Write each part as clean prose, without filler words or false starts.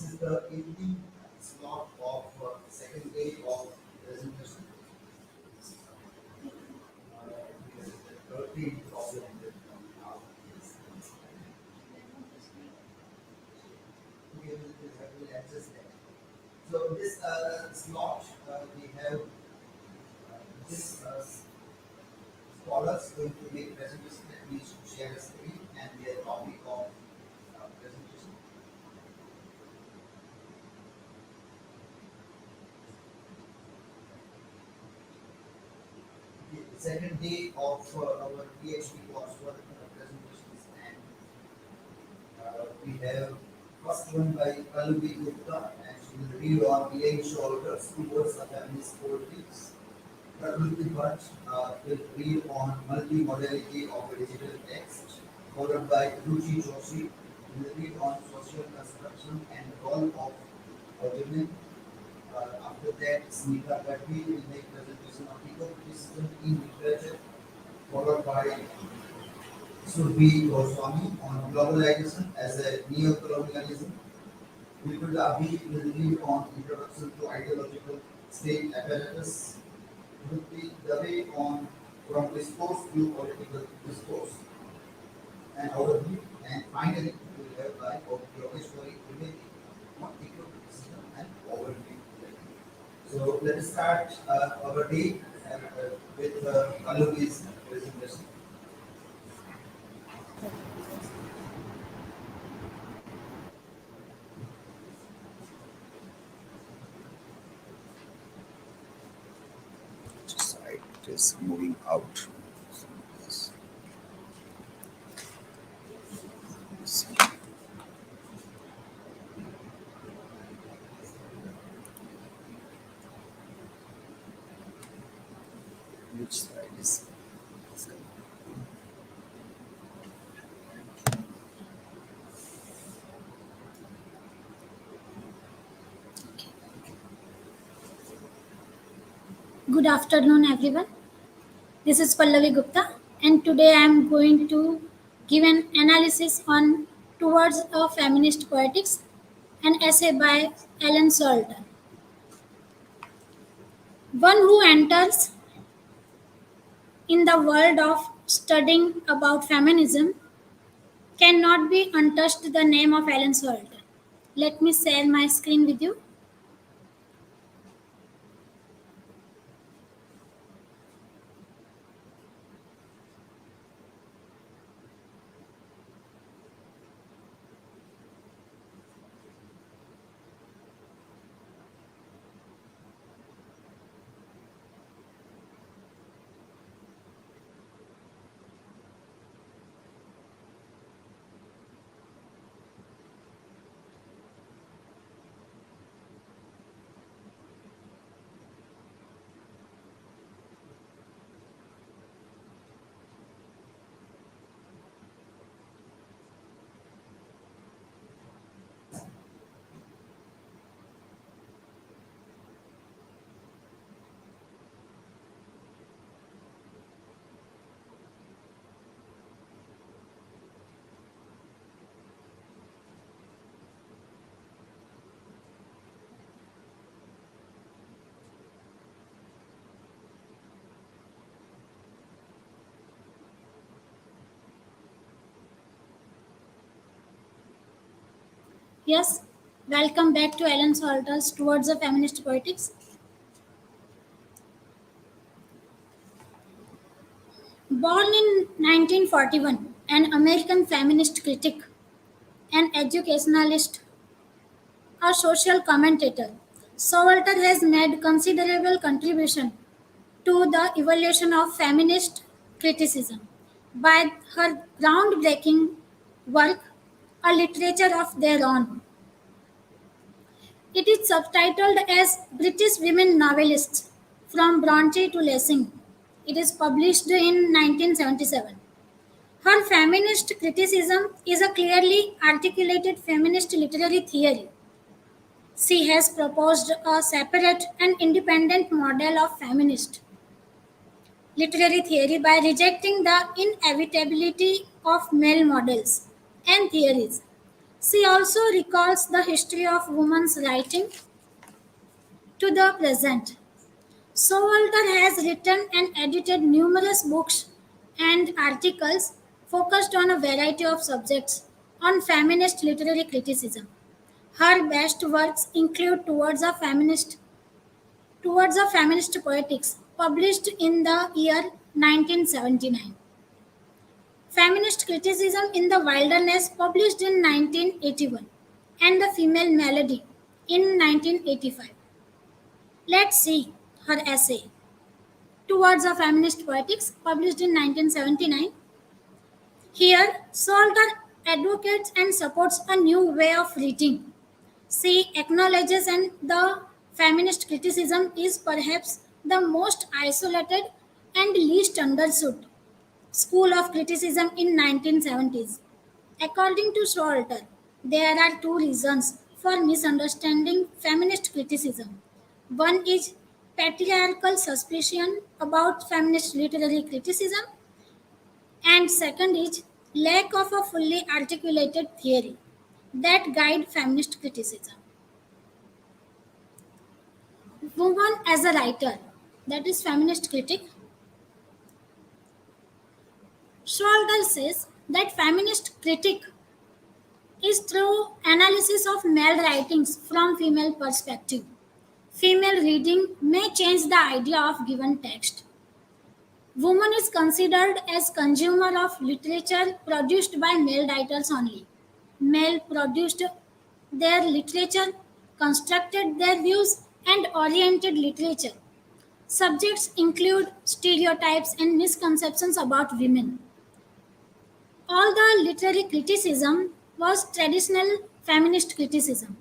This is the evening slot of second day of presentation. This is the 13th of the we will adjust that. So this slot we have this scholars going to make presentation that needs to share a screen and their topic of presentation. The second day of our PhD coursework presentations, and we have first one by Pallavi Gupta, and she will read on laying shoulders towards the feminist politics. Prakruti Bhatt will read on multimodality of a digital text, followed by Ruchi Joshi, who will read on social construction and role of women. After that, Smita Gadhvi will make presentation on Ecocriticism in literature, followed by Surbhi Goswami on Globalization as a Neo-Colonialism. Vipul Dabhi will read on Introduction to Ideological State Apparatus. Vrutti Dabhi on From Discourse to Political Discourse and overview. And finally, we will have by Yogeshvari Trivedi on Ecocriticism and overview. So let us start our day with Pallavi's presentation. Side it is moving out. Yes. See. Which side is Good afternoon, everyone. This is Pallavi Gupta, and today I am going to give an analysis on Towards a Feminist Poetics, an essay by Ellen Salter. One who enters in the world of studying about feminism cannot be untouched the name of Ellen Salter. Let me share my screen with you. Yes, welcome back to Ellen Salter's Towards a Feminist Poetics. Born in 1941, an American feminist critic, an educationalist, a social commentator, Salter has made considerable contribution to the evolution of feminist criticism by her groundbreaking work, A Literature of Their Own. It is subtitled as British Women Novelists from Bronte to Lessing. It is published in 1977. Her feminist criticism is a clearly articulated feminist literary theory. She has proposed a separate and independent model of feminist literary theory by rejecting the inevitability of male models and theories. She also recalls the history of women's writing to the present. Showalter has written and edited numerous books and articles focused on a variety of subjects on feminist literary criticism. Her best works include Towards a Feminist Poetics, published in the year 1979. Feminist Criticism in the Wilderness, published in 1981, and The Female Melody in 1985. Let's see her essay. Towards a Feminist Poetics, published in 1979. Here, Salter advocates and supports a new way of reading. She acknowledges and the feminist criticism is perhaps the most isolated and least understood school of criticism in 1970s. According to Salter, there are two reasons for misunderstanding feminist criticism. One is patriarchal suspicion about feminist literary criticism, and second is lack of a fully articulated theory that guide feminist criticism. Woman as a writer, that is feminist critic. Schroeder says that feminist critic is through analysis of male writings from female perspective. Female reading may change the idea of given text. Woman is considered as consumer of literature produced by male writers only. Male produced their literature, constructed their views, and oriented literature. Subjects include stereotypes and misconceptions about women. All the literary criticism was traditional feminist criticism.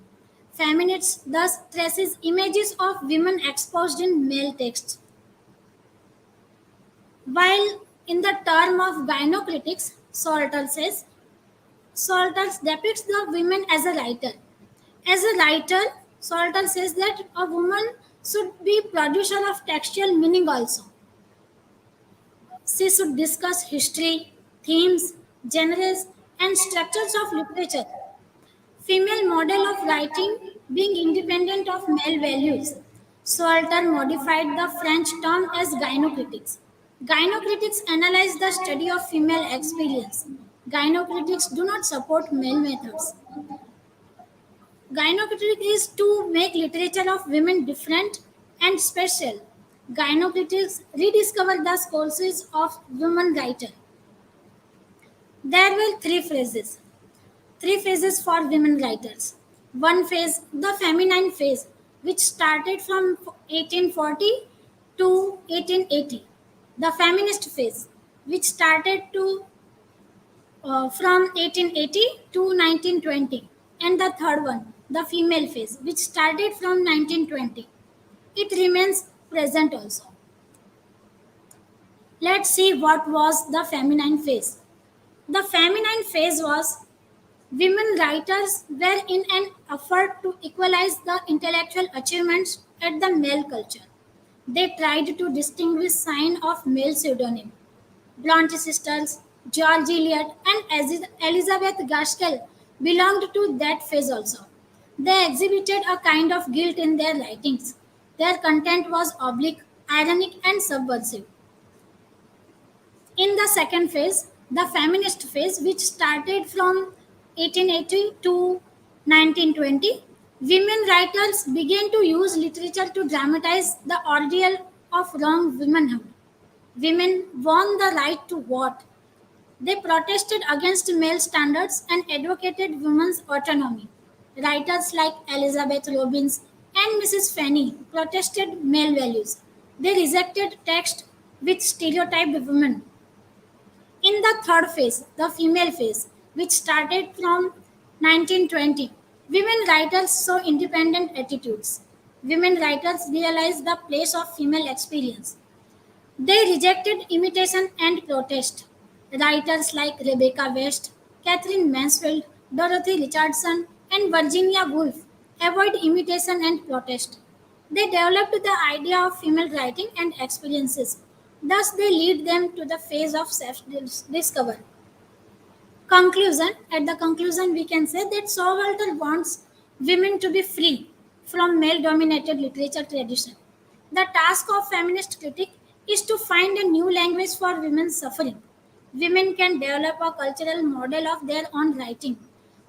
Feminists thus traces images of women exposed in male texts. While in the term of gynocritics, Salter depicts the women as a writer. As a writer, Salter says that a woman should be producer of textual meaning also. She should discuss history, themes, genres, and structures of literature. Female model of writing being independent of male values. Salter modified the French term as gynocritics. Gynocritics analyze the study of female experience. Gynocritics do not support male methods. Gynocritic is to make literature of women different and special. Gynocritics rediscover the sources of women writer. There were three phases for women writers. One phase, the feminine phase, which started from 1840 to 1880. The feminist phase, which started from 1880 to 1920. And the third one, the female phase, which started from 1920. It remains present also. Let's see what was the feminine phase. The feminine phase was women writers were in an effort to equalize the intellectual achievements at the male culture. They tried to distinguish sign of male pseudonym. Bronte sisters, George Eliot, and Elizabeth Gaskell belonged to that phase also. They exhibited a kind of guilt in their writings. Their content was oblique, ironic, and subversive. In the second phase, the feminist phase, which started from 1880 to 1920, women writers began to use literature to dramatize the ordeal of wrong womanhood. Women won the right to vote. They protested against male standards and advocated women's autonomy. Writers like Elizabeth Robbins and Mrs. Fanny protested male values. They rejected text which stereotyped women. In the third phase, the female phase, which started from 1920, women writers saw independent attitudes. Women writers realized the place of female experience. They rejected imitation and protest. Writers like Rebecca West, Catherine Mansfield, Dorothy Richardson, and Virginia Woolf avoid imitation and protest. They developed the idea of female writing and experiences. Thus, they lead them to the phase of self discovery. At the conclusion, we can say that Sowalter wants women to be free from male dominated literature tradition. The task of feminist critic is to find a new language for women's suffering. Women can develop a cultural model of their own writing.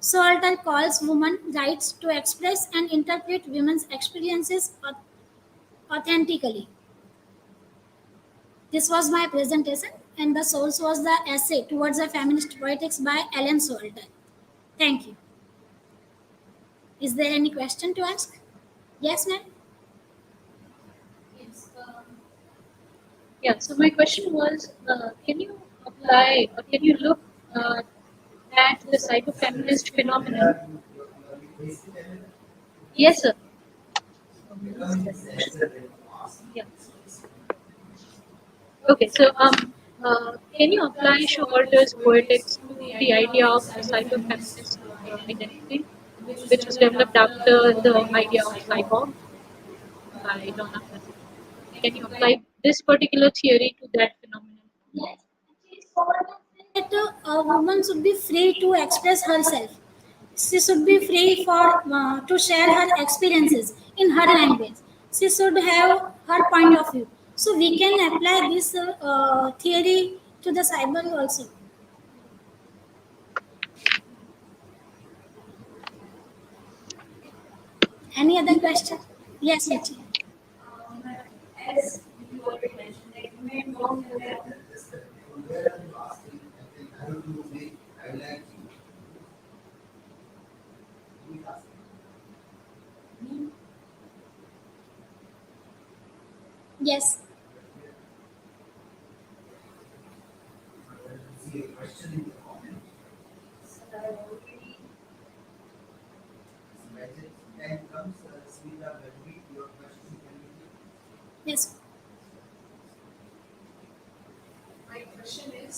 Sowalter calls women rights to express and interpret women's experiences authentically. This was my presentation, and the source was the essay Towards a Feminist Poetics by Ellen Sowalter. Thank you. Is there any question to ask? Yes, ma'am. Yes. Yeah. So my question was, can you apply or can you look at the psychofeminist phenomenon? Yes, sir. Yeah. Okay. So can you apply Showalter's poetics to the idea of the psychofeminist identity, which was developed after the idea of cyborg by Donna Haraway? Can you apply this particular theory to that phenomenon? Yes. That a woman should be free to express herself. She should be free for to share her experiences in her language. She should have her point of view. So we can apply this theory to the cyber also. Any other question? Yes, Ruchi. As you already mentioned, like women don't have their own. Where are you asking? I will do make I like you. Who is asking? Yes. See a question in the comment. So I already Message time comes, Smita, Gadhvi, your question can be. Yes. My question is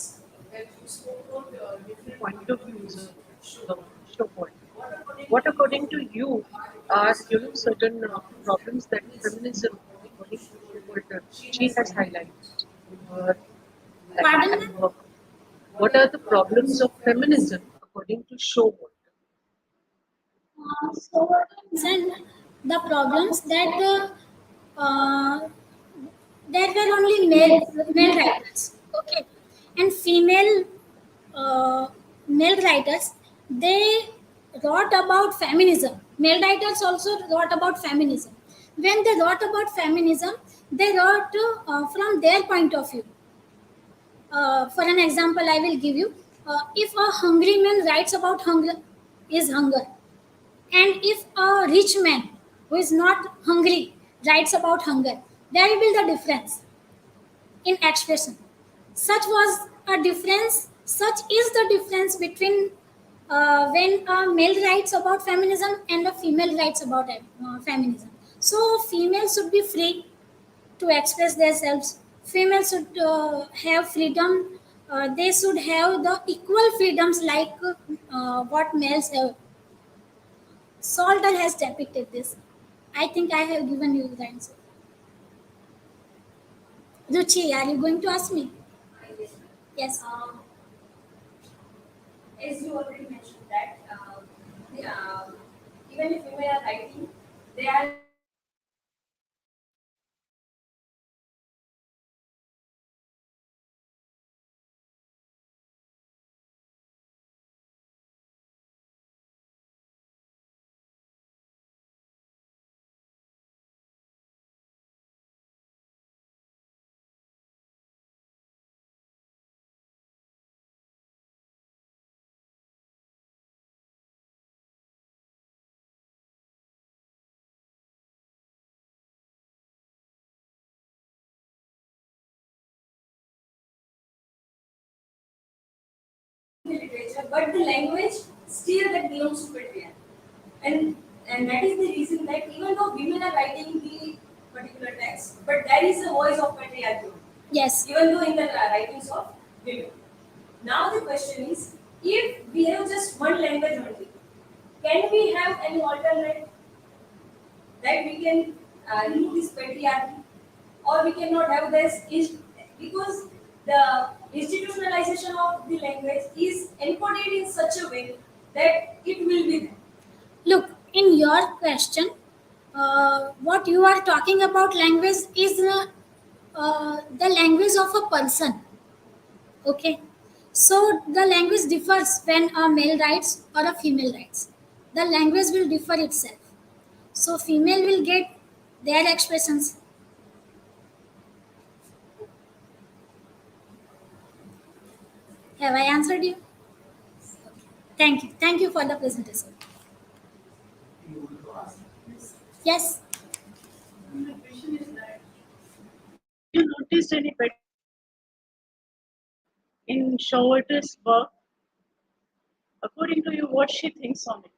that you spoke about different point of views show. of show point. What according What, to according to you, are certain problems that feminism, according to what she has highlighted? Or Pardon, that, ma'am? what are the problems of feminism according to Showalter? So and the problems that there were only male writers, okay, and female male writers, they wrote about feminism. Male writers also wrote about feminism. When they wrote about feminism, they wrote from their point of view. For an example, I will give you. If a hungry man writes about hunger, and if a rich man who is not hungry writes about hunger, there will be the difference in expression. Such was a difference, such is the difference between when a male writes about feminism and a female writes about feminism. So, females should be free to express themselves. Females should have freedom. They should have the equal freedoms like what males have. Salter has depicted this. I think I have given you the answer. Ruchi, are you going to ask me? I guess. Yes. As you already mentioned that even if women are writing, they are the literature, but the language still that belongs to patriarchy. And and that is the reason that even though women are writing the particular text, but there is a voice of patriarchy, Yes. even though in the writings of women. Now the question is, if we have just one language only, can we have any alternate that we can remove this patriarchy, or we cannot have this is because the institutionalization of the language is encoded in such a way that it will be there. Look, in your question, what you are talking about language is the language of a person. Okay. So the language differs when a male writes or a female writes. The language will differ itself. So female will get their expressions. Have I answered you? Thank you. Thank you for the presentation. You want to ask? Yes. My question is that You noticed any better in Showalter's work? According to you, what she thinks on it?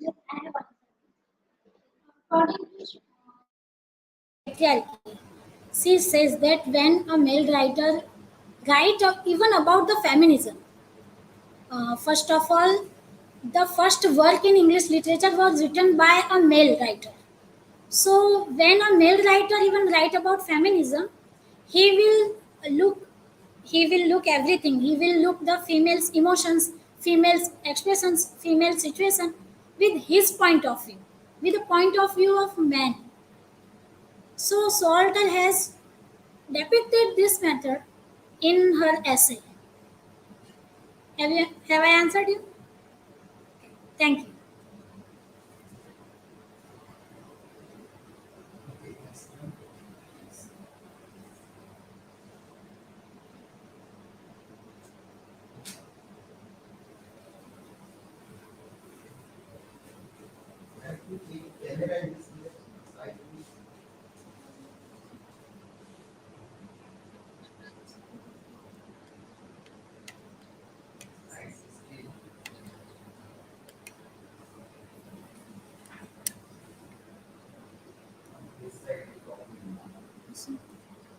Look, I have according to patriarchy, she says that when a male writer write even about the feminism, first of all, the first work in English literature was written by a male writer. So when a male writer even write about feminism, he will look he will look everything. He will look the female's emotions, female's expressions, female situation with his point of view, with the point of view of man. So Salter has depicted this method in her essay. Have I answered you? Thank you. Okay, next one. Have to keep camera in this side, please. Side 16. On this side, we copy.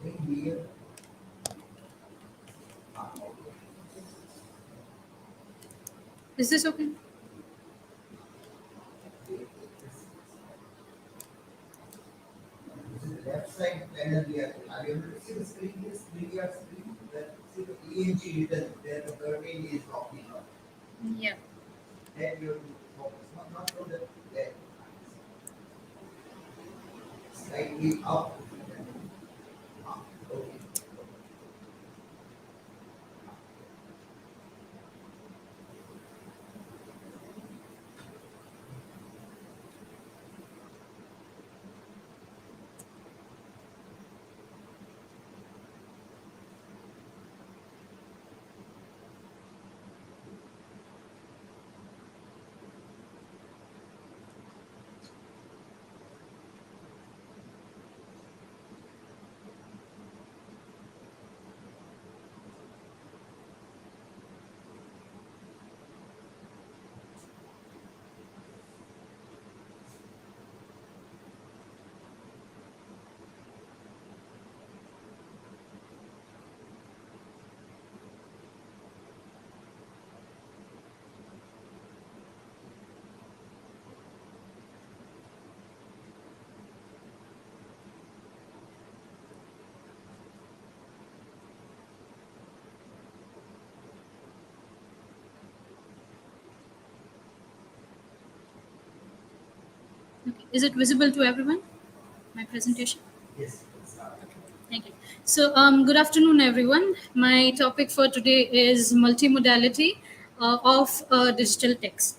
Bring here. Okay. Is this okay? This is left side panel here. Are you able to see the screen? This 3D screen. That see the ENG written there. The curtain is opening up. Yeah. Then you have to focus. Not from the there. Slightly up. Up. Okay. Okay. Is it visible to everyone? My presentation? Yes. Start. Thank you. So, good afternoon, everyone. My topic for today is multimodality of digital text.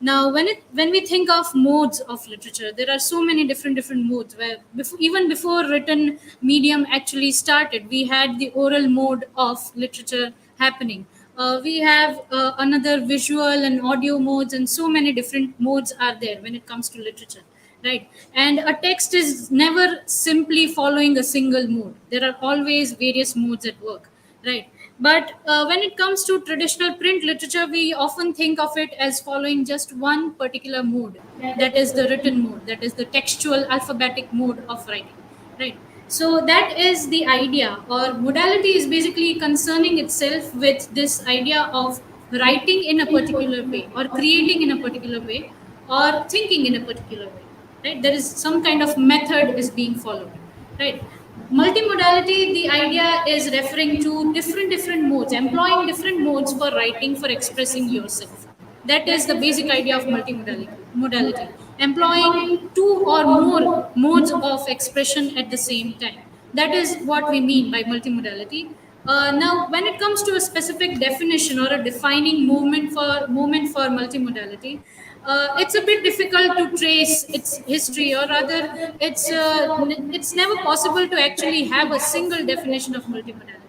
Now, when we think of modes of literature, there are so many different modes. Where even before written medium actually started, we had the oral mode of literature happening. We have another visual and audio modes, and so many different modes are there when it comes to literature, right? And a text is never simply following a single mode. There are always various modes at work, right? But when it comes to traditional print literature, we often think of it as following just one particular mode, that is the written mode, that is the textual alphabetic mode of writing, right? So that is the idea, or modality is basically concerning itself with this idea of writing in a particular way, or creating in a particular way, or thinking in a particular way, right? There is some kind of method is being followed, right? Multimodality, the idea is referring to different modes, employing different modes for writing, for expressing yourself. That is the basic idea of multimodality, employing two or more modes of expression at the same time. That is what we mean by multimodality. Now, when it comes to a specific definition or a defining moment for multimodality, it's a bit difficult to trace its history, or rather, it's never possible to actually have a single definition of multimodality.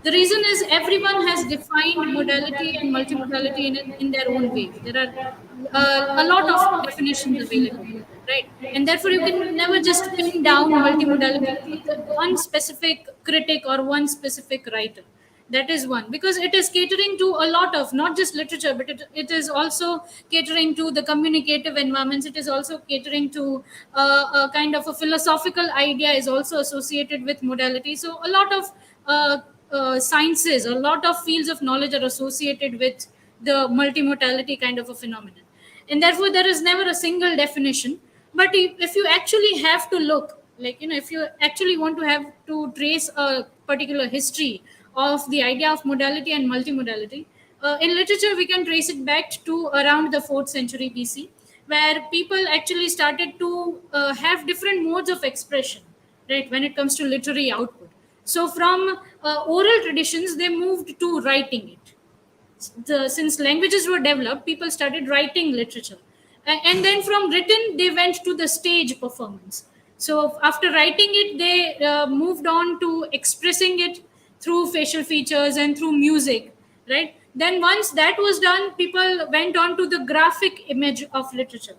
The reason is everyone has defined modality and multimodality in their own ways. There are a lot of definitions available, right? And therefore, you can never just pin down multimodality to the one specific critic or one specific writer. That is one, because it is catering to a lot of not just literature, but it is also catering to the communicative environments. It is also catering to a kind of a philosophical idea is also associated with modality. So a lot of sciences, a lot of fields of knowledge are associated with the multimodality kind of a phenomenon, and therefore there is never a single definition. But if you actually have to look, like, if you actually want to have to trace a particular history of the idea of modality and multimodality, in literature we can trace it back to around the 4th century BC, where people actually started to have different modes of expression, right, when it comes to literary output. So from oral traditions they moved to writing it. Since languages were developed, people started writing literature. And then from written, they went to the stage performance. So after writing it, they moved on to expressing it through facial features and through music, right? Then once that was done, people went on to the graphic image of literature.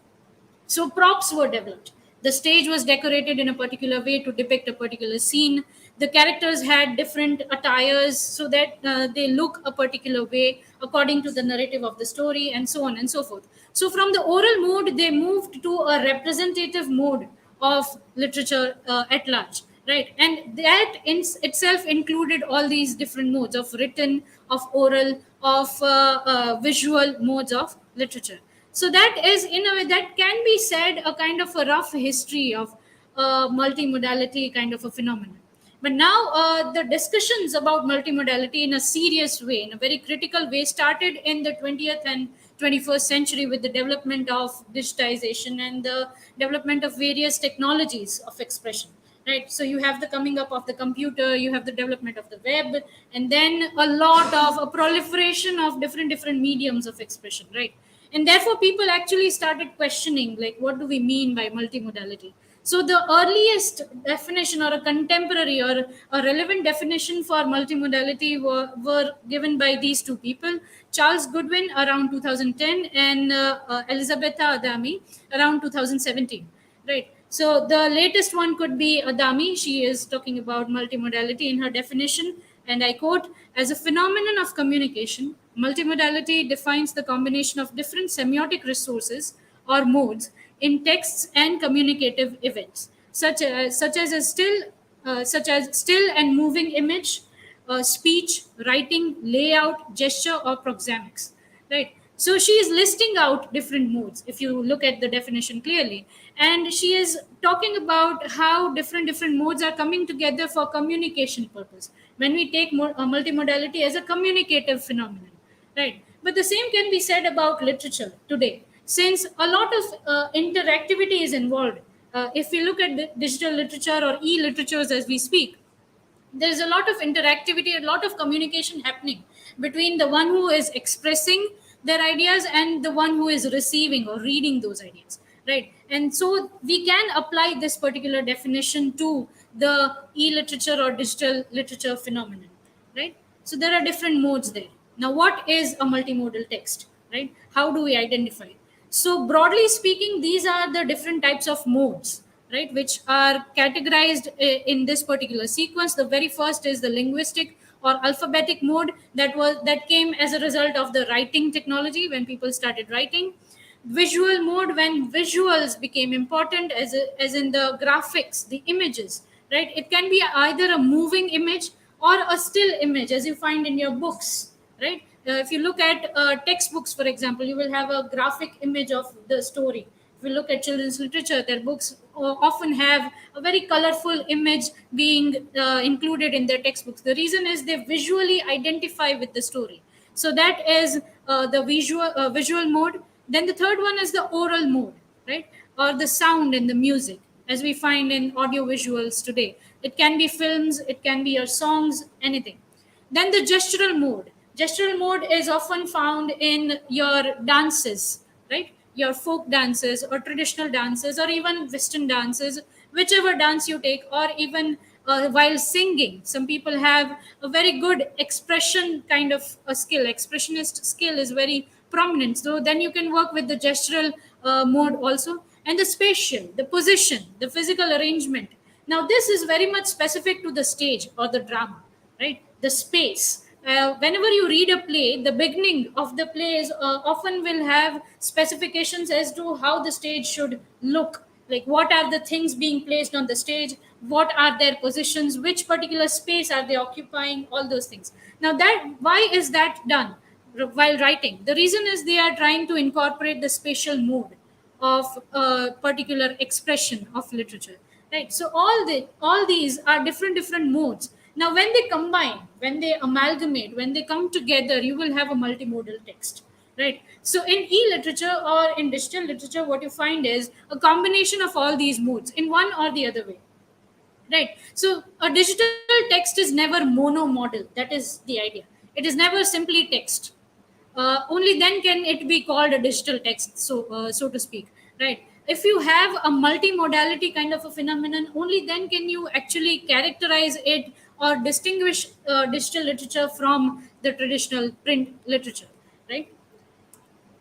So props were developed. The stage was decorated in a particular way to depict a particular scene. The characters had different attires so that they look a particular way according to the narrative of the story, and so on and so forth. So from the oral mode, they moved to a representative mode of literature at large, right? And that in itself included all these different modes of written, of oral, of visual modes of literature. So that is, in a way, that can be said a kind of a rough history of multimodality kind of a phenomenon. But now the discussions about multimodality in a serious way, in a very critical way, started in the 20th and 21st century with the development of digitization and the development of various technologies of expression, right? So you have the coming up of the computer, you have the development of the web, and then a lot of a proliferation of different mediums of expression, right? And therefore people actually started questioning, like, what do we mean by multimodality? So the earliest definition, or a contemporary or a relevant definition for multimodality, were given by these two people, Charles Goodwin around 2010 and Elisabetta Adami around 2017, right? So the latest one could be Adami. She is talking about multimodality in her definition, and I quote, as a phenomenon of communication, multimodality defines the combination of different semiotic resources or modes in texts and communicative events, such as still and moving image, speech, writing, layout, gesture, or proxemics. Right. So she is listing out different modes. If you look at the definition clearly, and she is talking about how different modes are coming together for communication purpose. When we take multimodality as a communicative phenomenon, right? But the same can be said about literature today, since a lot of interactivity is involved. If we look at the digital literature or e-literatures as we speak, there's a lot of interactivity, a lot of communication happening between the one who is expressing their ideas and the one who is receiving or reading those ideas, right? And so we can apply this particular definition to the e-literature or digital literature phenomenon, right? So there are different modes there. Now, what is a multimodal text, right? How do we identify? So broadly speaking, these are the different types of modes, right, which are categorized in this particular sequence. The very first is the linguistic or alphabetic mode, that came as a result of the writing technology, when people started writing. Visual mode, when visuals became important, as in the graphics, the images, right? It can be either a moving image or a still image, as you find in your books, right? If you look at textbooks, for example, you will have a graphic image of the story. we look at children's literature, their books often have a very colorful image being included in their textbooks. The reason is they visually identify with the story. So that is the visual mode. Then the third one is the oral mode, right? Or the sound and the music, as we find in audio visuals today. It can be films, it can be your songs, anything. Then the gestural mode. Gestural mode is often found in your dances, right? Your folk dances or traditional dances or even Western dances, whichever dance you take, or even while singing. Some people have a very good expression kind of a skill. Expressionist skill is very prominent. So then you can work with the gestural mode also. And the spatial, the position, the physical arrangement. Now, this is very much specific to the stage or the drama, right? The space. Whenever you read a play, the beginning of the plays often will have specifications as to how the stage should look. Like, what are the things being placed on the stage? What are their positions? Which particular space are they occupying? All those things. Now, that why is that done while writing? The reason is they are trying to incorporate the spatial mode of a particular expression of literature, right? So all these are different modes. Now when they combine, when they amalgamate, when they come together, you will have a multimodal text, right? So in e-literature or in digital literature, what you find is a combination of all these modes in one or the other way, right? So a digital text is never monomodal. That is the idea. It is never simply text. Only then can it be called a digital text, so to speak, right? If you have a multimodality kind of a phenomenon, only then can you actually characterize it or distinguish digital literature from the traditional print literature, right?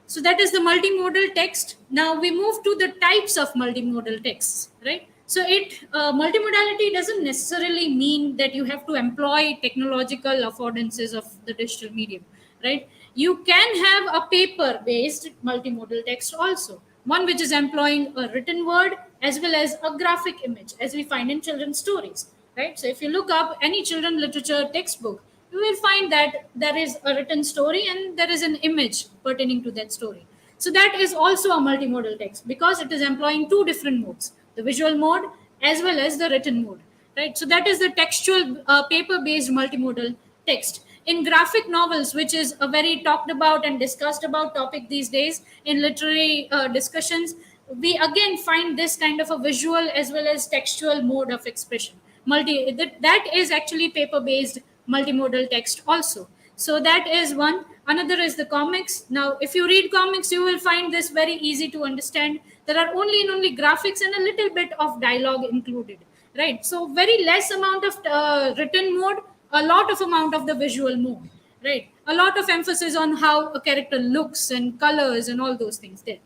So that is the multimodal text. Now we move to the types of multimodal texts, right? So it multimodality doesn't necessarily mean that you have to employ technological affordances of the digital medium, right? You can have a paper-based multimodal text also, one which is employing a written word as well as a graphic image, as we find in children's stories, right? So if you look up any children literature textbook, you will find that there is a written story and there is an image pertaining to that story. So that is also a multimodal text because it is employing two different modes, the visual mode as well as the written mode, right? So that is the textual paper-based multimodal text. In graphic novels, which is a very talked about and discussed about topic these days in literary discussions, we again find this kind of a visual as well as textual mode of expression. That is actually paper-based multimodal text also. So that is one. Another is the comics. Now, if you read comics, you will find this very easy to understand. There are only graphics and a little bit of dialogue included, right? So very less amount of written mode, a lot of amount of the visual mode, right? A lot of emphasis on how a character looks and colors and all those things there.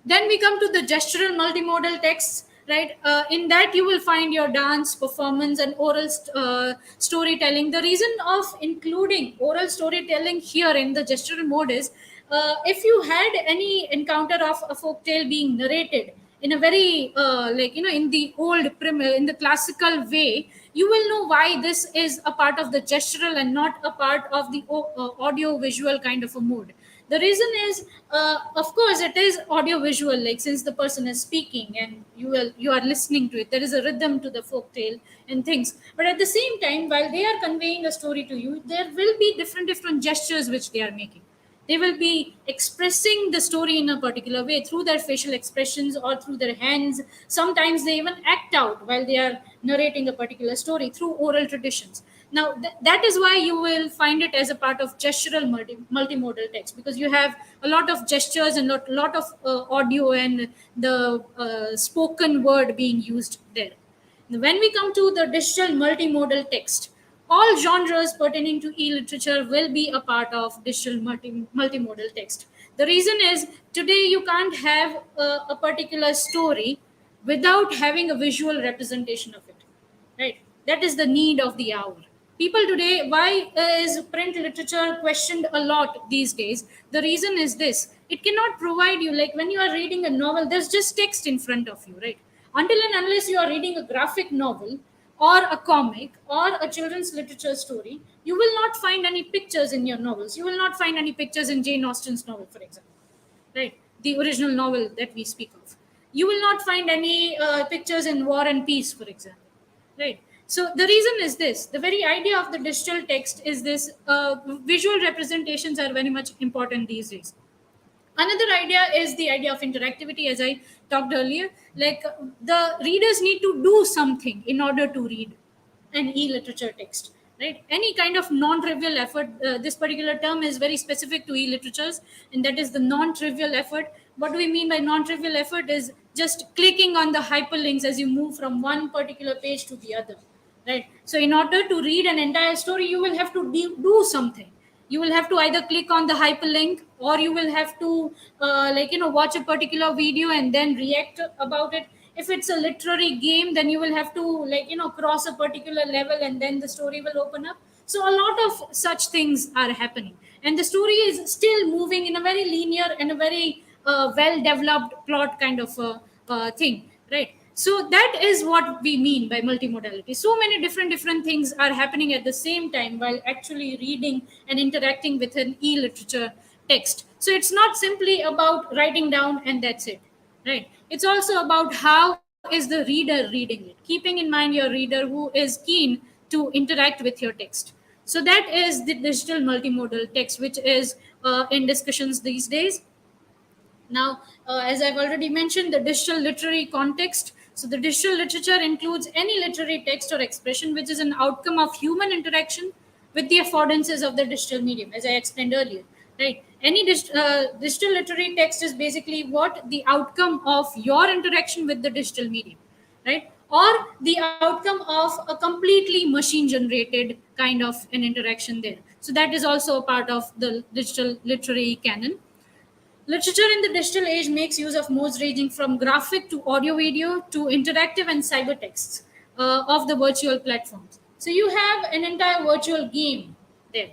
Then we come to the gestural multimodal texts, right? In that you will find your dance, performance, and oral storytelling. The reason of including oral storytelling here in the gestural mode is if you had any encounter of a folk tale being narrated in a very in the in the classical way, you will know why this is a part of the gestural and not a part of the audio visual kind of a mode. The reason is of course it is audio visual, like since the person is speaking and you are listening to it, there is a rhythm to the folk tale and things. But at the same time, while they are conveying a story to you, there will be different gestures which they are making. They will be expressing the story in a particular way through their facial expressions or through their hands. Sometimes they even act out while they are narrating a particular story through oral traditions. Now, that is why you will find it as a part of gestural multimodal text, because you have a lot of gestures and lot of audio and the spoken word being used there. When we come to the digital multimodal text, all genres pertaining to e-literature will be a part of digital multimodal text. The reason is today you can't have a particular story without having a visual representation of it, right? That is the need of the hour. People today, why is print literature questioned a lot these days? The reason is this: it cannot provide you, like when you are reading a novel, there's just text in front of you, right? Until and unless you are reading a graphic novel or a comic or a children's literature story, you will not find any pictures in your novels. You will not find any pictures in Jane Austen's novel, for example, right? the original novel that we speak of. You will not find any pictures in War and Peace, for example, right? So the reason is this: the very idea of the digital text is this: visual representations are very much important these days. Another idea is the idea of interactivity, as I talked earlier. Like the readers need to do something in order to read an e-literature text, right? Any kind of non-trivial effort. This particular term is very specific to e-literatures, and that is the non-trivial effort. What do we mean by non-trivial effort? Is just clicking on the hyperlinks as you move from one particular page to the other, right? So in order to read an entire story, you will have to do something. You will have to either click on the hyperlink, or you will have to watch a particular video and then react about it. If it's a literary game, then you will have to cross a particular level, and then the story will open up. So a lot of such things are happening, and the story is still moving in a very linear and a very well developed plot kind of thing, right? So that is what we mean by multimodality. So many different things are happening at the same time while actually reading and interacting with an e-literature text. So it's not simply about writing down and that's it, right? It's also about how is the reader reading it, keeping in mind your reader who is keen to interact with your text. So that is the digital multimodal text, which is in discussions these days. Now, as I've already mentioned, the digital literary context. So, the digital literature includes any literary text or expression which is an outcome of human interaction with the affordances of the digital medium, as I explained earlier. Right? Any digital literary text is basically what the outcome of your interaction with the digital medium, right? Or the outcome of a completely machine generated kind of an interaction there. So that is also a part of the digital literary canon. Literature in the digital age makes use of modes ranging from graphic to audio video to interactive and cybertexts of the virtual platforms. So you have an entire virtual game there,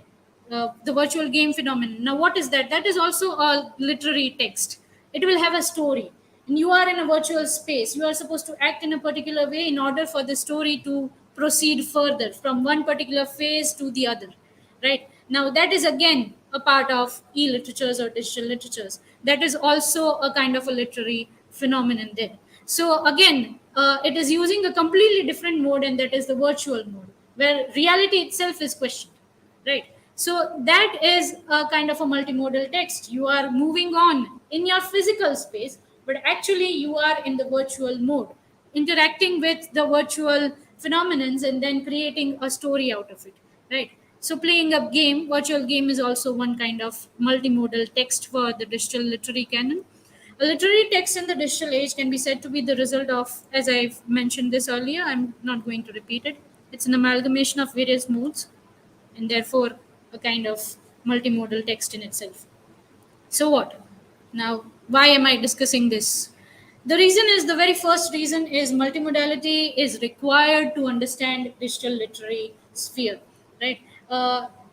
the virtual game phenomenon. Now, what is that? That is also a literary text. It will have a story. And you are in a virtual space. You are supposed to act in a particular way in order for the story to proceed further from one particular phase to the other, right? Now that is again a part of e-literatures or digital literatures. That is also a kind of a literary phenomenon there. So again, it is using a completely different mode, and that is the virtual mode, where reality itself is questioned, right? So that is a kind of a multimodal text. You are moving on in your physical space, but actually you are in the virtual mode, interacting with the virtual phenomenons and then creating a story out of it, right? So playing a game, virtual game, is also one kind of multimodal text for the digital literary canon. A literary text in the digital age can be said to be the result of, as I've mentioned this earlier, I'm not going to repeat it. It's an amalgamation of various modes, and therefore a kind of multimodal text in itself. So what? Now, why am I discussing this? The reason is, the very first reason is, multimodality is required to understand digital literary sphere, right?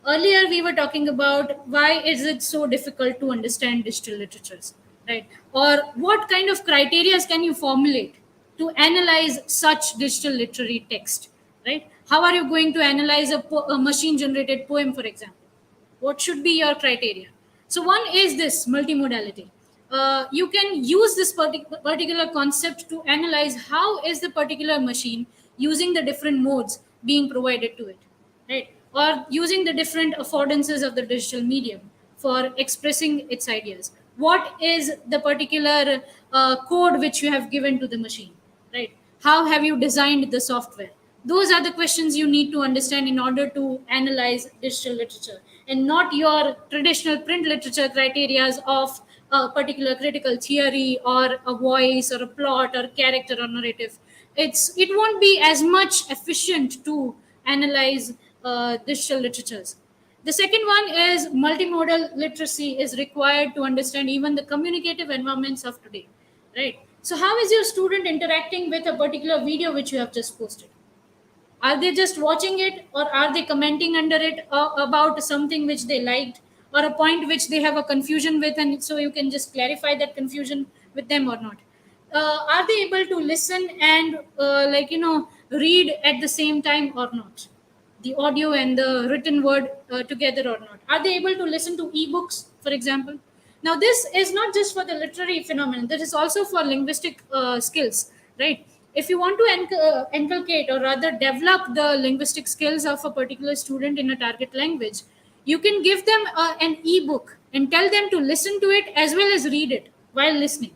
Earlier we were talking about why is it so difficult to understand digital literatures, right? Or what kind of criteria can you formulate to analyze such digital literary text, right? How are you going to analyze a machine generated poem, for example? What should be your criteria? So one is this multimodality. You can use this particular concept to analyze how is the particular machine using the different modes being provided to it, right? Or using the different affordances of the digital medium for expressing its ideas. What is the particular code which you have given to the machine, right? How have you designed the software? Those are the questions you need to understand in order to analyze digital literature, and not your traditional print literature criterias of a particular critical theory or a voice or a plot or character or narrative. It won't be as much efficient to analyze digital literatures. The second one is, multimodal literacy is required to understand even the communicative environments of today, right? So how is your student interacting with a particular video which you have just posted? Are they just watching it, or are they commenting under it about something which they liked, or a point which they have a confusion with, and so you can just clarify that confusion with them or not? Are they able to listen and read at the same time or not? The audio and the written word together or not? Are they able to listen to ebooks, for example? Now, this is not just for the literary phenomenon, this is also for linguistic skills, right? If you want to inculcate or rather develop the linguistic skills of a particular student in a target language, you can give them an ebook and tell them to listen to it as well as read it while listening.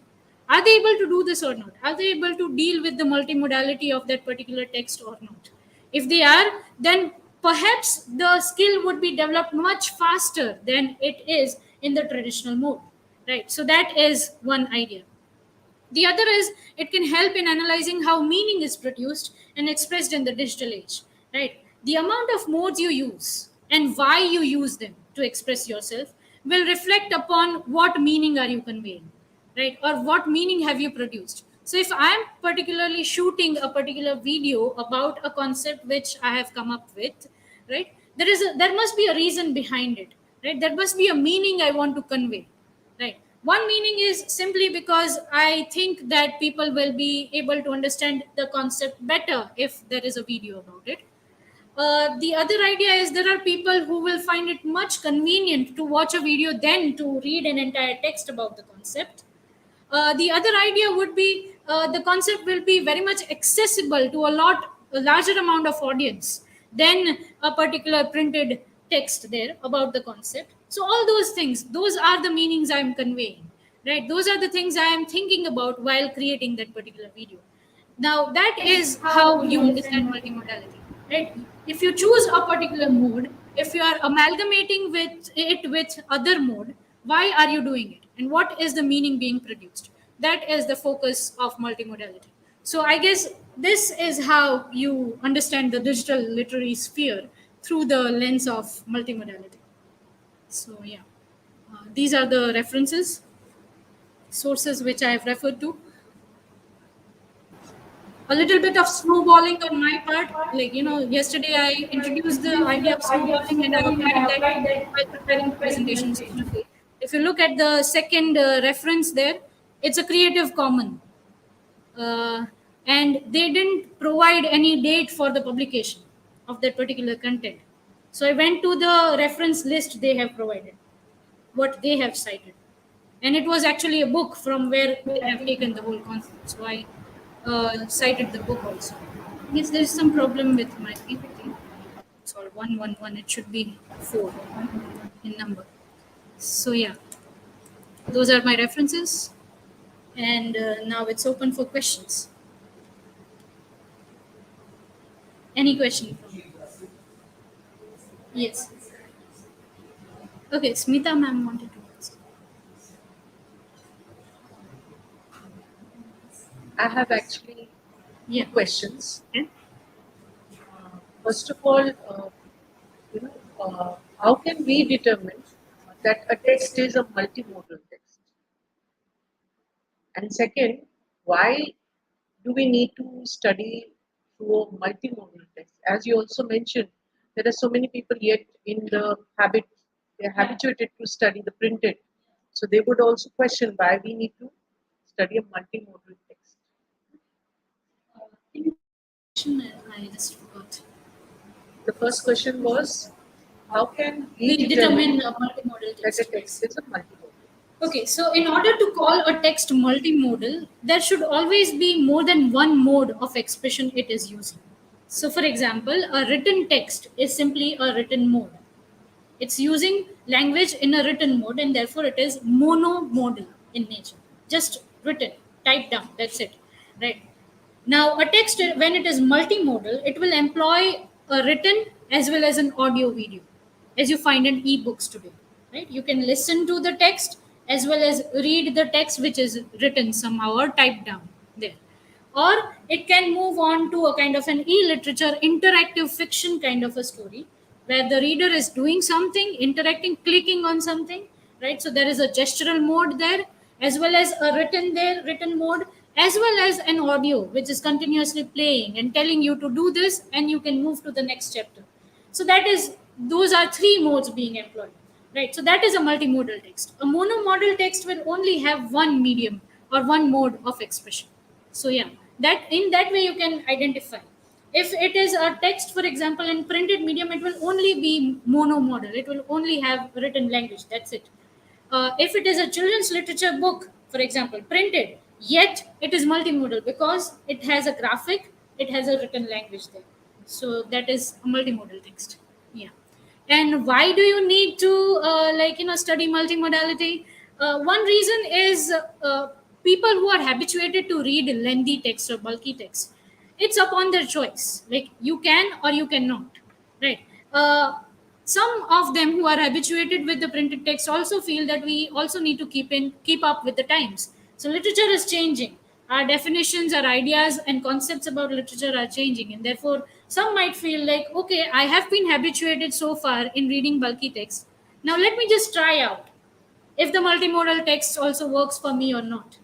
Are they able to do this or not? Are they able to deal with the multimodality of that particular text or not? If they are, then perhaps the skill would be developed much faster than it is in the traditional mode, right? So that is one idea. The other is it can help in analyzing how meaning is produced and expressed in the digital age, right? The amount of modes you use and why you use them to express yourself will reflect upon what meaning are you conveying, right? Or what meaning have you produced. So if I am particularly shooting a particular video about a concept which I have come up with, right? There must be a reason behind it, right? There must be a meaning I want to convey, right? One meaning is simply because I think that people will be able to understand the concept better if there is a video about it. The other idea is there are people who will find it much convenient to watch a video than to read an entire text about the concept. The other idea would be the concept will be very much accessible to a larger amount of audience than a particular printed text there about the concept. So all those things, those are the meanings I'm conveying, right? Those are the things I am thinking about while creating that particular video. Now that is how you understand multimodality, right? If you choose a particular mode, if you are amalgamating with it with other mode, why are you doing it and what is the meaning being produced? That is the focus of multimodality. So I guess this is how you understand the digital literary sphere through the lens of multimodality. So yeah, these are the references, sources which I have referred to. A little bit of snowballing on my part. Like, yesterday I introduced the idea of snowballing and I applied that while preparing the presentations today. If you look at the second reference there, it's a Creative Common. And they didn't provide any date for the publication of that particular content. So I went to the reference list they have provided, what they have cited. And it was actually a book from where they have taken the whole concept. So I cited the book also. Yes, there is some problem with my PPT. It's all 111. It should be 4 in number. So yeah, those are my references. And now it's open for questions. Any question from you? Yes. Okay, Smita ma'am wanted to ask. I have actually Yeah. two questions. Okay. First of all, how can we determine that a text is a multimodal text? And second, why do we need to study through a multimodal text? As you also mentioned, there are so many people yet in the habit, they're habituated to study the printed. So they would also question why we need to study a multimodal text. I just forgot. The first question was, how can We we determine determine a multimodal that text. a text is a multimodal? Okay, so in order to call a text multimodal, there should always be more than one mode of expression it is using. So, for example, a written text is simply a written mode. It's using language in a written mode, and therefore it is monomodal in nature. Just written, typed down, that's it. Right? Now, a text, when it is multimodal, it will employ a written as well as an audio video, as you find in ebooks today. Right? You can listen to the text as well as read the text which is written somehow or typed down there. Or it can move on to a kind of an e-literature interactive fiction kind of a story where the reader is doing something, interacting, clicking on something, right? So there is a gestural mode there, as well as a written mode, as well as an audio which is continuously playing and telling you to do this, and you can move to the next chapter. So those are three modes being employed, right? So that is a multimodal text. A monomodal text will only have one medium or one mode of expression. So yeah, that in that way you can identify. If it is a text, for example, in printed medium, it will only be monomodal. It will only have written language. That's it. If it is a children's literature book, for example, printed, yet it is multimodal because it has a graphic, it has a written language there. So that is a multimodal text. Yeah. And why do you need to study multimodality? One reason is people who are habituated to read lengthy text or bulky text. It's upon their choice. Like you can or you cannot, right? Some of them who are habituated with the printed text also feel that we also need to keep up with the times. So literature is changing, our definitions, our ideas and concepts about literature are changing, and therefore some might feel like, okay, I have been habituated so far in reading bulky text, now let me just try out if the multimodal text also works for me or not,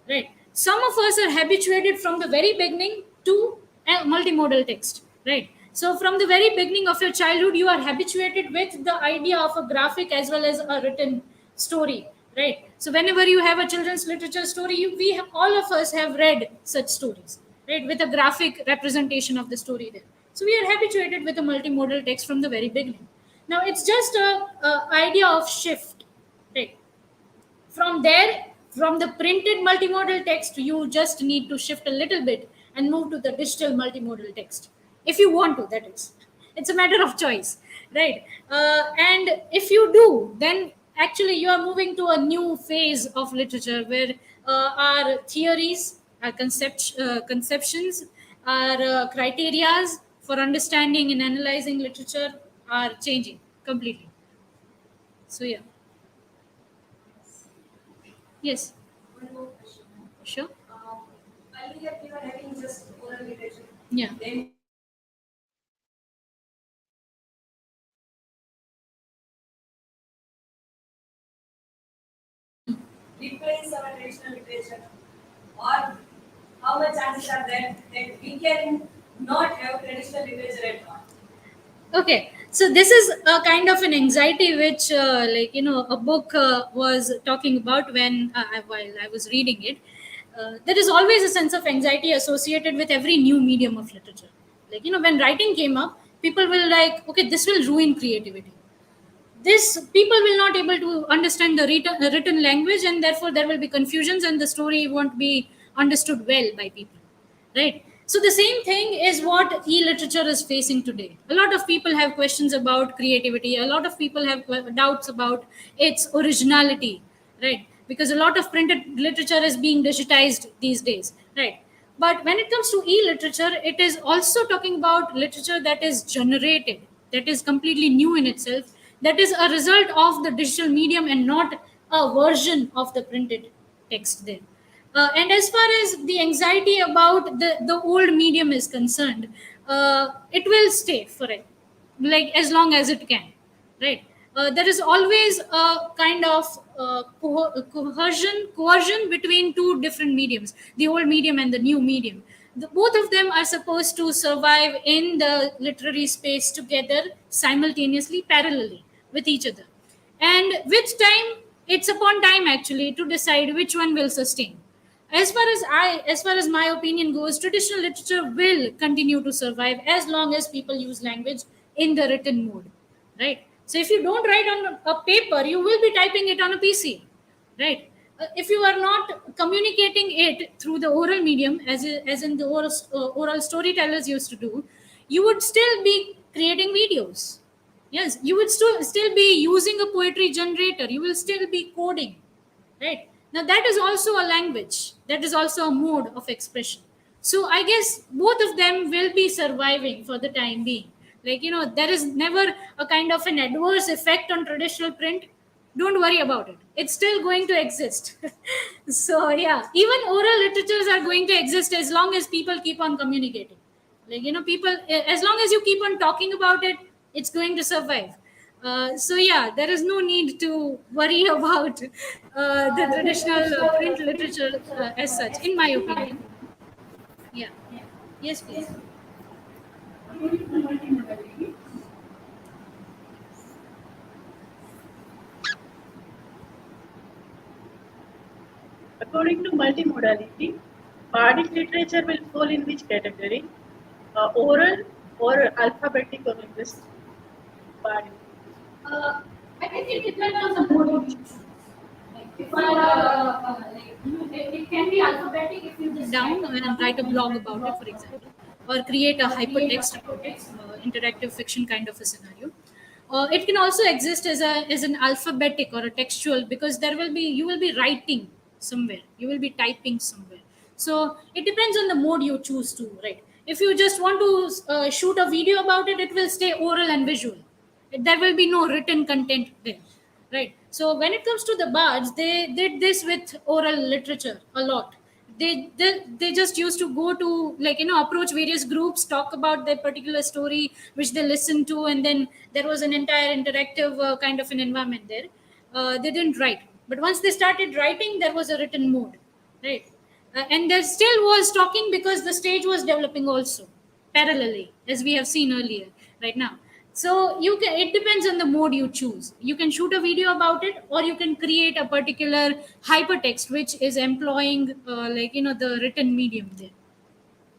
right? Some of us are habituated from the very beginning to a multimodal text, right? So from the very beginning of your childhood you are habituated with the idea of a graphic as well as a written story, right? So whenever you have a children's literature story, all of us have read such stories, right, with a graphic representation of the story there. So we are habituated with a multimodal text from the very beginning. Now it's just a idea of shift, right? From there, from the printed multimodal text, you just need to shift a little bit and move to the digital multimodal text. If you want to, that is. It's a matter of choice, right? And if you do, then actually you are moving to a new phase of literature where our theories, our conceptions, our criterias for understanding and analyzing literature are changing completely. So, yeah. Yes. One more question. Sure. Earlier we were having just oral literature. Yeah. Then replace our traditional literature, or how much chances are there that we can not have traditional literature at all? Okay. So this is a kind of an anxiety which, a book was talking about while I was reading it. There is always a sense of anxiety associated with every new medium of literature. Like when writing came up, people will like, okay, this will ruin creativity. This people will not able to understand the written language, and therefore there will be confusions and the story won't be understood well by people, right? So the same thing is what e-literature is facing today. A lot of people have questions about creativity, a lot of people have doubts about its originality, right? Because a lot of printed literature is being digitized these days, right? But when it comes to e-literature, it is also talking about literature that is generated, that is completely new in itself, that is a result of the digital medium and not a version of the printed text there. And as far as the anxiety about the old medium is concerned, it will stay for it, like as long as it can, right? There is always a kind of coercion between two different mediums, the old medium and the new medium. Both of them are supposed to survive in the literary space together simultaneously, parallelly with each other. And with time, it's upon time actually to decide which one will sustain. As far as my opinion goes, traditional literature will continue to survive as long as people use language in the written mode, right? So if you don't write on a paper, you will be typing it on a PC, right? If you are not communicating it through the oral medium, as in the oral storytellers used to do, you would still be creating videos. Yes, you would still be using a poetry generator. You will still be coding, right? Now that is also a language, that is also a mode of expression. So I guess both of them will be surviving for the time being. There is never a kind of an adverse effect on traditional print. Don't worry about it, it's still going to exist. So yeah, even oral literatures are going to exist as long as people keep on communicating. People, as long as you keep on talking about it, it's going to survive. So yeah, there is no need to worry about the traditional print literature as such, in my opinion. Yeah. Yes, please. According to multimodality, bardic literature will fall in which category? Oral or alphabetic or linguistic? Bardic. Uh, I think it depends on the mode you choose. if you are it can be alphabetic if you just down and write a blog about it, for example, or create a hypertext about it, interactive fiction kind of a scenario. It can also exist as an alphabetic or a textual, because there will be, you will be writing somewhere, you will be typing somewhere. So it depends on the mode you choose to write. If you just want to shoot a video about it, it will stay oral and visual. There will be no written content there, right? So when it comes to the bards, they did this with oral literature a lot. They just used to go to, like, approach various groups, talk about their particular story which they listened to, and then there was an entire interactive kind of an environment there. They didn't write, but once they started writing, there was a written mode, right? And there still was talking because the stage was developing also parallelly, as we have seen earlier, right now. So you can, it depends on the mode you choose. You can shoot a video about it, or you can create a particular hypertext which is employing the written medium there.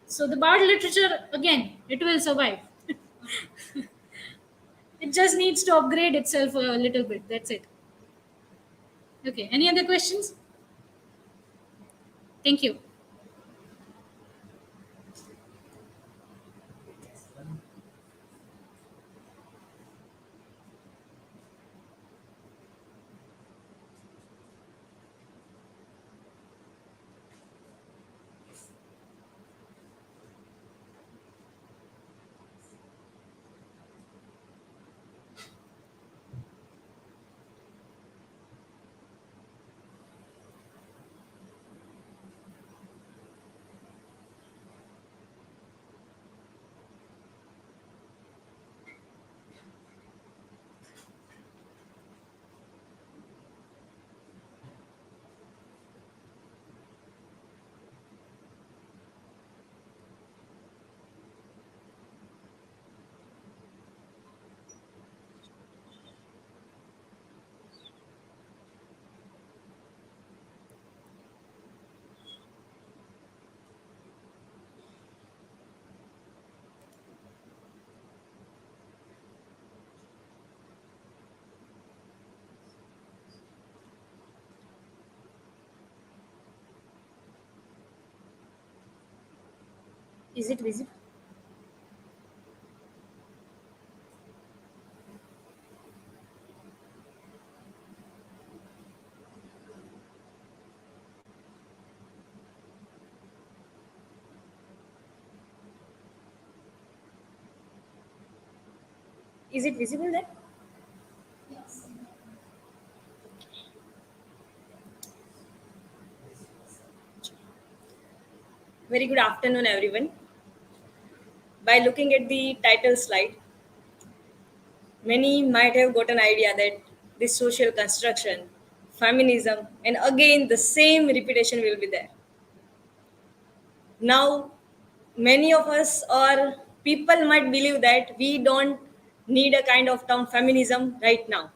So the bard literature, again, it will survive. It just needs to upgrade itself a little bit, that's it. Okay, any other questions? Thank you. Is it visible? Is it visible there? Very good afternoon, everyone. By looking at the title slide, many might have got an idea that this social construction, feminism, and again the same repetition will be there. Now, many of us or people might believe that we don't need a kind of term feminism right now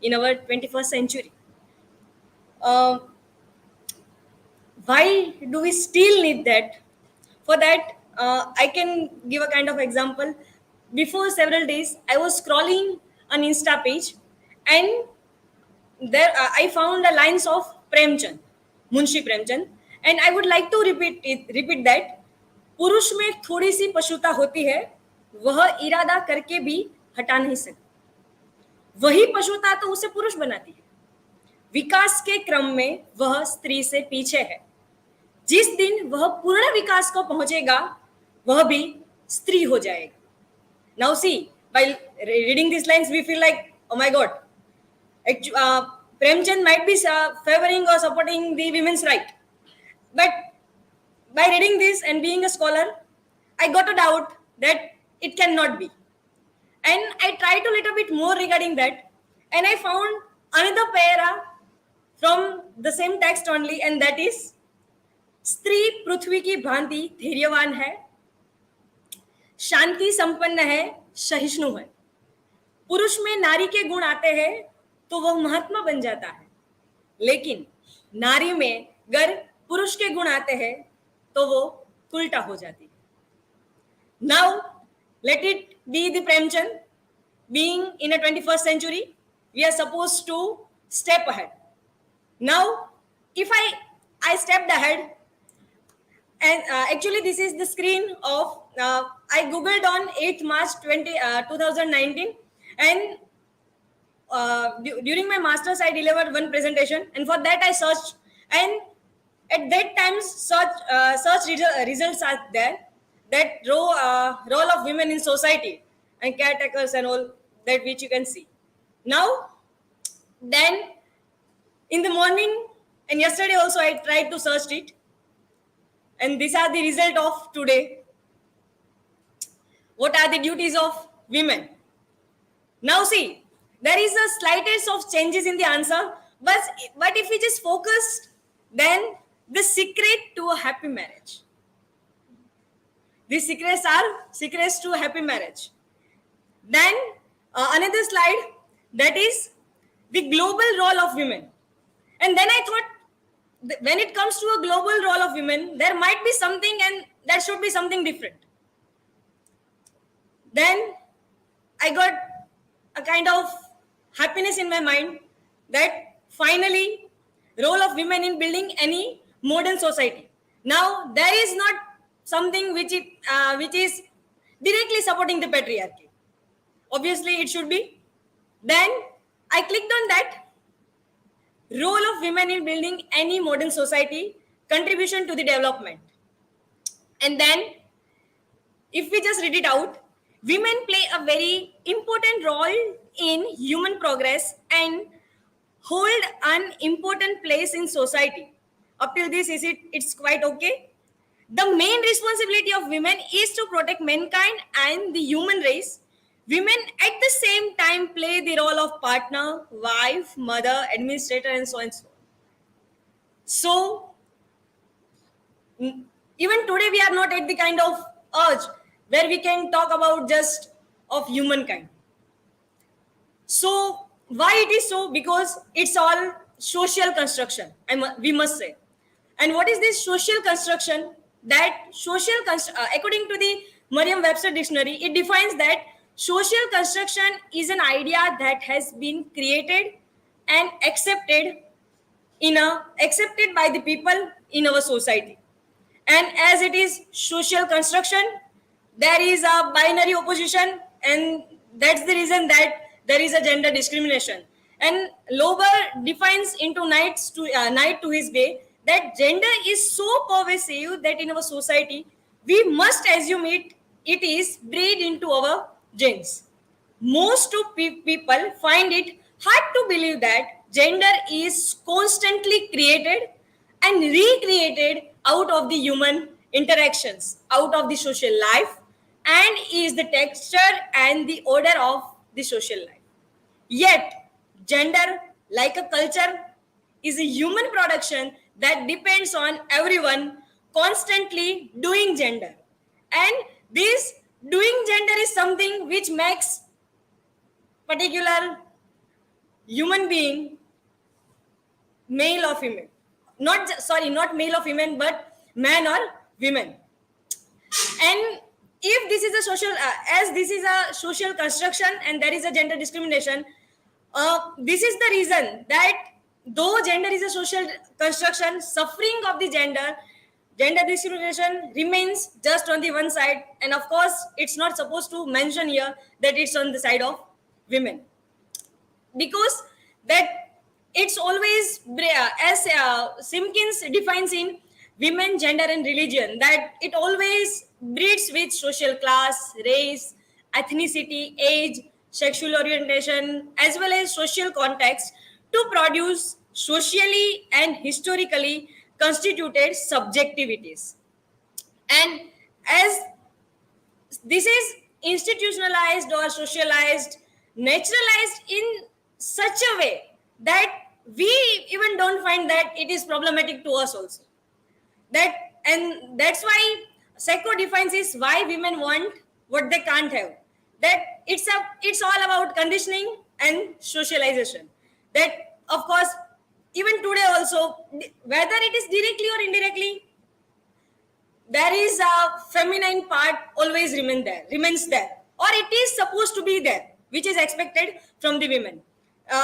in our 21st century. Uh, why do we still need that? For that, I can give a kind of example. Before several days, I was scrolling an Insta page, and there I found the lines of Premchand, Munshi Premchand, and I would like to repeat that. पुरुष में थोड़ी सी पशुता होती है, वह इरादा करके भी हटा नहीं सकती। वही पशुता तो उसे पुरुष बनाती है। विकास के क्रम में वह स्त्री से पीछे है। जिस दिन वह पूर्ण विकास को पहुंचेगा, वह भी स्त्री हो जाएगा। Now see, while reading these lines, we feel like, oh my God, Premchand might be favoring or supporting the women's right. But by reading this and being a scholar, I got a doubt that it cannot be. And I tried a little bit more regarding that, and I found another para from the same text only, and that is, स्त्री पृथ्वी की भांति धैर्यवान है, शांति संपन्न है, सहिष्णु है। पुरुष में नारी के गुण आते हैं तो वह महात्मा बन जाता है, लेकिन नारी में अगर पुरुष के गुण आते हैं तो वो उल्टा हो जाती है। Now let it be the Premchand. Being in a 21st century, we are supposed to step ahead. Now, if I stepped ahead, and actually this is the screen of I googled on 8th March 2019, and during my masters I delivered one presentation, and for that I searched, and at that time results are there, that role of women in society and caretakers and all that, which you can see now. Then in the morning and yesterday also I tried to search it, and these are the result of today. What are the duties of women? Now see, there is a slightest of changes in the answer, but if we just focus, then the secret to a happy marriage. The secrets are secrets to a happy marriage. Then another slide, that is the global role of women. And then I thought, when it comes to a global role of women, there might be something, and there should be something different. Then I got a kind of happiness in my mind that finally role of women in building any modern society. Now there is not something which is directly supporting the patriarchy. Obviously it should be. Then I clicked on that role of women in building any modern society, contribution to the development. And then if we just read it out, women play a very important role in human progress and hold an important place in society. Up till this, it's quite okay. The main responsibility of women is to protect mankind and the human race. Women at the same time play the role of partner, wife, mother, administrator, and so on and so on. So even today we are not at the kind of urge where we can talk about just of humankind. So why it is so? Because it's all social construction, we must say. And what is this social construction? That according to the Merriam-Webster dictionary, it defines that social construction is an idea that has been created and accepted accepted by the people in our society. And as it is social construction, there is a binary opposition, and that's the reason that there is a gender discrimination. And Lober defines into night to his day that gender is so pervasive that in our society we must assume it is bred into our genes. Most of people find it hard to believe that gender is constantly created and recreated out of the human interactions, out of the social life, and is the texture and the order of the social life. Yet, gender, like a culture, is a human production that depends on everyone constantly doing gender. And this doing gender is something which makes particular human being male or female. Not male or female, but man or women. And if this is a social, as this is a social construction and there is a gender discrimination, this is the reason that though gender is a social construction, suffering of the gender discrimination remains just on the one side. And of course, it's not supposed to mention here that it's on the side of women, because that it's always as Simpkins defines in Women, Gender and Religion, that it always breeds with social class, race, ethnicity, age, sexual orientation, as well as social context to produce socially and historically constituted subjectivities. And as this is institutionalized or socialized, naturalized in such a way that we even don't find that it is problematic to us also. And that's why Psycho defines is why women want what they can't have. That it's all about conditioning and socialization. That of course even today also, whether it is directly or indirectly, there is a feminine part always remains there, or it is supposed to be there, which is expected from the women.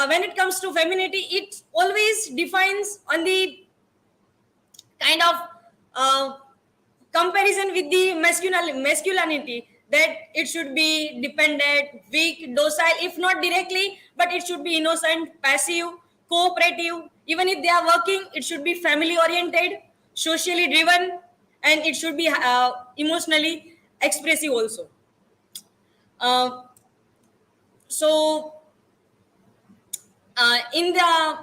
when it comes to femininity, it always defines on the kind of comparison with the masculinity, that it should be dependent, weak, docile, if not directly, but it should be innocent, passive, cooperative. Even if they are working, it should be family oriented, socially driven, and it should be emotionally expressive also. Uh, so, in the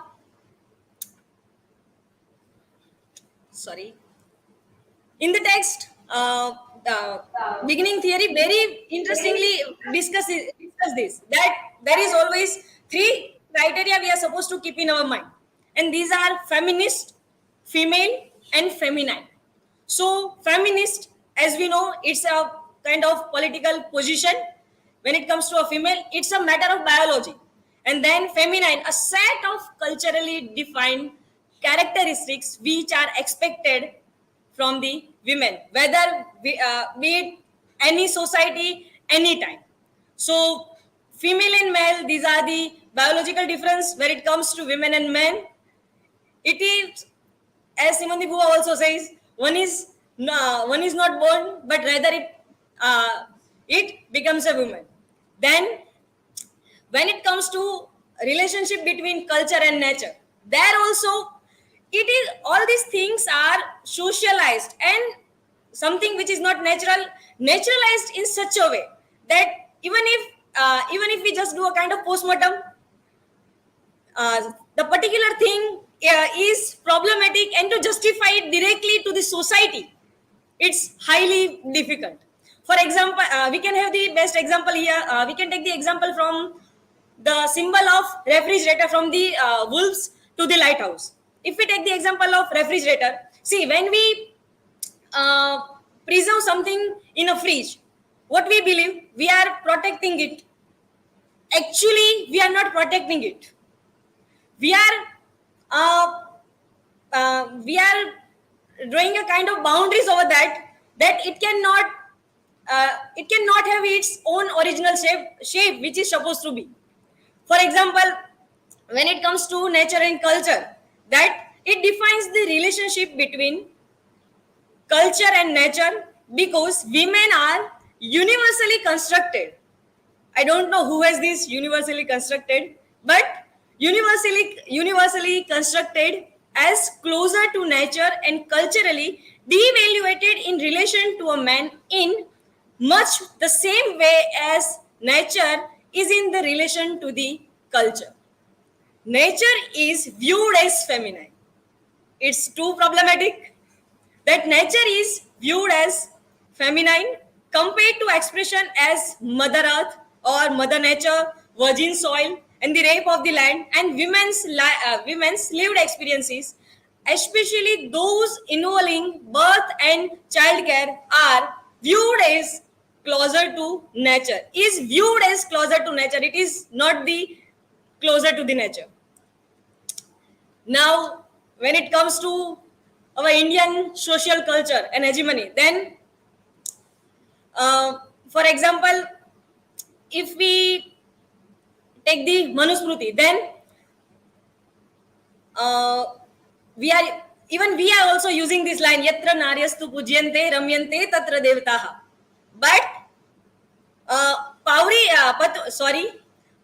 sorry in the text, the beginning theory very interestingly discuss this, that there is always three criteria we are supposed to keep in our mind, and these are feminist, female, and feminine. So feminist, as we know, it's a kind of political position. When it comes to a female, it's a matter of biology. And then feminine, a set of culturally defined characteristics which are expected from the women, whether be it any society, anytime. So female and male, these are the biological difference. When it comes to women and men, it is, as Simon Bua also says, one is not born, but rather it becomes a woman. Then, when it comes to relationship between culture and nature, there also it is, all these things are socialized, and something which is not natural, naturalized in such a way that even if we just do a kind of postmortem, the particular thing is problematic, and to justify it directly to the society, it's highly difficult. For example, we can have the best example here. We can take the example from the symbol of refrigerator, from the wolves to the lighthouse. If we take the example of refrigerator, see, when we uh, preserve something in a fridge, what we believe, we are protecting it. Actually, we are not protecting it. We are uh, we are drawing a kind of boundaries over that, that it cannot have its own original shape which is supposed to be. For example, when it comes to nature and culture, that it defines the relationship between culture and nature, because women are universally constructed. I don't know who has this universally constructed, but universally constructed as closer to nature and culturally devaluated in relation to a man, in much the same way as nature is in the relation to the culture. Nature is viewed as feminine. It's too problematic that nature is viewed as feminine compared to expression as mother earth or mother nature, virgin soil, and the rape of the land, and women's lived experiences, especially those involving birth and childcare, are viewed as closer to nature. Is viewed as closer to nature. It is not the closer to the nature. Now, when it comes to our Indian social culture and hegemony, then, for example, if we take the Manusmriti, then uh, we are also using this line, Yatra Naryastu Pujyante Ramyante Tatra Devataha. But Patwari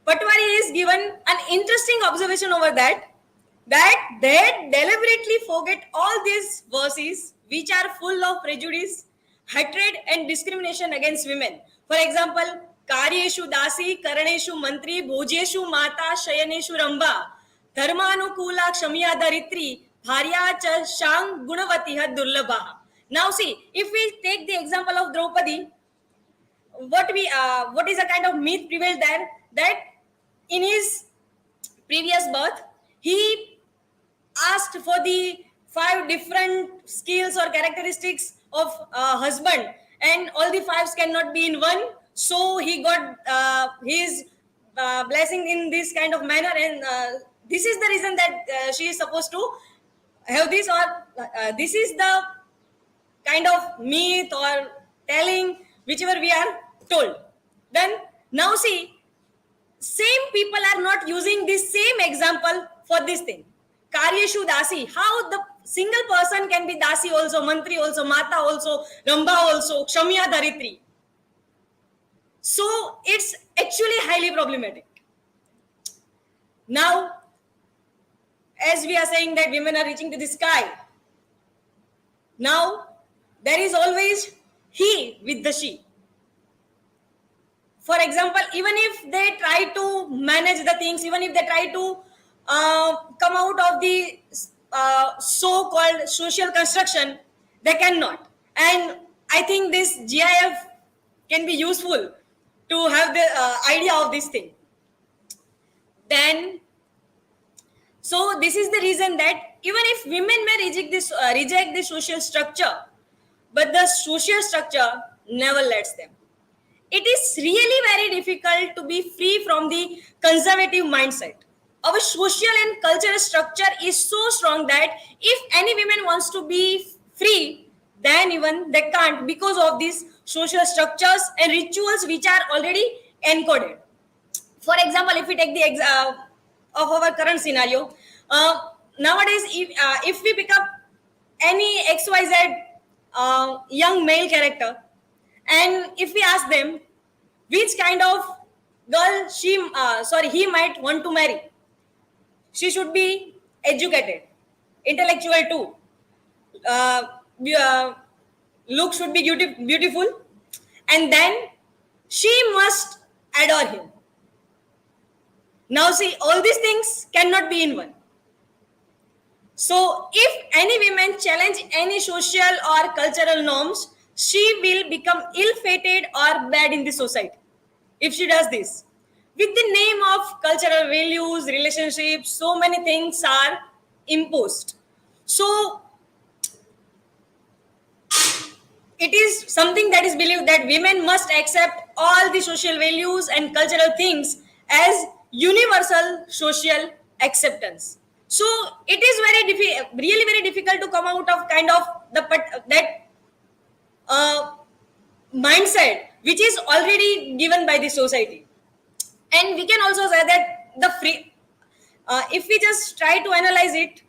has given an interesting observation over that, they deliberately forget all these verses which are full of prejudice, hatred, and discrimination against women. For example, Karyeshu Dasi, Karaneshu Mantri, Bhojeshu Mata, Shayaneshu Ramba, Dharmanukula Kshamya Daritri, Bharya Cha Shang Gunavati Durlabha. Now see, if we take the example of Draupadi, what is a kind of myth prevailed there, that in his previous birth he asked for the 5 different skills or characteristics of husband, and all the 5s cannot be in one, so he got his blessing in this kind of manner, and this is the reason that she is supposed to have this, or this is the kind of myth or telling whichever we are told. Then now see, same people are not using this same example for this thing. Karyeshu Dasi, how the single person can be Dasi also, Mantri also, Mata also, Ramba also, Kshamya Dharitri. So it's actually highly problematic. Now, as we are saying that women are reaching to the sky, now there is always he with the she. For example, even if they try to manage the things, even if they try to come out of the so-called social construction, they cannot. And I think this GIF can be useful to have the idea of this thing. Then, so this is the reason that even if women may reject the social structure, but the social structure never lets them. It is really very difficult to be free from the conservative mindset. Our social and cultural structure is so strong that if any women wants to be free, then even they can't because of these social structures and rituals which are already encoded. For example, if we take the of our current scenario, nowadays if we pick up any XYZ young male character, and if we ask them which kind of girl he might want to marry, she should be educated, intellectual too, uh, look should be beautiful, and then she must adore him. Now see, all these things cannot be in one. So if any woman challenge any social or cultural norms, she will become ill-fated or bad in the society. If she does this, with the name of cultural values, relationships, so many things are imposed. So it is something that is believed that women must accept all the social values and cultural things as universal social acceptance. So it is really very difficult to come out of kind of that mindset which is already given by the society. And we can also say that the free, if we just try to analyze it,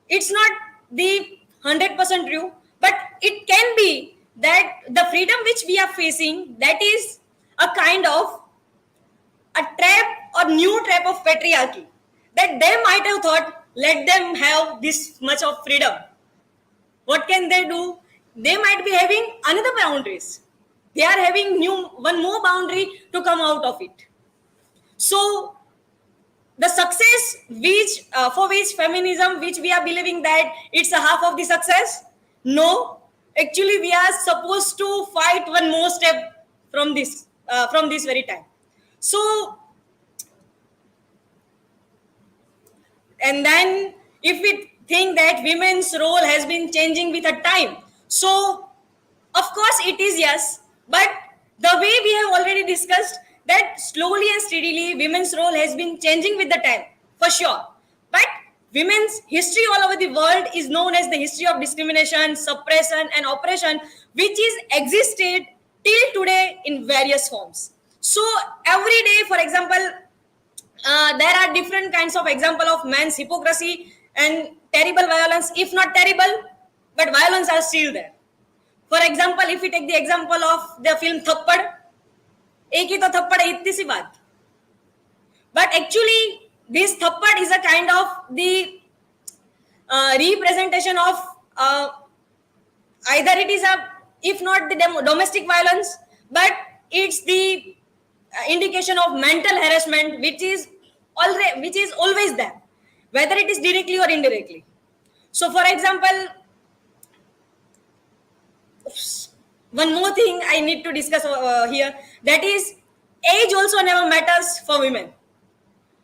it's not the 100% true, but it can be that the freedom which we are facing, that is a kind of a trap or new trap of patriarchy, that they might have thought, let them have this much of freedom. What can they do? They might be having another boundaries. They are having one more boundary to come out of it. So the success which for which feminism, which we are believing that it's a half of the success, no, actually we are supposed to fight one more step from this very time. So, and then if we think that women's role has been changing with a time, so of course it is, yes, but the way we have already discussed, that slowly and steadily women's role has been changing with the time, for sure. But women's history all over the world is known as the history of discrimination, suppression and oppression, which is existed till today in various forms. So every day, for example, there are different kinds of example of man's hypocrisy and terrible violence, if not terrible, but violence are still there. For example, if we take the example of the film Thappad, एक ही तो थप्पड़ है, इतनी सी बात. But actually, this thappad is a kind of the representation of either it is if not the domestic violence, but it's the indication of mental harassment, which is always there, whether it is directly or indirectly. So, for example, one more thing I need to discuss here, that is age also never matters for women.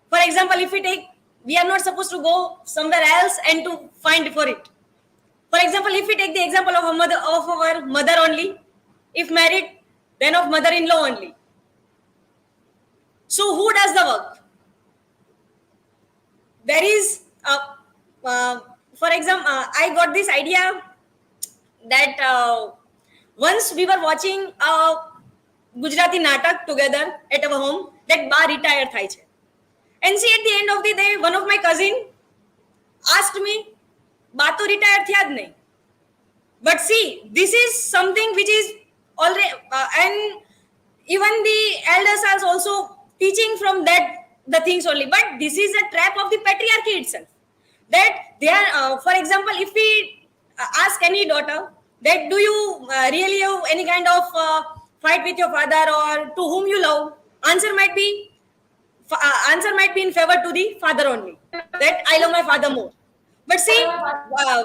For example, if we are not supposed to go somewhere else and to find for it. For example, if we take the example of our mother only, if married, then of mother-in-law only. So who does the work? There is, for example, I got this idea that once we were watching a Gujarati natak together at our home, that બા retire થાય છે. And see, at the end of the day, one of my cousin asked me, બા તો retire થયા જ નહીં. But see, this is something which is already, and even the elders are also teaching from that the things only. But this is a trap of the patriarchy itself. That they are, for example, if we ask any daughter that do you really have any kind of fight with your father or to whom you love, answer might be in favor to the father only. That I love my father more. But see,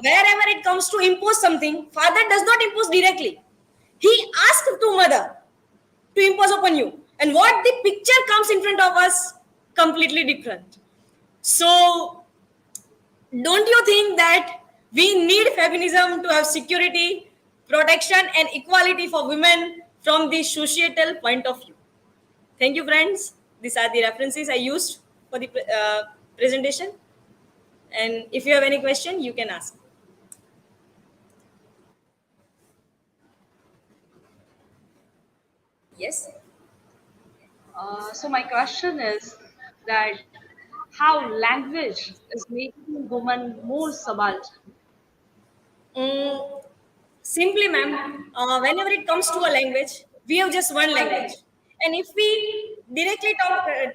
wherever it comes to impose something, father does not impose directly. He asks to mother to impose upon you. And what the picture comes in front of us, completely different. So, don't you think that we need feminism to have security, protection, and equality for women from the societal point of view? Thank you, friends. These are the references I used for the presentation. And if you have any question, you can ask. Yes. So my question is that how language is making women more subaltern? Simply, ma'am, whenever it comes to a language, we have just one language. And if we directly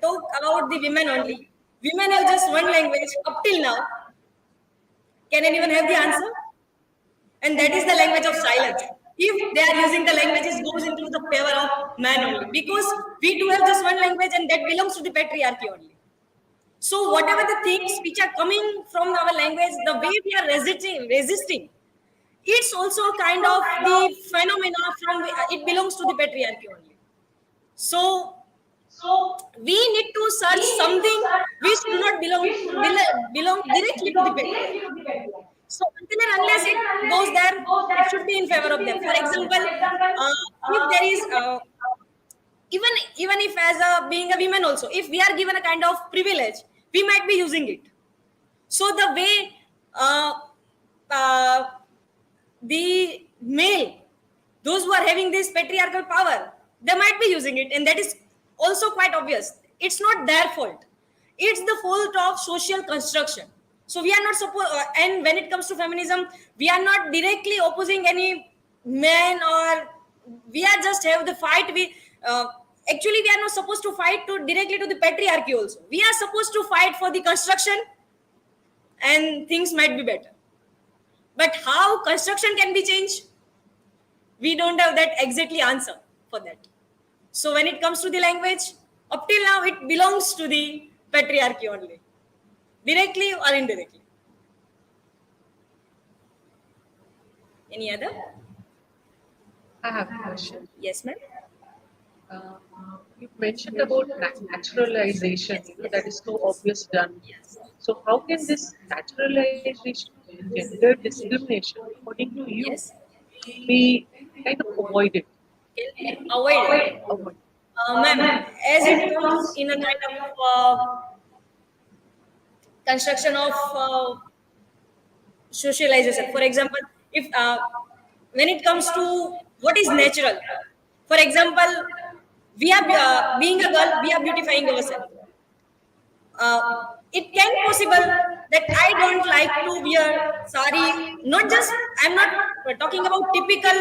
talk about the women only, women have just one language up till now. Can anyone have the answer? And that is the language of silence. If they are using the languages, goes into the favor of man only. Because we do have just one language and that belongs to the patriarchy only. So whatever the things which are coming from our language, the way we are resisting, it's also kind of the phenomena from it belongs to the patriarchy only. So we need to search something which do not belong directly to the patriarchy. So until and unless it goes there, it should be in favor of them. For example, if there is even if as being a woman also, if we are given a kind of privilege, we might be using it. So the way the male, those who are having this patriarchal power, they might be using it, and that is also quite obvious. It's not their fault. It's the fault of social construction. So we are not supposed, and when it comes to feminism, we are not directly opposing any man, or we are just have the fight. Actually, we are not supposed to fight directly to the patriarchy also. We are supposed to fight for the construction, and things might be better. But how construction can be changed? We don't have that exactly answer for that. So when it comes to the language, up till now, it belongs to the patriarchy only. Directly or indirectly. Any other? I have a question. Yes, ma'am. You mentioned about naturalization, that is so obvious done. So how can this naturalization, gender discrimination, according to you, Yes. be kind of avoided? Can we avoid it? Ma'am, as it comes in a kind of construction of socialization. For example, if when it comes to what is natural, for example, we are being a girl, we are beautifying ourselves. It can possible that I don't like to wear sari. Not just, I'm not talking about typical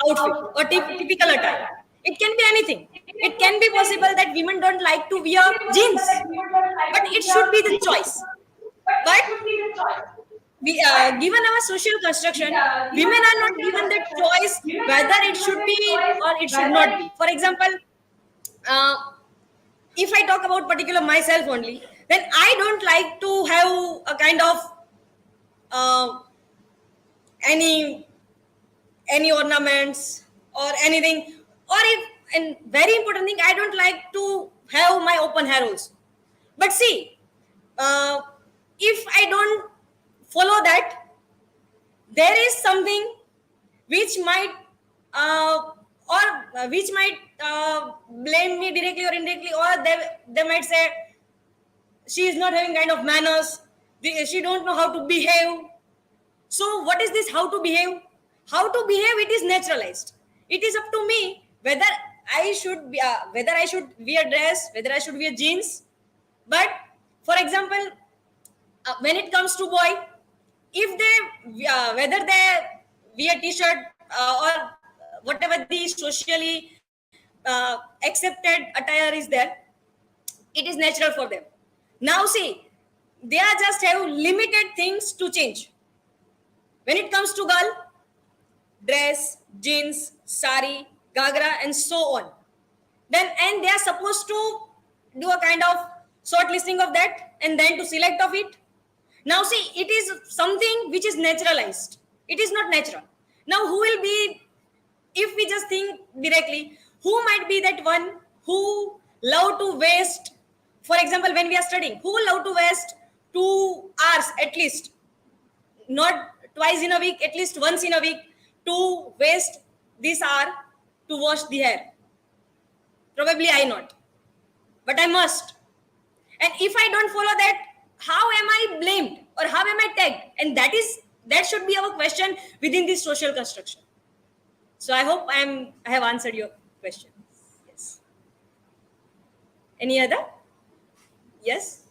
outfit or typical attire. It can be anything. It can be possible that women don't like to wear jeans, but it should be the choice. But we, given our social construction, women are not given the choice whether it should be or it should not be. For example, if I talk about particular myself only, then I don't like to have a kind of any ornaments or anything, or if, and very important thing, I don't like to have my open hair also. But see, if I don't follow that, there is something which might blame me directly or indirectly, or they might say she is not having kind of manners, she don't know how to behave. So what is this how to behave? How to behave, it is naturalized. It is up to me whether I should be whether I should wear dress, whether I should wear jeans. But for example, when it comes to boy, if they whether they wear t-shirt or whatever the socially accepted attire is there, it is natural for them. Now see, they are just have limited things to change. When it comes to girl, dress, jeans, sari, gagra, and so on. Then and they are supposed to do a kind of short listing of that and then to select of it. Now see, it is something which is naturalized. It is not natural. Now who will be, if we just think directly, who might be that one who love to waste, for example, when we are studying, who love to waste 2 hours at least, not twice in a week, at least once in a week, to waste this hour to wash the hair? Probably I not, but I must. And if I don't follow that, how am I blamed or how am I tagged? And that should be our question within this social construction. So I hope I have answered your question. Yes. Any other? Yes.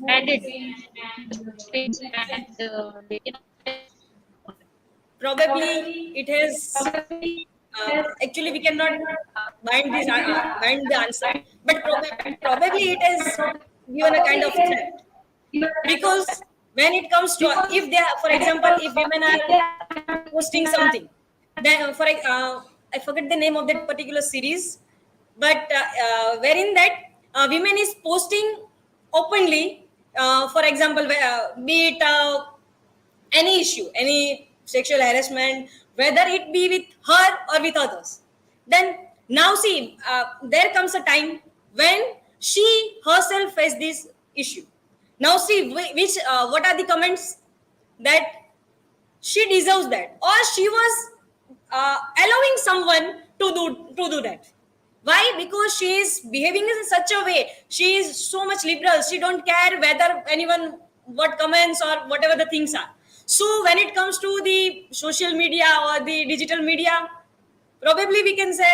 Added space and Probably it has. Actually, we cannot bind the answer, but probably it has given a kind of threat, because when it comes to, if they are, for example, if women are posting something, then I forget the name of that particular series, but wherein that women is posting openly, for example, be it any issue, any sexual harassment, whether it be with her or with others. Then now see, there comes a time when she herself faced this issue. Now see, which what are the comments that she deserves that, or she was allowing someone to do that. Why? Because she is behaving in such a way. She is so much liberal. She don't care whether anyone what comments or whatever the things are. So when it comes to the social media or the digital media, probably we can say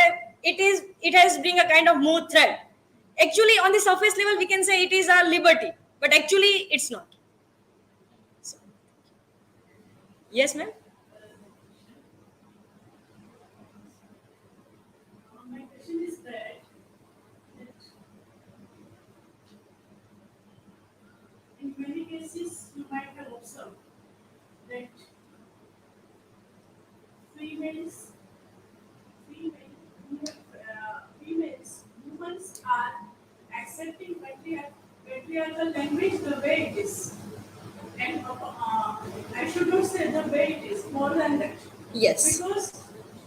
it has bring a kind of more threat. Actually, on the surface level, we can say it is a liberty, but actually, it's not. So, yes, ma'am. My question is that in many cases you might have observed that females, females, humans are accepting patriarchal language the way it is. And I should not say the way it is, more than that. Yes. Because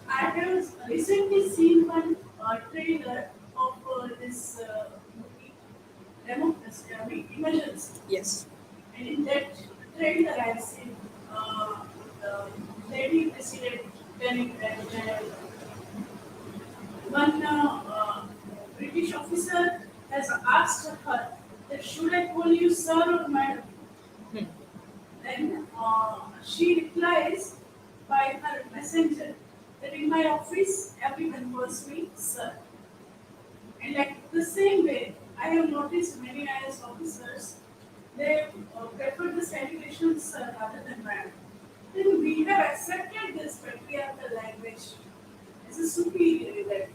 I have recently seen one trailer of this movie, Democracy, I mean, Emergency. Yes. And in that trailer, I have seen the lady president telling that one British officer has asked her that should I call you sir or madam? Then she replies by her messenger that in my office everyone calls me sir. And like the same way, I have noticed many IAS officers, they prefer the salutation sir rather than madam. Then we have accepted this patriarchal language as a superior event.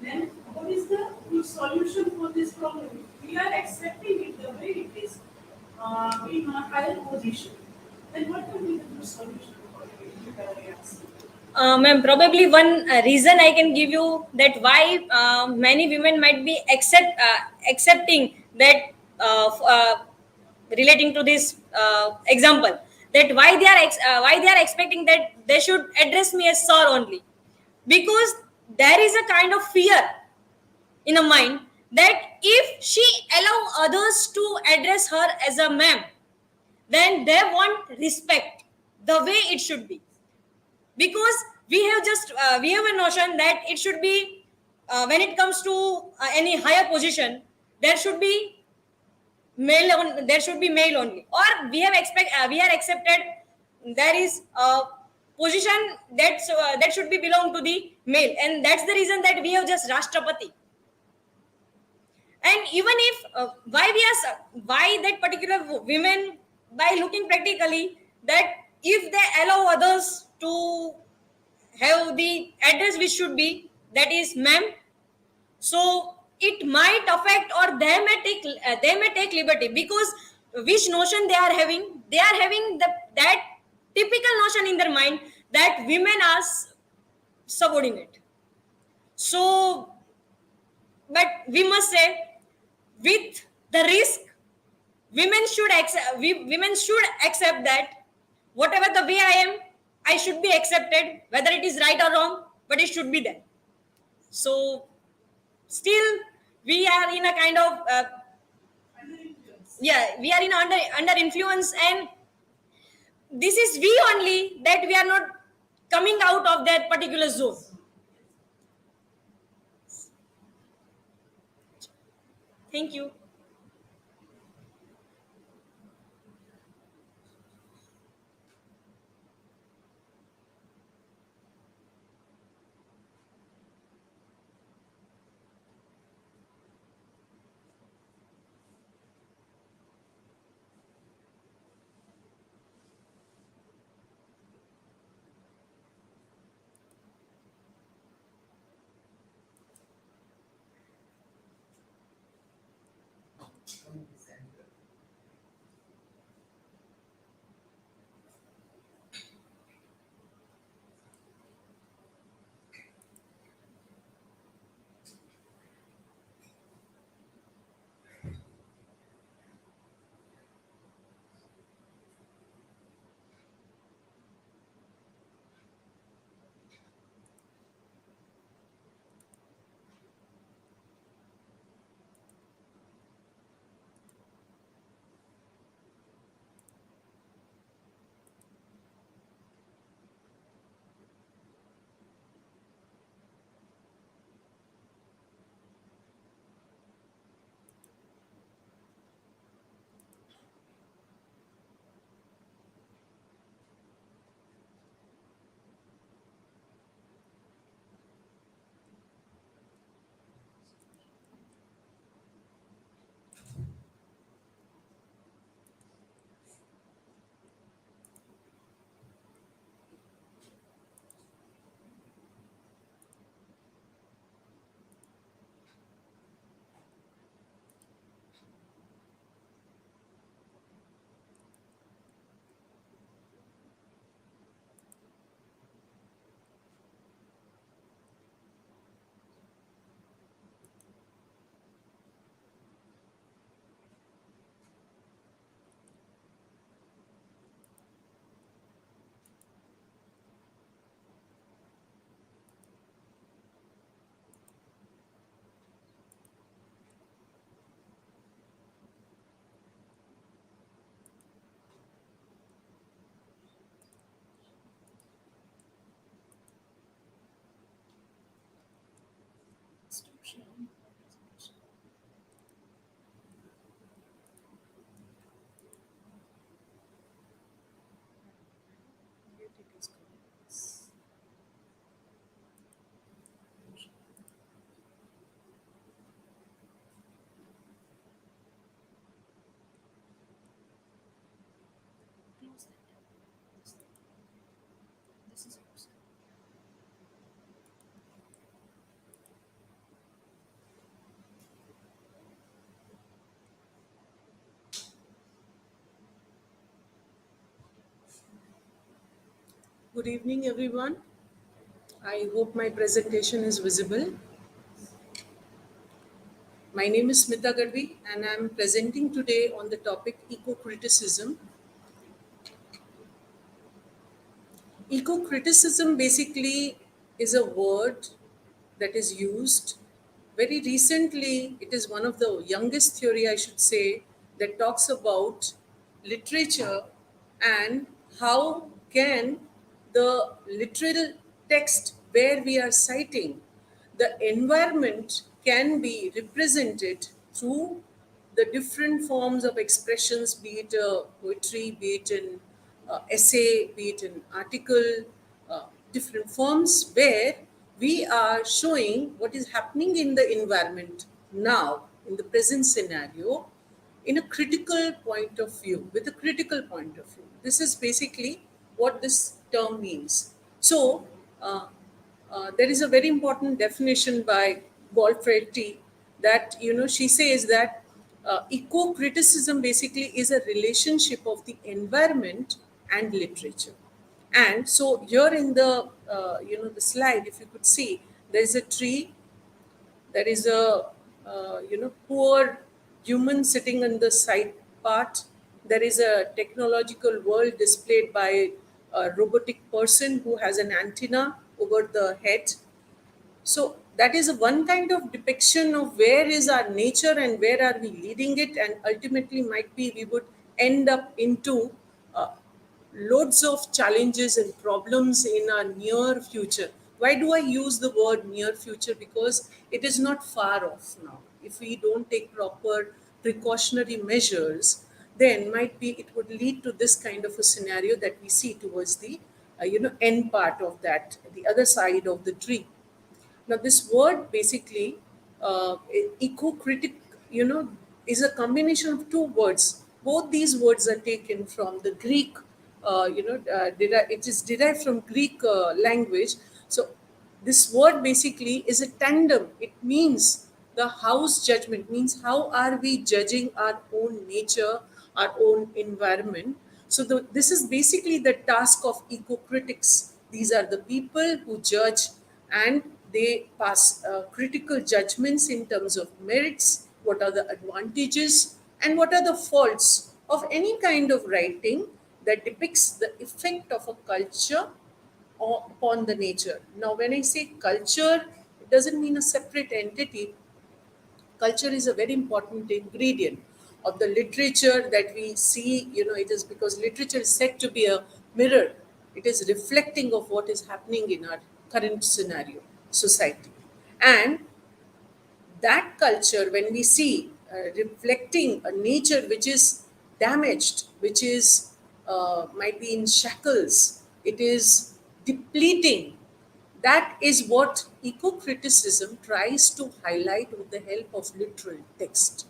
Then what is the good solution for this problem? We are accepting it the way it is, being on a higher position. Then what will be the good solution for it? Ma'am, probably one reason I can give you that why many women might be accepting that relating to this example, that why they are expecting that they should address me as sir only, because there is a kind of fear in a mind that if she allow others to address her as a ma'am, then they want respect the way it should be, because we have a notion that it should be when it comes to any higher position, there should be there should be male only, or we are accepted there is a position that should be belong to the male, and that's the reason that we have just Rashtrapati. And even if why that particular women, by looking practically, that if they allow others to have the address which should be that is ma'am, so it might affect, or they may take liberty, because which notion they are having that typical notion in their mind that women are subordinate. So but we must say, with the risk, women should accept that whatever the way I am, I should be accepted, whether it is right or wrong, but it should be there. So still we are in a kind of we are in under influence, and this is we only that we are not coming out of that particular zone. Thank you. Good evening, everyone. I hope my presentation is visible. My name is Smita Gadhvi, and I'm presenting today on the topic Ecocriticism. Ecocriticism basically is a word that is used very recently. It is one of the youngest theory, I should say, that talks about literature and how can the literal text where we are citing the environment can be represented through the different forms of expressions, be it poetry, be it in essay, be it in article, uh, different forms where we are showing what is happening in the environment now, in the present scenario, in a critical point of view, with a critical point of view. This is basically what this term means. So, there is a very important definition by Golfretti that, she says that eco-criticism basically is a relationship of the environment and literature. And so here in the, the slide, if you could see, there is a tree, there is a poor human sitting on the side part. There is a technological world displayed by a robotic person who has an antenna over the head. So that is one kind of depiction of where is our nature and where are we leading it, and ultimately might be we would end up into uh, loads of challenges and problems in our near future. Why do I use the word near future? Because it is not far off now. If we don't take proper precautionary measures, then might be it would lead to this kind of a scenario that we see towards the end part of that, the other side of the tree. Now, this word basically, eco-critic, is a combination of two words. Both these words are taken from the Greek, it is derived from Greek language. So, this word basically is a tandem. It means the house judgment, means how are we judging our own nature, our own environment. So, this is basically the task of eco-critics. These are the people who judge and they pass critical judgments in terms of merits, what are the advantages, and what are the faults of any kind of writing that depicts the effect of a culture upon the nature. Now, when I say culture, it doesn't mean a separate entity. Culture is a very important ingredient of the literature that we see. It is because literature is said to be a mirror. It is reflecting of what is happening in our current scenario, society. And that culture, when we see reflecting a nature which is damaged, which is might be in shackles, it is depleting, that is what eco-criticism tries to highlight with the help of literal text.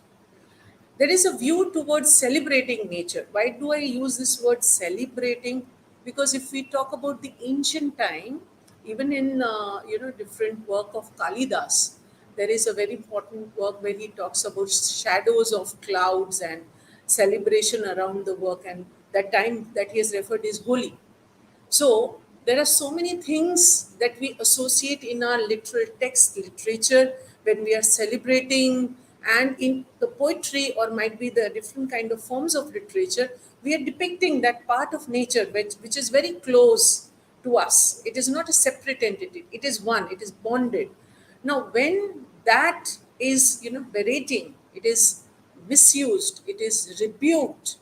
There is a view towards celebrating nature. Why do I use this word celebrating? Because if we talk about the ancient time, even in different work of Kalidas, there is a very important work where he talks about shadows of clouds and celebration around the work, and that time that he has referred is holy. So there are so many things that we associate in our literal text, literature, when we are celebrating, and in the poetry or might be the different kind of forms of literature, we are depicting that part of nature which is very close to us. It is not a separate entity. It is one. It is bonded. Now, when that is, berating, it is misused, it is rebuked,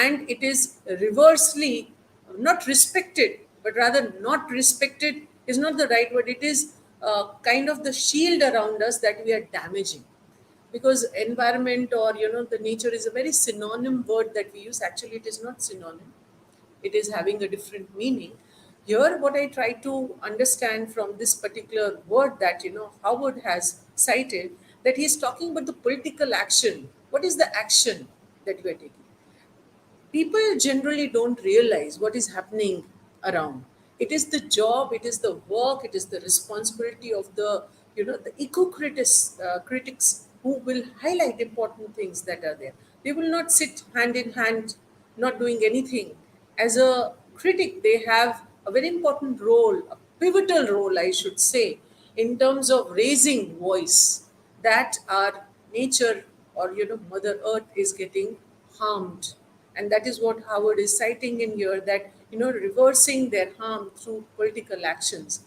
and it is reversely not respected, but rather not respected is not the right word. It is kind of the shield around us that we are damaging, because environment or the nature is a very synonym word that we use. Actually, it is not synonym, it is having a different meaning. Here, what I try to understand from this particular word that Howard has cited, that he is talking about the political action. What is the action that we are taking? People generally don't realize what is happening around. It is the job, it is the work, it is the responsibility of the the critics who will highlight important things that are there. They will not sit hand in hand not doing anything. As a critic, they have a very important role, a pivotal role, I should say, in terms of raising voice that our nature or Mother Earth is getting harmed. And that is what Howard is citing in here, that reversing their harm through political actions.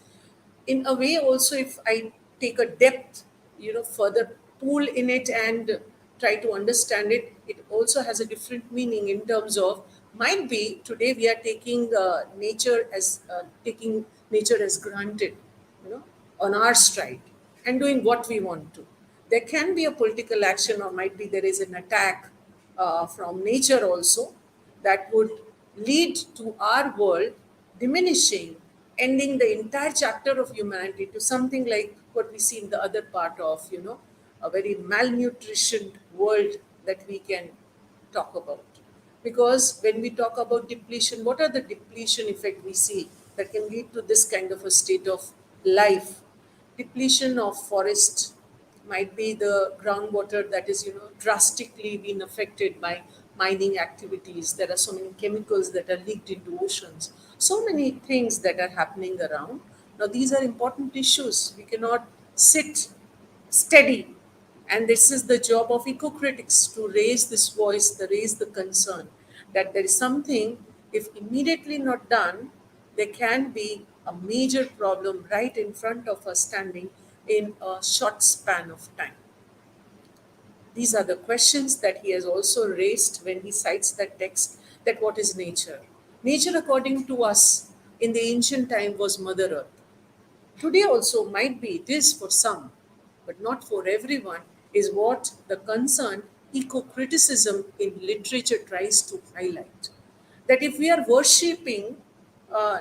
In a way, also, if I take a depth, further pool in it and try to understand it, it also has a different meaning in terms of, might be today we are taking nature as granted, on our stride and doing what we want to. There can be a political action, or might be there is an attack from nature also, that would lead to our world diminishing, ending the entire chapter of humanity to something like what we see in the other part of, a very malnutritioned world that we can talk about. Because when we talk about depletion, what are the depletion effect we see that can lead to this kind of a state of life? Depletion of forest might be the groundwater that is, drastically being affected by mining activities. There are so many chemicals that are leaked into oceans. So many things that are happening around. Now, these are important issues. We cannot sit steady. And this is the job of eco-critics, to raise this voice, to raise the concern that there is something, if immediately not done, there can be a major problem right in front of us standing in a short span of time. These are the questions that he has also raised when he cites that text, that what is nature? Nature, according to us, in the ancient time was Mother Earth. Today also might be, it is for some, but not for everyone, is what the concern eco-criticism in literature tries to highlight. That if we are worshipping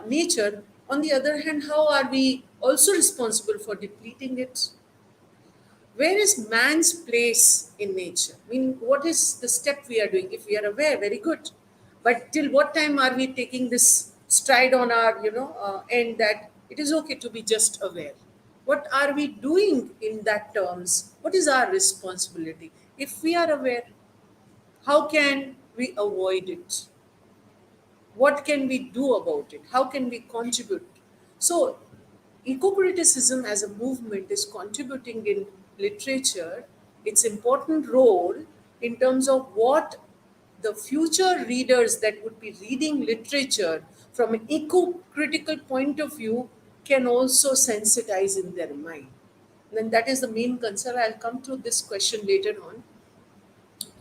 nature, on the other hand, how are we also responsible for depleting it? Where is man's place in nature? I mean, what is the step we are doing? If we are aware, very good. But till what time are we taking this stride on our, end, that it is okay to be just aware? What are we doing in that terms? What is our responsibility? If we are aware, how can we avoid it? What can we do about it? How can we contribute? So, eco-criticism as a movement is contributing in literature its important role in terms of what the future readers that would be reading literature from an eco-critical point of view can also sensitize in their mind. And that is the main concern. I'll come to this question later on.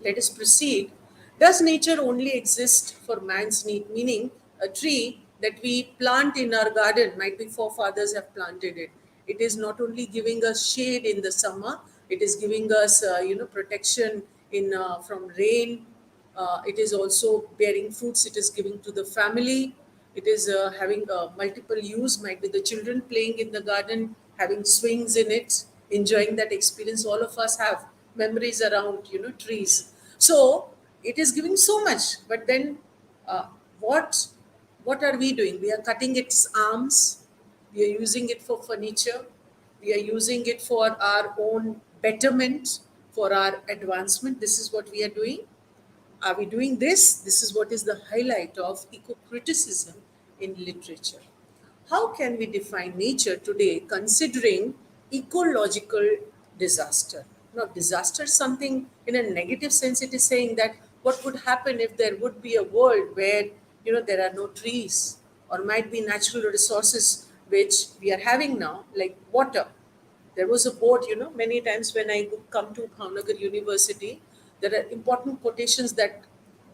Let us proceed. Does nature only exist for man's need? Meaning, a tree that we plant in our garden, might be forefathers have planted it. It is not only giving us shade in the summer, it is giving us, protection in from rain. It is also bearing fruits. It is giving to the family. It is having multiple use. Might be the children playing in the garden, having swings in it, enjoying that experience. All of us have memories around, trees. So it is giving so much, but then uh, what what are we doing? We are cutting its arms. We are using it for furniture. We are using it for our own betterment, for our advancement. This is what we are doing. Are we doing this? This is what is the highlight of eco-criticism in literature. How can we define nature today considering ecological disaster? Now, disaster is something in a negative sense. It is saying that what would happen if there would be a world where, there are no trees, or might be natural resources which we are having now, like water. There was a board, many times when I come to Bhavnagar University, there are important quotations that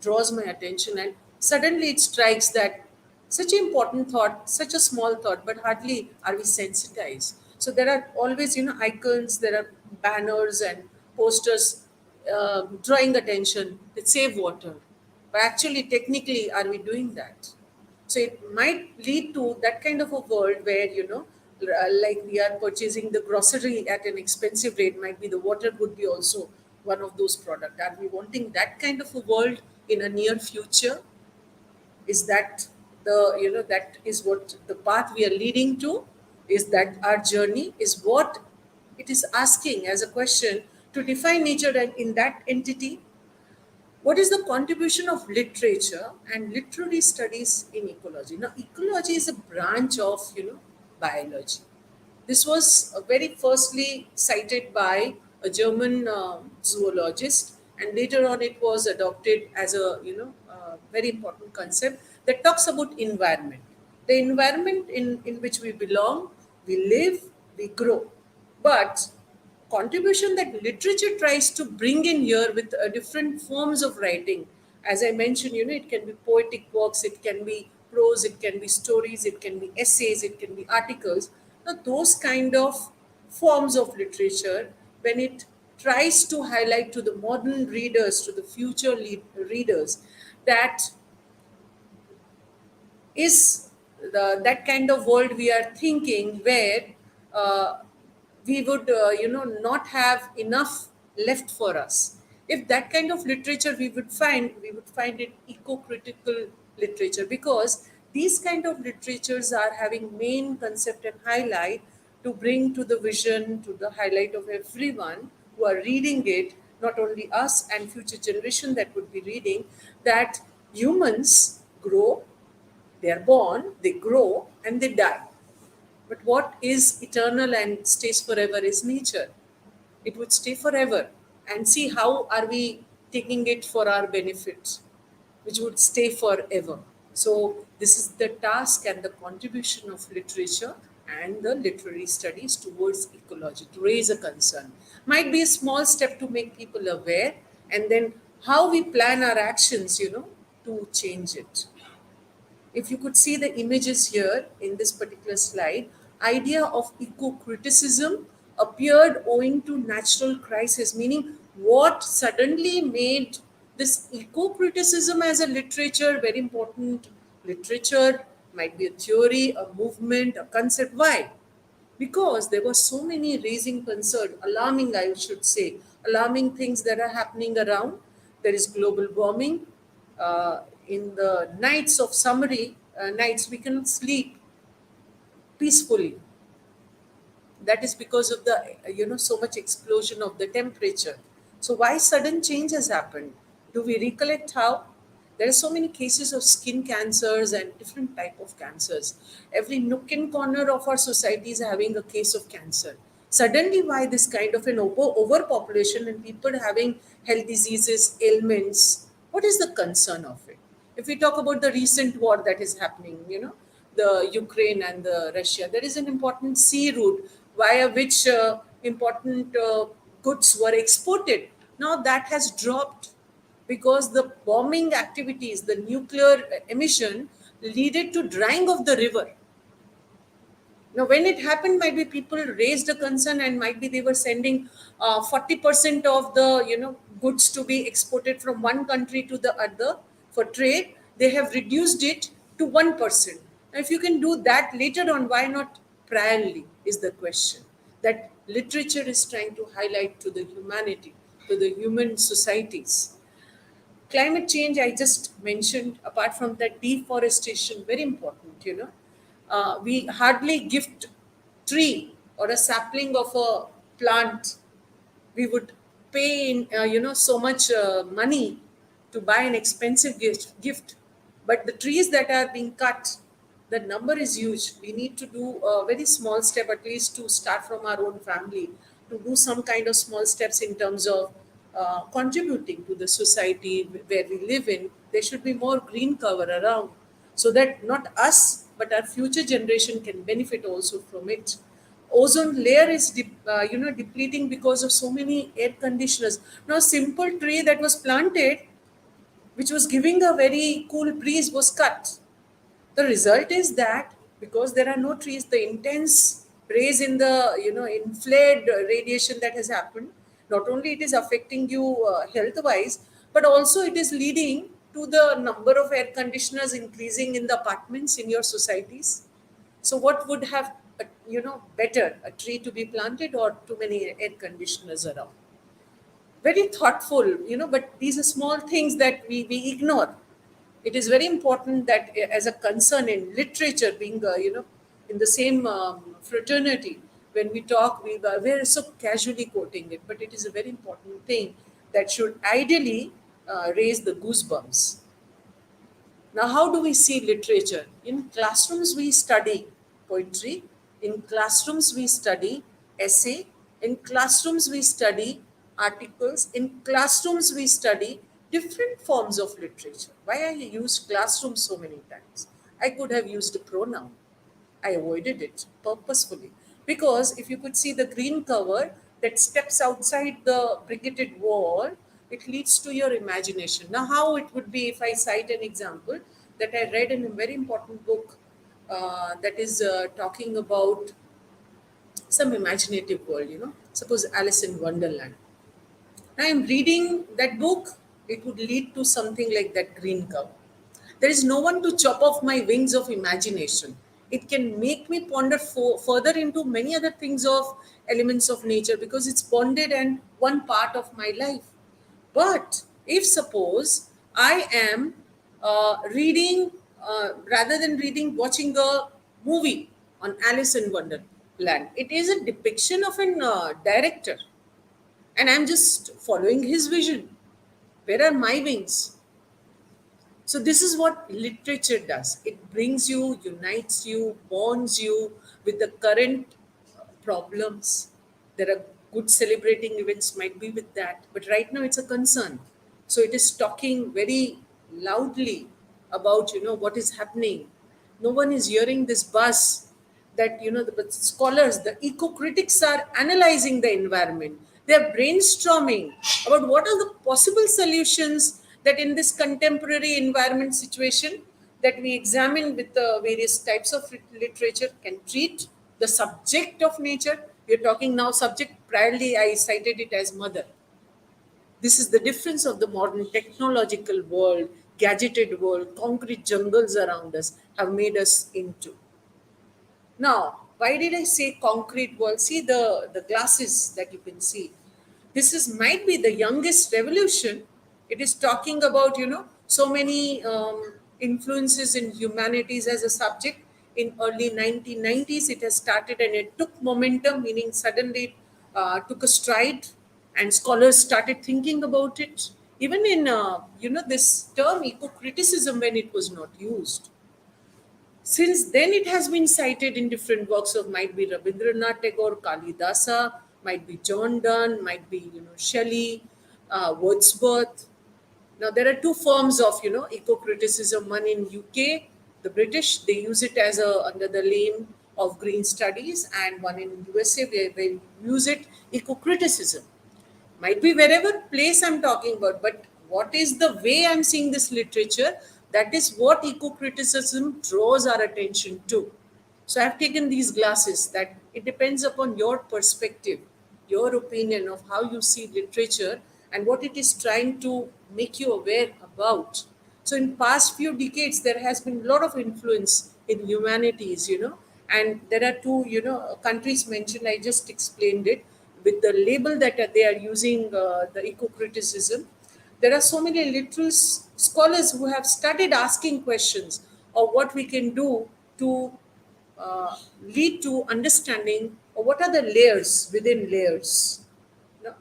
draws my attention, and suddenly it strikes that such an important thought, such a small thought, but hardly are we sensitized. So there are always, icons, there are banners and posters drawing attention that save water. But actually, technically, are we doing that? So it might lead to that kind of a world where, like we are purchasing the grocery at an expensive rate, might be the water would be also one of those products. Are we wanting that kind of a world in a near future? Is that that is what the path we are leading to? Is that our journey? Is what it is asking as a question to define nature and in that entity? What is the contribution of literature and literary studies in ecology? Now, ecology is a branch of, biology. This was very firstly cited by a German zoologist, and later on it was adopted as a, very important concept that talks about environment. The environment in which we belong, we live, we grow. But contribution that literature tries to bring in here with different forms of writing. As I mentioned, it can be poetic works, it can be prose, it can be stories, it can be essays, it can be articles. Now, those kind of forms of literature, when it tries to highlight to the modern readers, to the future readers, that is that kind of world we are thinking, where uh, we would not have enough left for us. If that kind of literature we would find it eco-critical literature, because these kind of literatures are having main concept and highlight to bring to the vision, to the highlight of everyone who are reading it, not only us and future generation that would be reading, that humans grow, they are born, they grow, and they die. But what is eternal and stays forever is nature. It would stay forever. And see how are we taking it for our benefit, which would stay forever. So, this is the task and the contribution of literature and the literary studies towards ecology, to raise a concern. Might be a small step to make people aware, and then how we plan our actions, to change it. If you could see the images here in this particular slide, idea of eco-criticism appeared owing to natural crisis, meaning what suddenly made this eco-criticism as a literature very important. Literature might be a theory, a movement, a concept. Why? Because there were so many raising concern, alarming, I should say, alarming things that are happening around. There is global warming. In the nights of summery nights, we cannot sleep peacefully. That is because of the so much explosion of the temperature. So why sudden change has happened? Do we recollect how there are so many cases of skin cancers and different type of cancers? Every nook and corner of our society is having a case of cancer. Suddenly, why this kind of an overpopulation and people having health diseases, ailments? What is the concern of it? If we talk about the recent war that is happening, the Ukraine and the Russia, there is an important sea route via which important goods were exported. Now that has dropped because the bombing activities, the nuclear emission, leaded to drying of the river. Now, when it happened, might be people raised a concern, and might be they were sending 40% of the goods to be exported from one country to the other for trade. They have reduced it to 1%. Now, if you can do that later on, why not priorly? Is the question that literature is trying to highlight to the humanity, to the human societies. Climate change, I just mentioned, apart from that, deforestation, very important. We hardly gift tree or a sapling of a plant. We would pay in so much money to buy an expensive gift, but the trees that are being cut, the number is huge. We need to do a very small step, at least to start from our own family, to do some kind of small steps in terms of contributing to the society where we live in. There should be more green cover around, so that not us but our future generation can benefit also from it. Ozone layer is depleting because of so many air conditioners. Now simple tree that was planted, which was giving a very cool breeze, was cut. The result is that because there are no trees, the intense rays in the inflared radiation that has happened, not only it is affecting you health wise, but also it is leading to the number of air conditioners increasing in the apartments in your societies. So what would have better, a tree to be planted or too many air conditioners around? Very thoughtful, but these are small things that we ignore. It is very important that as a concern in literature, being in the same fraternity, when we talk, we're so casually quoting it, but it is a very important thing that should ideally raise the goosebumps. Now, how do we see literature? In classrooms, we study poetry. In classrooms, we study essay. In classrooms, we study articles. In classrooms, we study different forms of literature. Why I used classroom so many times? I could have used a pronoun. I avoided it purposefully because if you could see the green cover that steps outside the briquetted wall, it leads to your imagination. Now, how it would be if I cite an example that I read in a very important book that is talking about some imaginative world, suppose Alice in Wonderland. Now I'm reading that book, it would lead to something like that green cow. There is no one to chop off my wings of imagination. It can make me ponder further into many other things of elements of nature because it's bonded and one part of my life. But if suppose I am reading, rather than reading, watching a movie on Alice in Wonderland, it is a depiction of an director, and I'm just following his vision. Where are my wings? So this is what literature does. It brings you, unites you, bonds you with the current problems. There are good celebrating events might be with that, but right now it's a concern. So it is talking very loudly about what is happening. No one is hearing this buzz that the scholars, the eco-critics are analyzing the environment. They are brainstorming about what are the possible solutions that in this contemporary environment situation that we examine with the various types of literature can treat the subject of nature. We are talking now subject. Priorly, I cited it as mother. This is the difference of the modern technological world, gadgeted world, concrete jungles around us have made us into. Now, why did I say concrete world? See the glasses that you can see. This is might be the youngest revolution. It is talking about so many influences in humanities as a subject. In early 1990s, it has started and it took momentum, meaning suddenly it took a stride, and scholars started thinking about it. Even in this term eco-criticism, when it was not used, since then, it has been cited in different works of might be Rabindranath Tagore, Kalidasa, might be John Donne, might be Shelley, Wordsworth. Now there are two forms of eco-criticism. One in UK, the British, they use it as a under the name of green studies, and one in USA where they use it eco-criticism. Might be wherever place I'm talking about, but what is the way I'm seeing this literature? That is what eco-criticism draws our attention to. So I've taken these glasses that it depends upon your perspective, your opinion of how you see literature and what it is trying to make you aware about. So in past few decades, there has been a lot of influence in humanities, and there are two, countries mentioned. I just explained it with the label that they are using, the eco-criticism. There are so many literal scholars who have started asking questions of what we can do to lead to understanding of what are the layers within layers. No?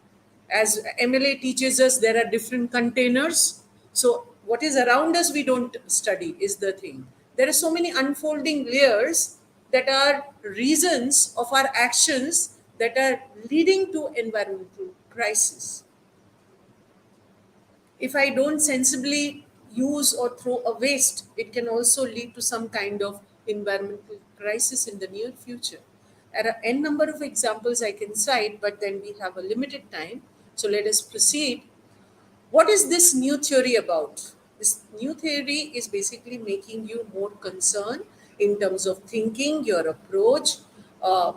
As MLA teaches us, there are different containers. So what is around us, we don't study, is the thing. There are so many unfolding layers that are reasons of our actions that are leading to environmental crisis. If I don't sensibly use or throw a waste, it can also lead to some kind of environmental crisis in the near future. There are n number of examples I can cite, but then we have a limited time. So let us proceed. What is this new theory about? This new theory is basically making you more concerned in terms of thinking, your approach, uh,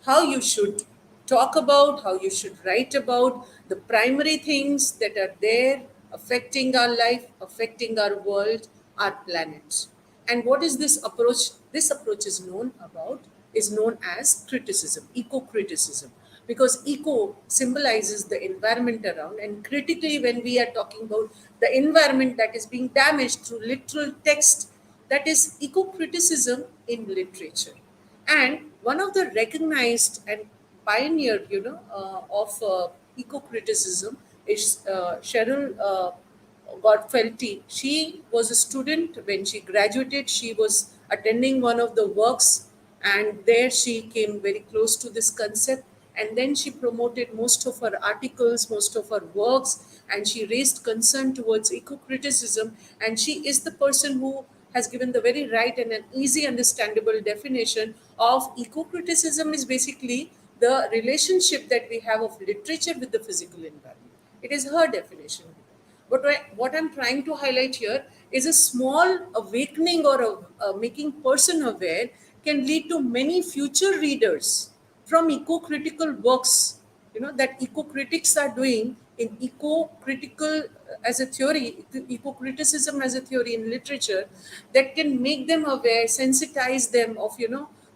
how you should talk about, how you should write about the primary things that are there affecting our life, affecting our world, our planet. And what is this approach? This approach is known as criticism, eco-criticism, because eco symbolizes the environment around, and critically, when we are talking about the environment that is being damaged through literal text, that is eco-criticism in literature. And one of the recognized and pioneer, of eco-criticism is Cheryl Godfelty. She was a student when she graduated. She was attending one of the works, and there she came very close to this concept. And then she promoted most of her articles, most of her works, and she raised concern towards eco-criticism. And she is the person who has given the very right and an easy understandable definition of eco-criticism is basically the relationship that we have of literature with the physical environment. It is her definition. But what I'm trying to highlight here is a small awakening or making person aware can lead to many future readers from eco-critical works, that eco-critics are doing in eco-critical as a theory, eco-criticism as a theory in literature, that can make them aware, sensitize them of,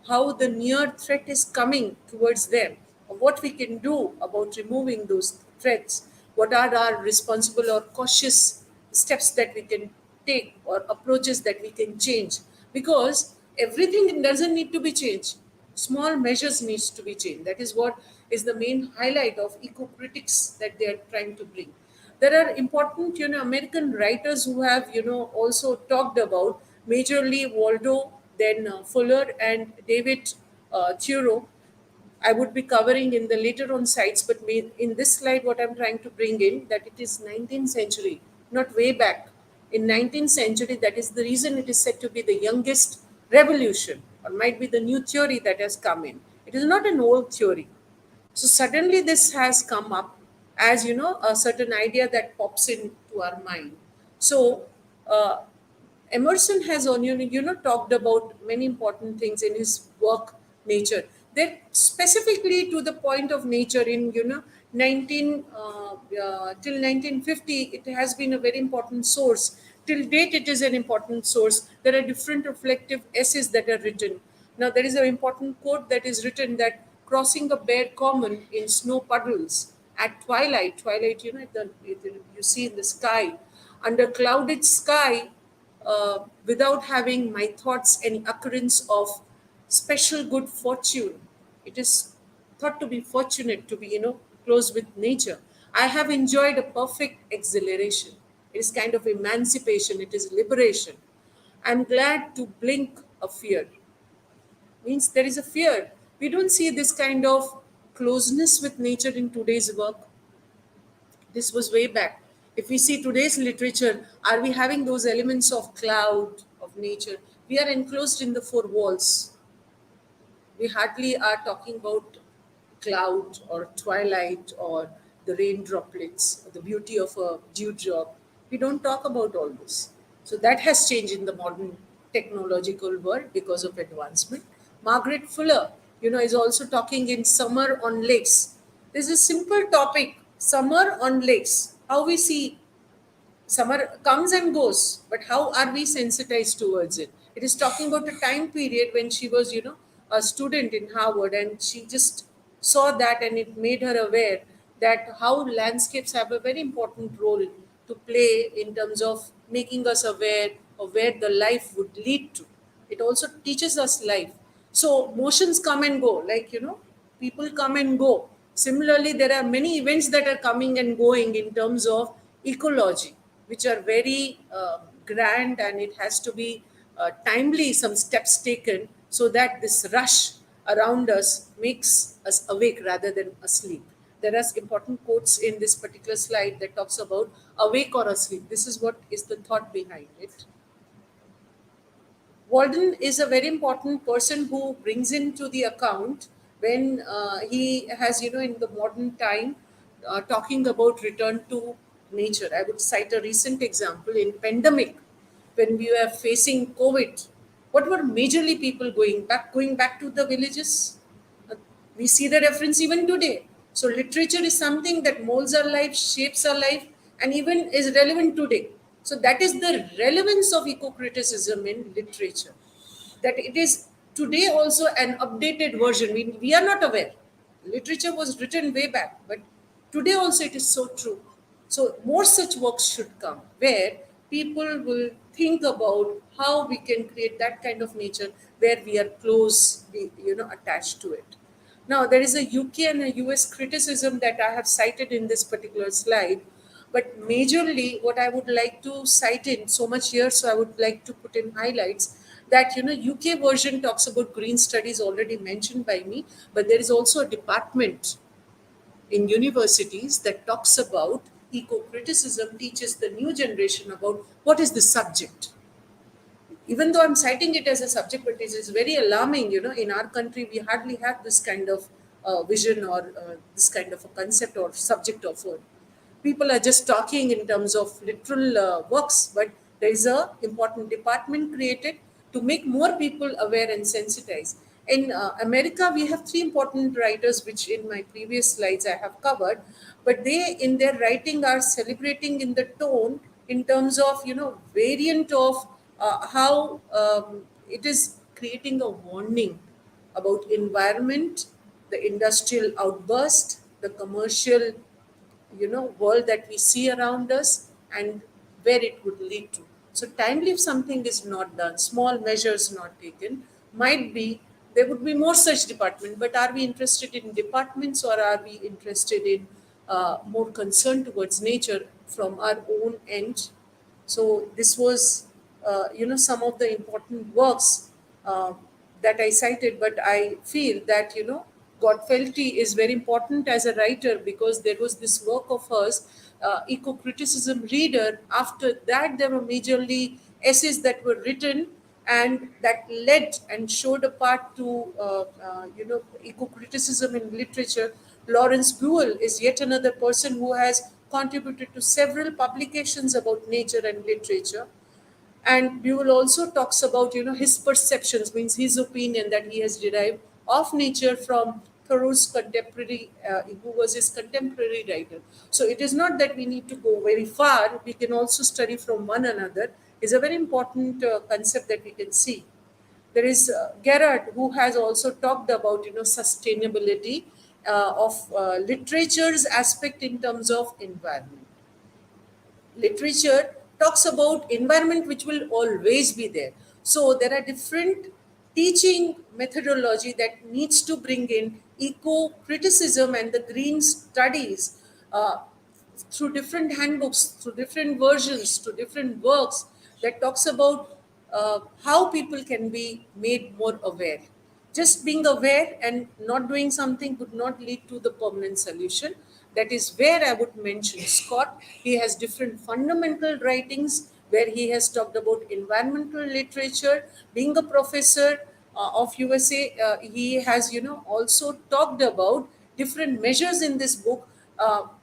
how the near threat is coming towards them, of what we can do about removing those threats, what are our responsible or cautious steps that we can take or approaches that we can change, because everything doesn't need to be changed, small measures needs to be changed. That is what is the main highlight of eco-critics that they are trying to bring. There are important, American writers who have, also talked about, majorly Waldo, then Fuller and David Thoreau. I would be covering in the later on sites, but in this slide, what I'm trying to bring in, that it is 19th century, not way back. In 19th century, that is the reason it is said to be the youngest revolution, or might be the new theory that has come in. It is not an old theory. So suddenly this has come up as, a certain idea that pops into our mind. So uh, Emerson has on, talked about many important things in his work, Nature. That specifically to the point of nature in, 19 till 1950, it has been a very important source. Till date, it is an important source. There are different reflective essays that are written. Now, there is an important quote that is written that crossing a bare common in snow puddles at twilight, you see in the sky, under clouded sky, without having my thoughts any occurrence of special good fortune. It is thought to be fortunate to be, close with nature. I have enjoyed a perfect exhilaration. It is kind of emancipation, it is liberation. I'm glad to blink a fear. Means there is a fear. We don't see this kind of closeness with nature in today's work. This was way back. If we see today's literature, are we having those elements of cloud, of nature? We are enclosed in the four walls. We hardly are talking about cloud or twilight or the rain droplets, or the beauty of a dewdrop. We don't talk about all this. So that has changed in the modern technological world because of advancement. Margaret Fuller, is also talking in Summer on Lakes. There's a simple topic, summer on lakes, how we see summer comes and goes, but how are we sensitized towards it? It is talking about a time period when she was, a student in Harvard, and she just saw that, and it made her aware that how landscapes have a very important role to play in terms of making us aware of where the life would lead to. It also teaches us life. So motions come and go, like, people come and go. Similarly, there are many events that are coming and going in terms of ecology, which are very grand, and it has to be timely, some steps taken so that this rush around us makes us awake rather than asleep. There are important quotes in this particular slide that talks about awake or asleep. This is what is the thought behind it. Walden is a very important person who brings into the account when he has, in the modern time, talking about return to nature. I would cite a recent example in pandemic when we were facing COVID. What were majorly people going back to the villages? We see the reference even today. So literature is something that molds our life, shapes our life, and even is relevant today. So that is the relevance of eco-criticism in literature. That it is today also an updated version. We are not aware. Literature was written way back, but today also it is so true. So more such works should come where people will think about how we can create that kind of nature where we are closely, attached to it. Now, there is a UK and a US criticism that I have cited in this particular slide, but majorly what I would like to cite in so much here, so I would like to put in highlights that, UK version talks about green studies already mentioned by me, but there is also a department in universities that talks about eco-criticism, teaches the new generation about what is the subject. Even though I'm citing it as a subject, but it is very alarming. In our country, we hardly have this kind of vision or this kind of a concept or subject of it. People are just talking in terms of literal works, but there is a important department created to make more people aware and sensitized. In America, we have three important writers, which in my previous slides I have covered, but they, in their writing, are celebrating in the tone in terms of, variant of how it is creating a warning about environment, the industrial outburst, the commercial world that we see around us, and where it would lead to. So timely, if something is not done, small measures not taken, might be there would be more such department. But are we interested in departments, or are we interested in more concern towards nature from our own end? So this was, some of the important works uh, that I cited. But I feel that, Gottfelti is very important as a writer, because there was this work of hers, Ecocriticism Reader. After that, there were majorly essays that were written, and that led and showed a path to, eco-criticism in literature. Lawrence Buell is yet another person who has contributed to several publications about nature and literature. And Buell also talks about, his perceptions, means his opinion that he has derived of nature from Thoreau's contemporary, who was his contemporary writer. So it is not that we need to go very far, we can also study from one another, is a very important concept that we can see. There is Gerard, who has also talked about, sustainability of literature's aspect in terms of environment. Literature talks about environment which will always be there. So there are different teaching methodology that needs to bring in eco criticism and the green studies through different handbooks, through different versions, to different works that talks about how people can be made more aware. Just being aware and not doing something would not lead to the permanent solution. That is where I would mention Scott. He has different fundamental writings where he has talked about environmental literature. Being a professor of USA, he has, also talked about different measures in this book,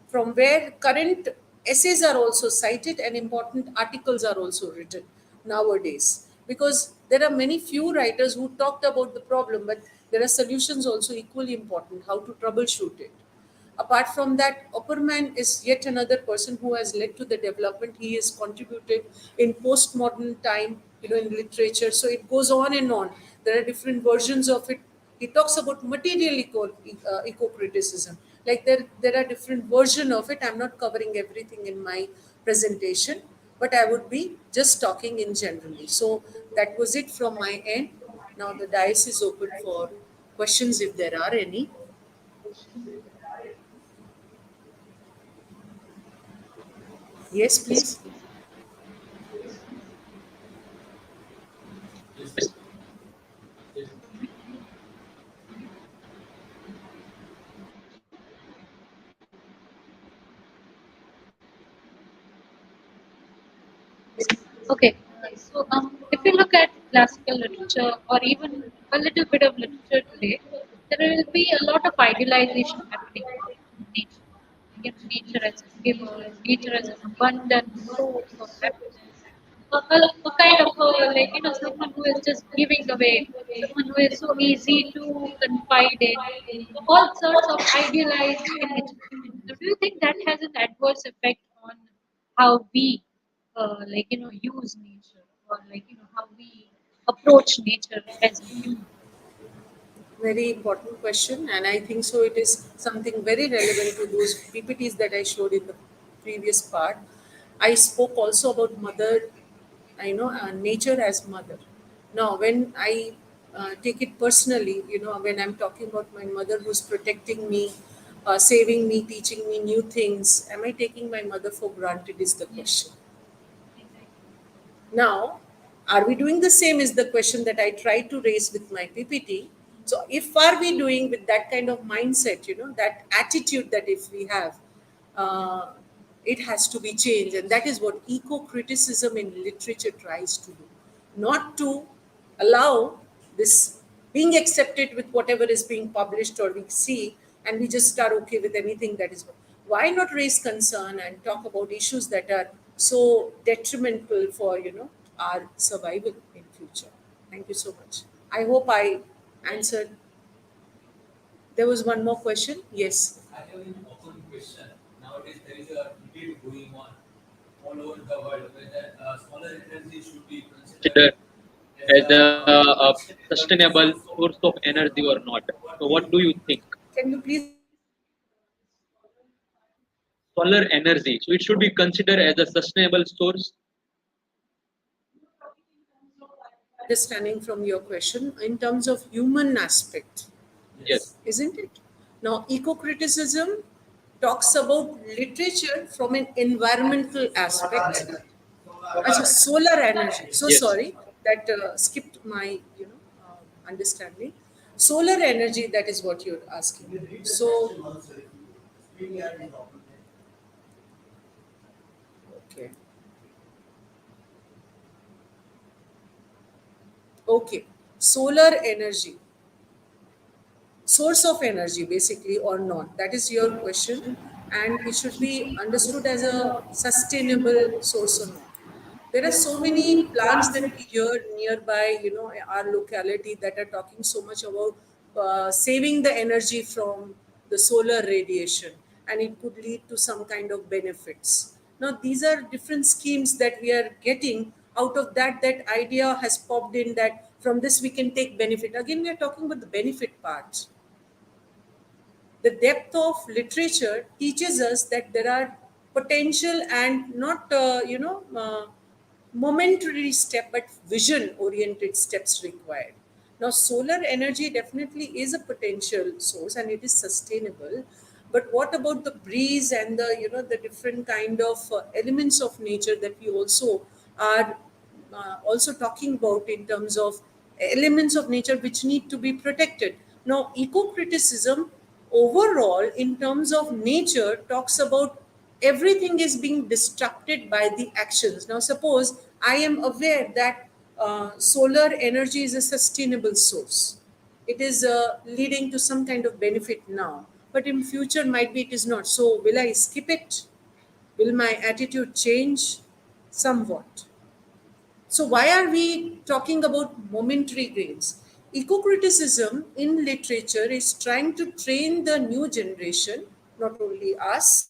from where current essays are also cited and important articles are also written nowadays, because there are many few writers who talked about the problem, but there are solutions also equally important, how to troubleshoot it. Apart from that, Opperman is yet another person who has led to the development. He has contributed in postmodern time, in literature. So it goes on and on. There are different versions of it. He talks about material eco-criticism. Like there are different version of it. I'm not covering everything in my presentation, but I would be just talking in generally. So that was it from my end. Now the dais is open for questions if there are any. Yes, please. Okay, if you look at classical literature or even a little bit of literature today, there will be a lot of idealization happening of nature. Nature as a giver, nature as an abundant source of happiness, a kind of someone who is just giving away, someone who is so easy to confide in, all sorts of idealized images. So do you think that has an adverse effect on how we, use nature, or how we approach nature as a human? Very important question, and I think so. It is something very relevant to those PPTs that I showed in the previous part. I spoke also about mother, nature as mother. Now, when I take it personally, when I'm talking about my mother who's protecting me, saving me, teaching me new things, am I taking my mother for granted? Is the question. Now, are we doing the same is the question that I try to raise with my PPT. So if are we doing with that kind of mindset, that attitude that if we have, uh, it has to be changed. And that is what eco-criticism in literature tries to do. Not to allow this being accepted with whatever is being published or we see, and we just are okay with anything that is. Why not raise concern and talk about issues that are so detrimental for our survival in future? Thank you so much. I hope I answered. There was one more question. Yes. I have an open question. Nowadays, there is a debate going on all over the world whether solar energy should be considered as a sustainable source of energy or not. So, what do you think? Can you please Solar energy. So, it should be considered as a sustainable source. understanding from your question in terms of human aspect, Yes. isn't it? Now, eco-criticism talks about literature from an environmental aspect. Achha, solar energy. So Yes. sorry that skipped my understanding. Solar energy. That is what you're asking. So okay, okay. Solar energy, source of energy, basically, or not. That is your question, and it should be understood as a sustainable source or not. There are so many plants that we hear nearby, our locality that are talking so much about saving the energy from the solar radiation, and it could lead to some kind of benefits. Now, these are different schemes that we are getting out of that. That idea has popped in that from this we can take benefit. Again, we are talking about the benefit part. The depth of literature teaches us that there are potential and not momentary step but vision oriented steps required. Now solar energy definitely is a potential source and it is sustainable, but what about the breeze and the the different kind of elements of nature that we also are also talking about in terms of elements of nature which need to be protected. Now, eco-criticism overall, in terms of nature, talks about everything is being disrupted by the actions. Now, suppose I am aware that solar energy is a sustainable source. It is leading to some kind of benefit now, but in future might be it is not. So, will I skip it? Will my attitude change? Somewhat. So, why are we talking about momentary gains? Eco criticism in literature is trying to train the new generation, not only us,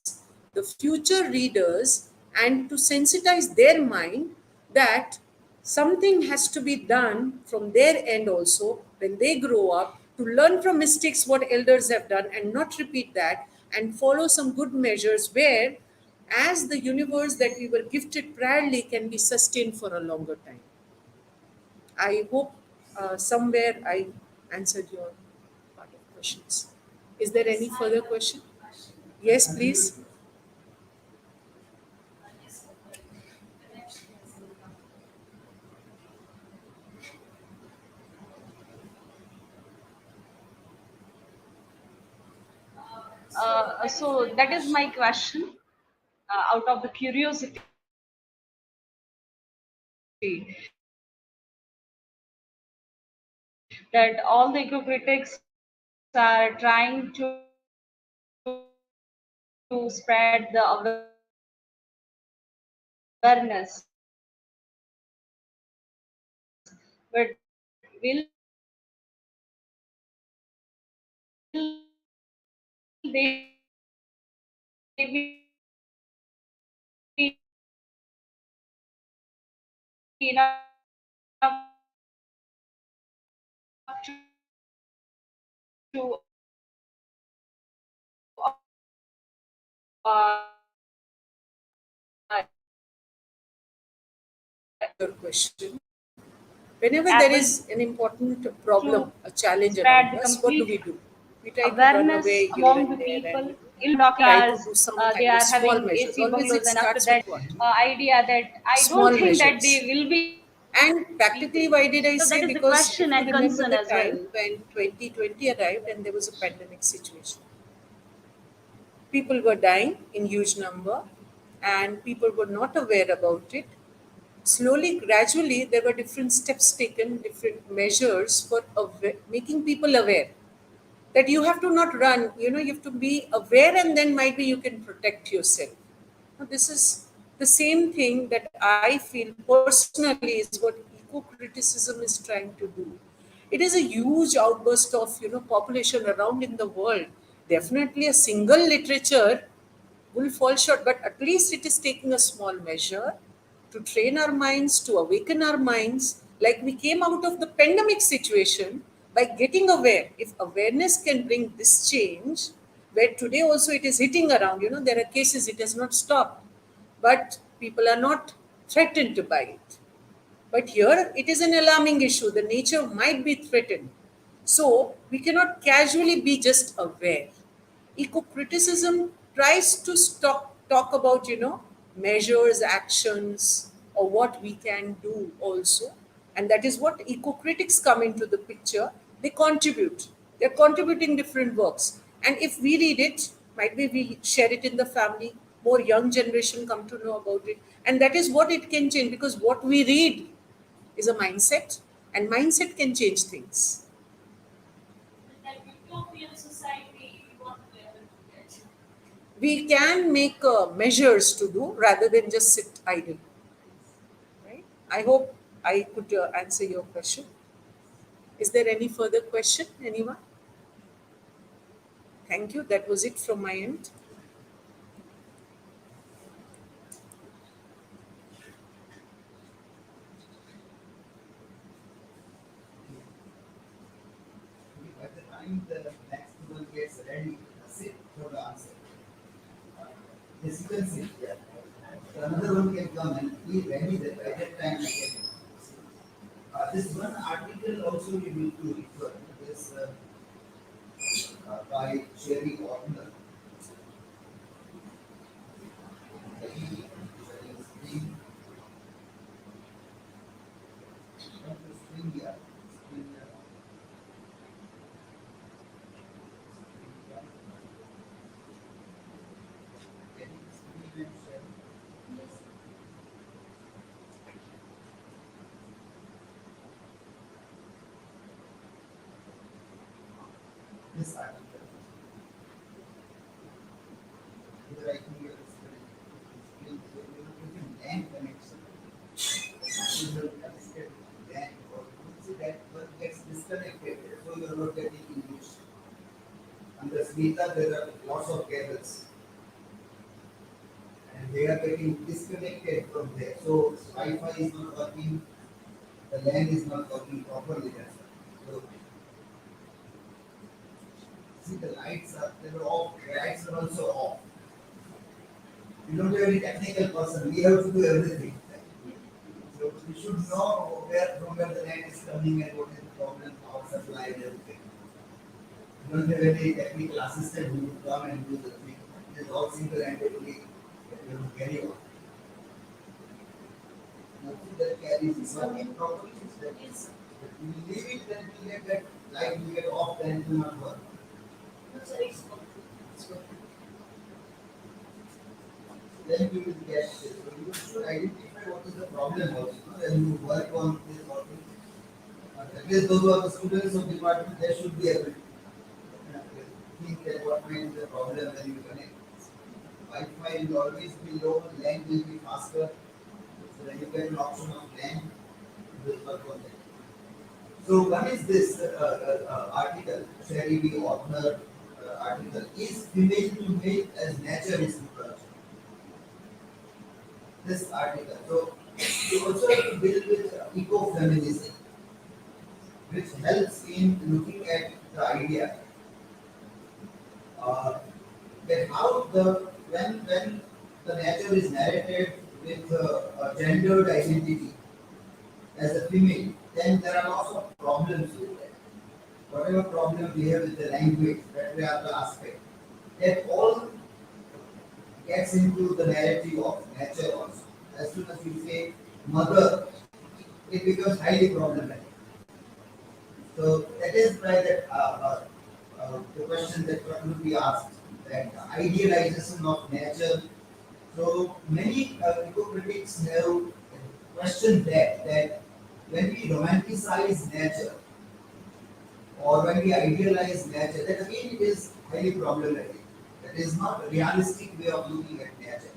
the future readers, and to sensitize their mind that something has to be done from their end also when they grow up to learn from mistakes what elders have done and not repeat that and follow some good measures where as the universe that we were gifted priorly can be sustained for a longer time. I hope somewhere I answered your part of questions. Is there any further question? Yes, please. So that is my question. Out of the curiosity, that all the eco-critics are trying to spread the awareness, but will they be enough to uh, Your question. Whenever there able is an important problem, to a challenge spread around the us, what complete do? We try to run awareness away here among and the there and people in talking try to as do some they kind of are small having measures. AC Always it bungalows, and after starts with that what? idea that I Small don't think that they measures. will be And practically, people. why did I So that say? is the Because question if you and remember concern the as well. time when 2020 arrived and there was a pandemic situation, people were dying in huge number and people were not aware about it. Slowly, gradually, there were different steps taken, different measures for making people aware that you have to not run, you have to be aware and then might be you can protect yourself. Now, this is the same thing that I feel personally is what eco criticism is trying to do. It is a huge outburst of population around in the world. Definitely a single literature will fall short, but at least it is taking a small measure to train our minds, to awaken our minds. Like we came out of the pandemic situation by getting aware. If awareness can bring this change, where today also it is hitting around, there are cases it has not stopped, but people are not threatened by it. But here it is an alarming issue. The nature might be threatened. So we cannot casually be just aware. Eco-criticism tries to talk about, measures, actions, or what we can do also. And that is what eco-critics come into the picture. They contribute. They're contributing different works. And if we read it, might be we share it in the family, more young generation come to know about it. And that is what it can change, because what we read is a mindset, and mindset can change things. That utopian society we want to be able to get. We can make measures to do rather than just sit idle. Right? I hope I could answer your question. Is there any further question, anyone? Thank you. That was it from my end. By the time the next student gets ready, sit for the answer. Yes, you can sit there. Another one can come and be ready that by that time I can. This one article also we need to refer. This by Sherry Ortner. This article. Here I think you are studying land connection. You will understand land or see that one gets disconnected, so you are not getting English. Under Smita there are lots of cables. And they are getting disconnected from there. So Wi-Fi is not working, the land is not working properly. So see the lights are they were off, the lights are also off. We don't have any technical person, we have to do everything. So we should know from where the light is coming and what is the problem, power supply and everything. We don't have any technical assistant who will come and do the thing. It is all single-handedly that we have to carry on. Nothing that carries is working properly, that is. If we leave it, then we get that light will get off, then it will not work. It's working. Then you will get this. So you should identify what is the problem also. Then you work on this or this. At least those who are the students of department, they should be able to think that what may be the problem when you connect. Wi-Fi will always be low, LAN will be faster. So when you get an option of LAN, you will work on that. So one is this article, Sherry B. Ortner article, is female to male as nature is reproduction. This article. So you also have to deal with ecofeminism, which helps in looking at the idea that how when the nature is narrated with a gendered identity as a female, then there are lots of problems with that. Whatever problem we have with the language, patriarchal aspect, that all gets into the narrative of nature also. As soon as you say mother, it becomes highly problematic. So that is why the question that Prakruti asked, that idealization of nature. So many eco-critics have questioned that when we romanticize nature or when we idealize nature, that again it is highly problematic. That is not a realistic way of looking at nature.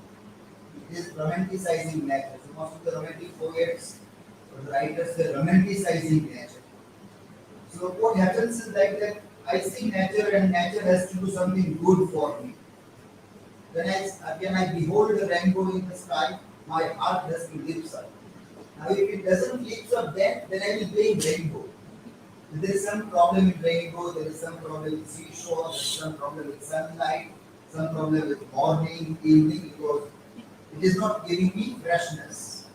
It is romanticizing nature. So most of the romantic poets or the writers were romanticizing nature. So what happens is like that I see nature and nature has to do something good for me. When I behold the rainbow in the sky, my heart has to lift up. Now if it doesn't lift up then I will blame rainbow. There is some problem in rainbow, there is some problem with seashore, there is some problem with sunlight, some problem with morning, evening, because it is not giving me freshness.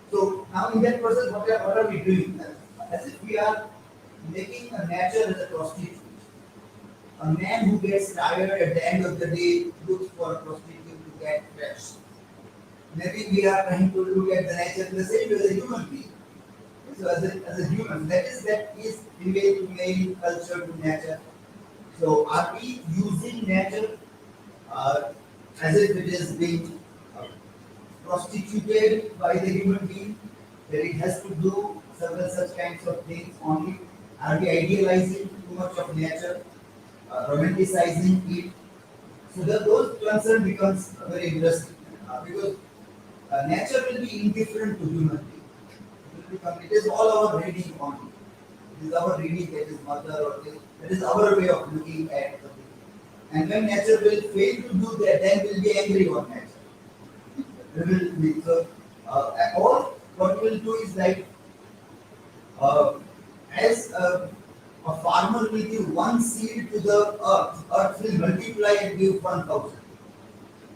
So now in that process, what are we doing? As if we are making a nature as a prostitute. A man who gets tired at the end of the day looks for a prostitute to get fresh. Maybe we are trying to look at the nature the same way as a human being. So as a human, that is female to male culture to nature. So are we using nature as if it is being prostituted by the human being, that it has to do several such kinds of things only? Are we idealizing too much of nature, romanticizing it? So those concern becomes very interesting because nature will be indifferent to human being. It is all our reading only. It is our reading that is mother or this. That is our way of looking at the thing. And when nature will fail to do that, then we'll be angry on nature. We will be, so, or what we will do is like, as a farmer will give one seed to the earth will multiply and give 1,000.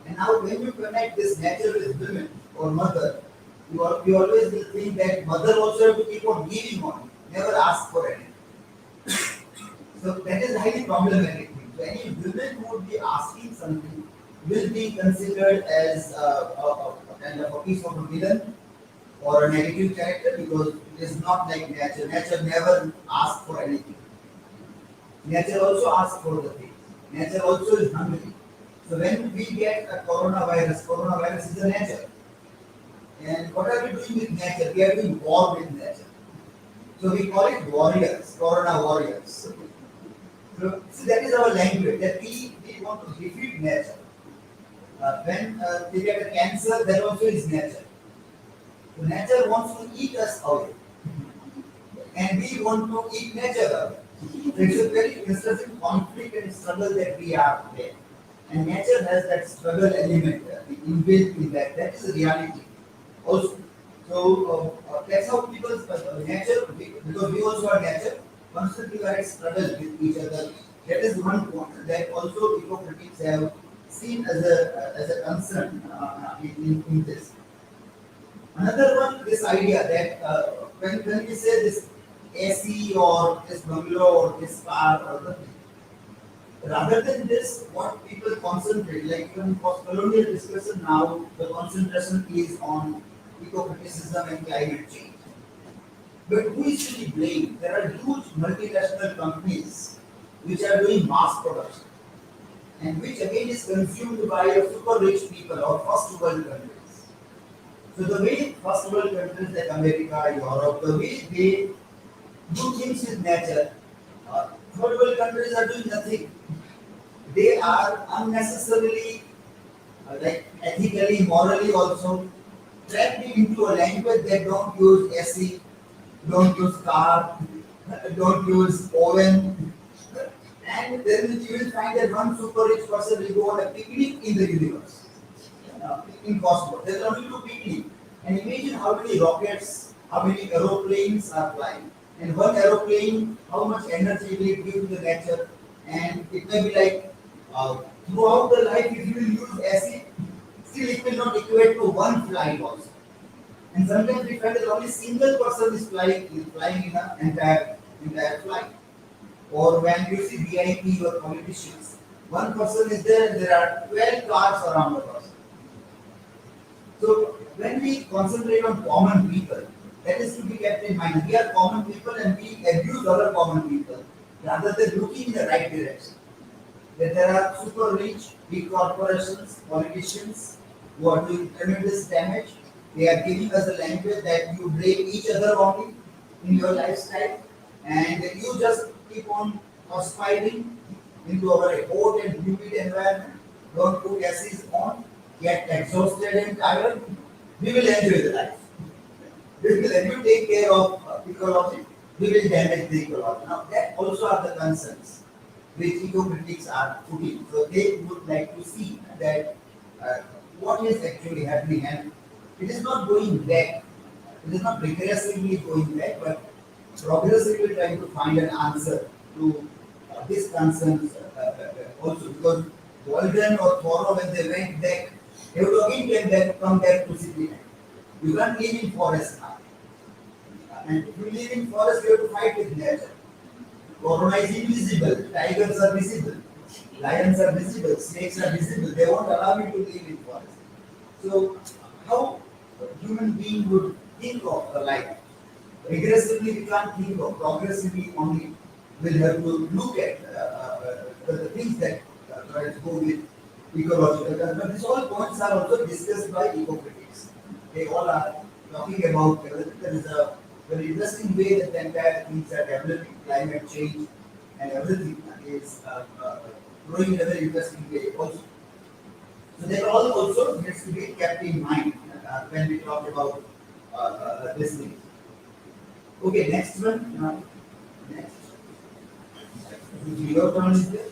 And now when you connect this nature with women or mother, you always will think that mother also have to keep on giving on, never ask for anything. So that is highly problematic thing. So any women who would be asking something will be considered as a kind of a piece of a villain or a negative character because it is not like nature. Nature never asks for anything. Nature also asks for the things. Nature also is hungry. So when we get a coronavirus is a nature. And what are we doing with nature? We are doing war with nature. So we call it warriors, corona warriors. So that is our language, that we want to defeat nature. When they get a cancer, that also is nature. So nature wants to eat us away. And we want to eat nature away. So it's a very interesting conflict and struggle that we are there. And nature has that struggle element inbuilt in that. That is the reality also. So that's how people, nature, because we also are nature, constantly are at struggle with each other. That is one point that also eco-critics have seen as a concern in this. Another one, this idea that when we say this AC or this bungalow or this car or the rather than this, what people concentrate, like even post-colonial discussion now, the concentration is on eco-criticism and climate change. But who is to be blamed? There are huge multinational companies which are doing mass production and which again is consumed by super rich people or first world countries. So the way first world countries like America, Europe, the way they do things with nature, third world countries are doing nothing. They are unnecessarily, like ethically, morally also, trapped into a language that don't use AC, don't use car, don't use oven. And then you will find that one super rich person will go on a picnic in the universe, in Coursework. There are only two picnic. And imagine how many rockets, how many aeroplanes are flying. And one aeroplane, how much energy will it give to the nature? And it may be like throughout the life, if you will use acid, still it will not equate to one flight also. And sometimes we find that only single person is flying in an entire flight. Or when you see VIP or politicians, one person is there and there are 12 cars around the person. So when we concentrate on common people, that is to be kept in mind. We are common people and we abuse other common people rather than looking in the right direction. That there are super rich, big corporations, politicians who are doing tremendous damage. They are giving us a language that you blame each other only in your lifestyle and you just keep on aspiring into our hot and humid environment. Don't put acids on, get exhausted and tired. We will enjoy the life. We will take care of ecology we will damage the ecology. Now that also are the concerns which eco-critics are putting. So they would like to see that what is actually happening, and it is not going back. It is not regressively going back, but progressively trying to find an answer to these concerns also, because Walden or Thoreau, when they went back, they would again come back to city life. You can't live in forest now. And if you live in forest, you have to fight with nature. Corona is invisible, tigers are visible, lions are visible, snakes are visible. They won't allow you to live in forest. So how a human being would think of a life? Regressively we can't think of, progressively only we'll have to look at the things that try to go with ecological. But these all points are also discussed by eco-critics. They all are talking about there is a very interesting way that the entire things are developing, climate change and everything is growing in a very interesting way also. So that all also needs to be kept in mind when we talk about this thing. Okay, next one. Next. Your turn is there.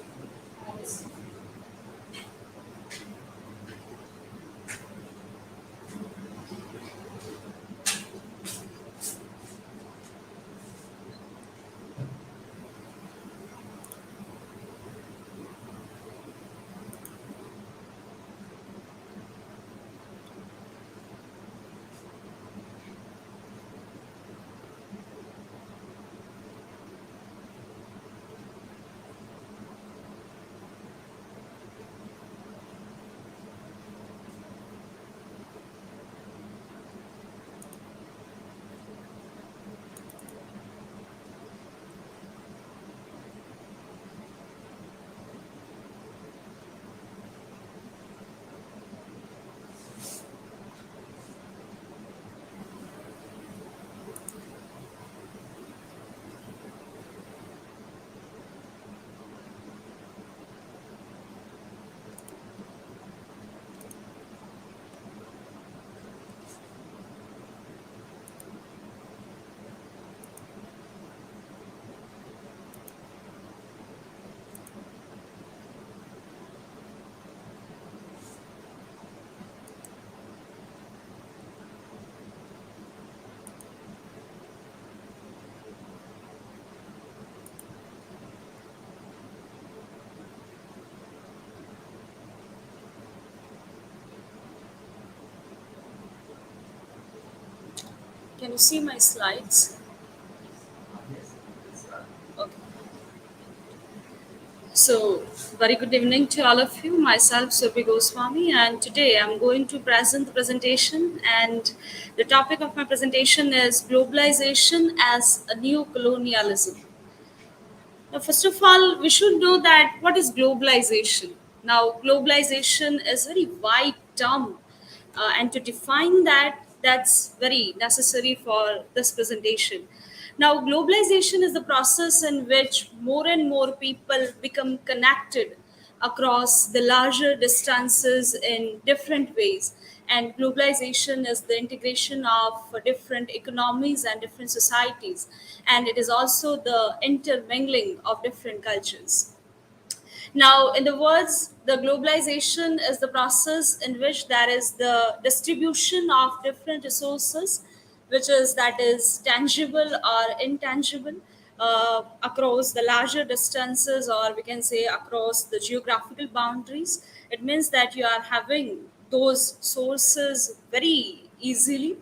Can you see my slides? Okay. So, very good evening to all of you. Myself, Surbhi Goswami, and today I'm going to present the presentation. And the topic of my presentation is Globalization as a Neo-Colonialism. Now, first of all, we should know that what is globalization. Now, globalization is a very wide term, and to define that, that's very necessary for this presentation. Now, globalization is the process in which more and more people become connected across the larger distances in different ways. And globalization is the integration of different economies and different societies. And it is also the intermingling of different cultures. Now, in the words, the globalization is the process in which there is the distribution of different resources, which is that is tangible or intangible, across the larger distances, or we can say across the geographical boundaries. It means that you are having those sources very easily.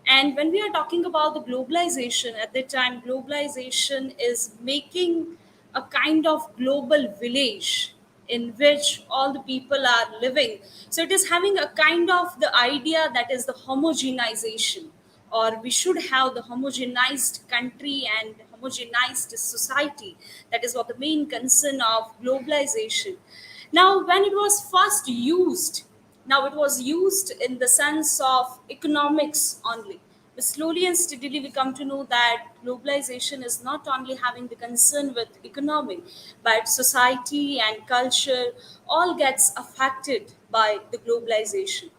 And when we are talking about the globalization, at the time, globalization is making a kind of global village in which all the people are living. So it is having a kind of the idea that is the homogenization, or we should have the homogenized country and homogenized society. That is what the main concern of globalization. Now, when it was first used, now it was used in the sense of economics only. But slowly and steadily, we come to know that globalization is not only having the concern with economy, but society and culture all gets affected by the globalization.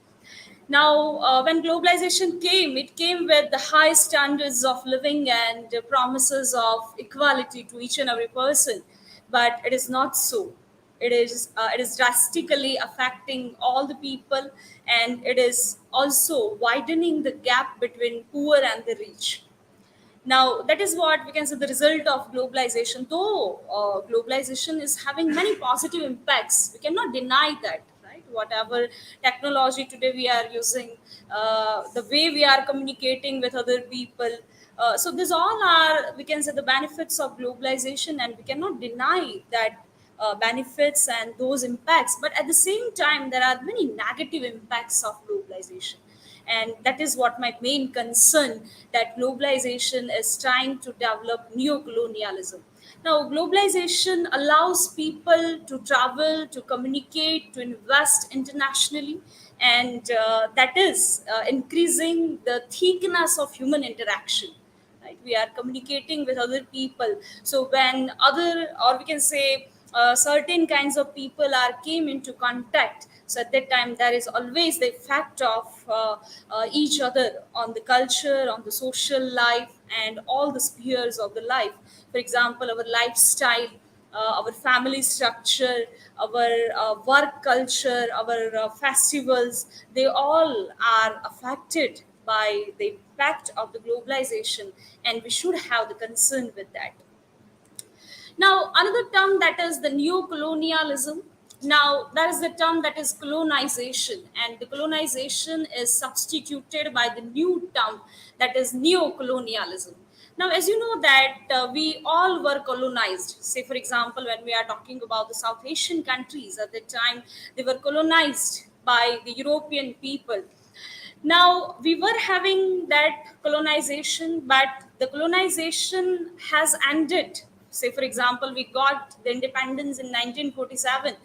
Now, when globalization came, it came with the high standards of living and promises of equality to each and every person. But it is not so. It is drastically affecting all the people, and it is also widening the gap between poor and the rich. Now, that is what we can say the result of globalization. Though globalization is having many positive impacts, we cannot deny that, right? Whatever technology today we are using, the way we are communicating with other people. So, these all are, we can say, the benefits of globalization, and we cannot deny that benefits and those impacts. But at the same time, there are many negative impacts of globalization, and that is what my main concern, that globalization is trying to develop neo-colonialism. Now, globalization allows people to travel, to communicate, to invest internationally, and that is increasing the thickness of human interaction, right? We are communicating with other people. So when other, or we can say, certain kinds of people are came into contact, so at that time there is always the effect of each other on the culture, on the social life, and all the spheres of the life. For example, our lifestyle, our family structure, our work culture, our festivals, they all are affected by the impact of the globalization, and we should have the concern with that. Now, another term, that is the neo-colonialism. Now, that is the term that is colonization, and the colonization is substituted by the new term that is neo-colonialism. Now, as you know that we all were colonized. Say, for example, when we are talking about the South Asian countries, at the time they were colonized by the European people. Now, we were having that colonization, but the colonization has ended. Say, for example, we got the independence in 1947.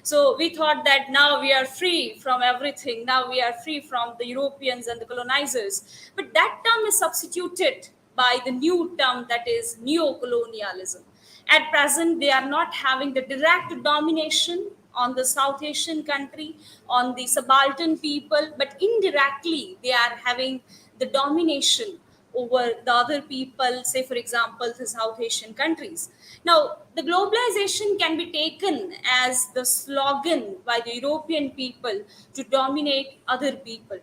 So we thought that now we are free from everything. Now we are free from the Europeans and the colonizers. But that term is substituted by the new term that is neo-colonialism. At present, they are not having the direct domination on the South Asian country, on the subaltern people, but indirectly they are having the domination over the other people, say, for example, the South Asian countries. Now, the globalization can be taken as the slogan by the European people to dominate other people.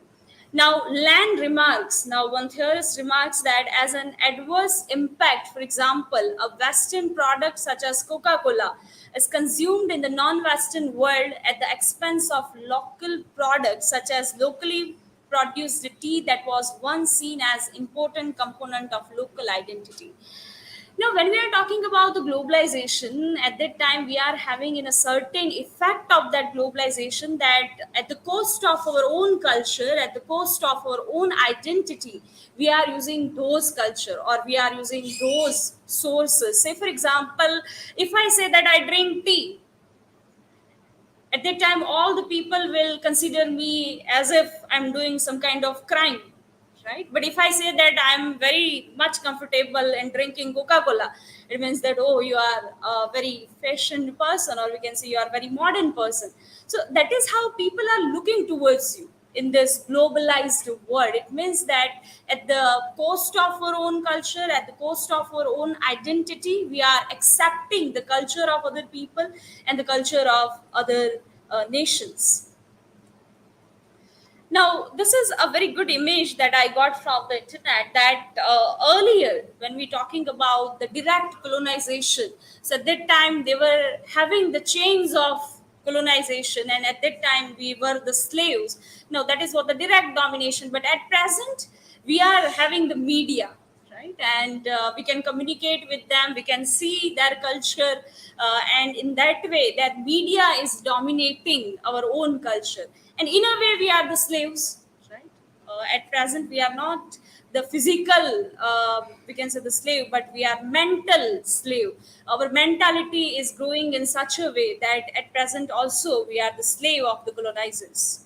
Now, Land remarks, now one theorist remarks that as an adverse impact, for example, a Western product such as Coca-Cola is consumed in the non-Western world at the expense of local products such as locally produced tea that was once seen as important component of local identity. Now, when we are talking about the globalization, at that time we are having in a certain effect of that globalization, that at the cost of our own culture, at the cost of our own identity, we are using those culture, or we are using those sources. Say, for example, if I say that I drink tea, at that time all the people will consider me as if I'm doing some kind of crime, right? But if I say that I'm very much comfortable in drinking Coca-Cola, it means that, oh, you are a very fashioned person, or we can say you are a very modern person. So that is how people are looking towards you in this globalized world. It means that at the cost of our own culture, at the cost of our own identity, we are accepting the culture of other people and the culture of other nations. Now, this is a very good image that I got from the internet, that earlier, when we talking about the direct colonization, so at that time they were having the chains of colonization, and at that time we were the slaves. Now, that is what the direct domination. But at present, we are having the media, right? And we can communicate with them, we can see their culture, and in that way that media is dominating our own culture, and in a way we are the slaves, right? At present we are not the physical, we can say, the slave, but we are mental slave. Our mentality is growing in such a way that at present also we are the slave of the colonizers.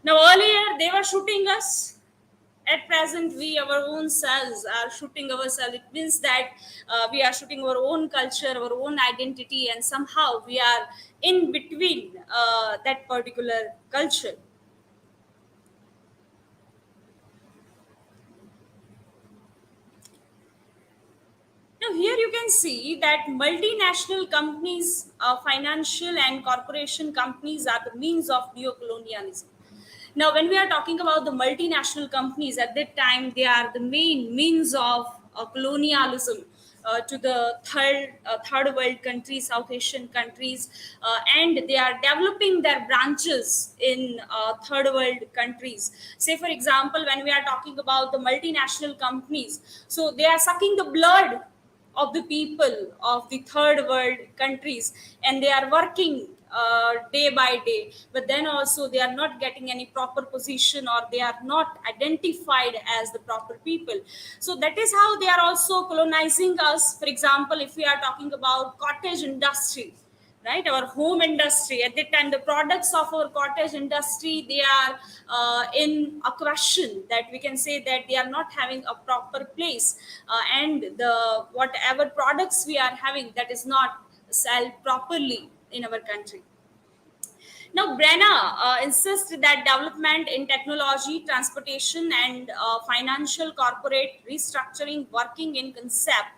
Now, earlier they were shooting us at present we our own selves are shooting ourselves. It means that we are shooting our own culture, our own identity, and somehow we are in between that particular culture. Now, here you can see that multinational companies, financial and corporation companies are the means of neo-colonialism. Now, when we are talking about the multinational companies, at that time, they are the main means of colonialism to the third world countries, South Asian countries, and they are developing their branches in third world countries. Say, for example, when we are talking about the multinational companies, so they are sucking the blood of the people of the third world countries, and they are working day by day, but then also they are not getting any proper position, or they are not identified as the proper people. So that is how they are also colonizing us. For example, if we are talking about cottage industry, right, our home industry, at that time the products of our cottage industry, they are in a question, that we can say that they are not having a proper place, and the whatever products we are having, that is not sell properly in our country. Now, Brenna insists that development in technology, transportation, and financial corporate restructuring working in concept,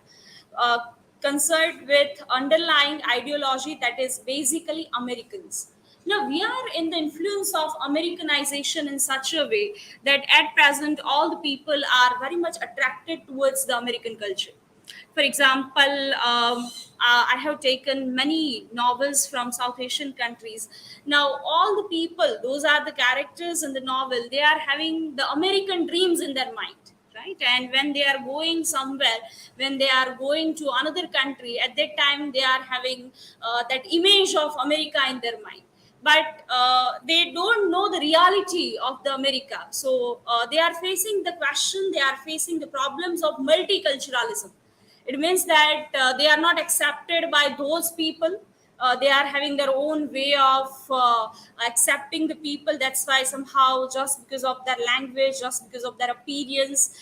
uh, concerned with underlying ideology that is basically Americans. Now, we are in the influence of Americanization in such a way that at present all the people are very much attracted towards the American culture. For example, I have taken many novels from South Asian countries. Now, all the people, those are the characters in the novel, they are having the American dreams in their mind. Right, and when they are going somewhere, when they are going to another country, at that time they are having that image of America in their mind, but they don't know the reality of the America. So they are facing the question, they are facing the problems of multiculturalism. It means that they are not accepted by those people. They are having their own way of accepting the people. That's why somehow, just because of their language, just because of their appearance,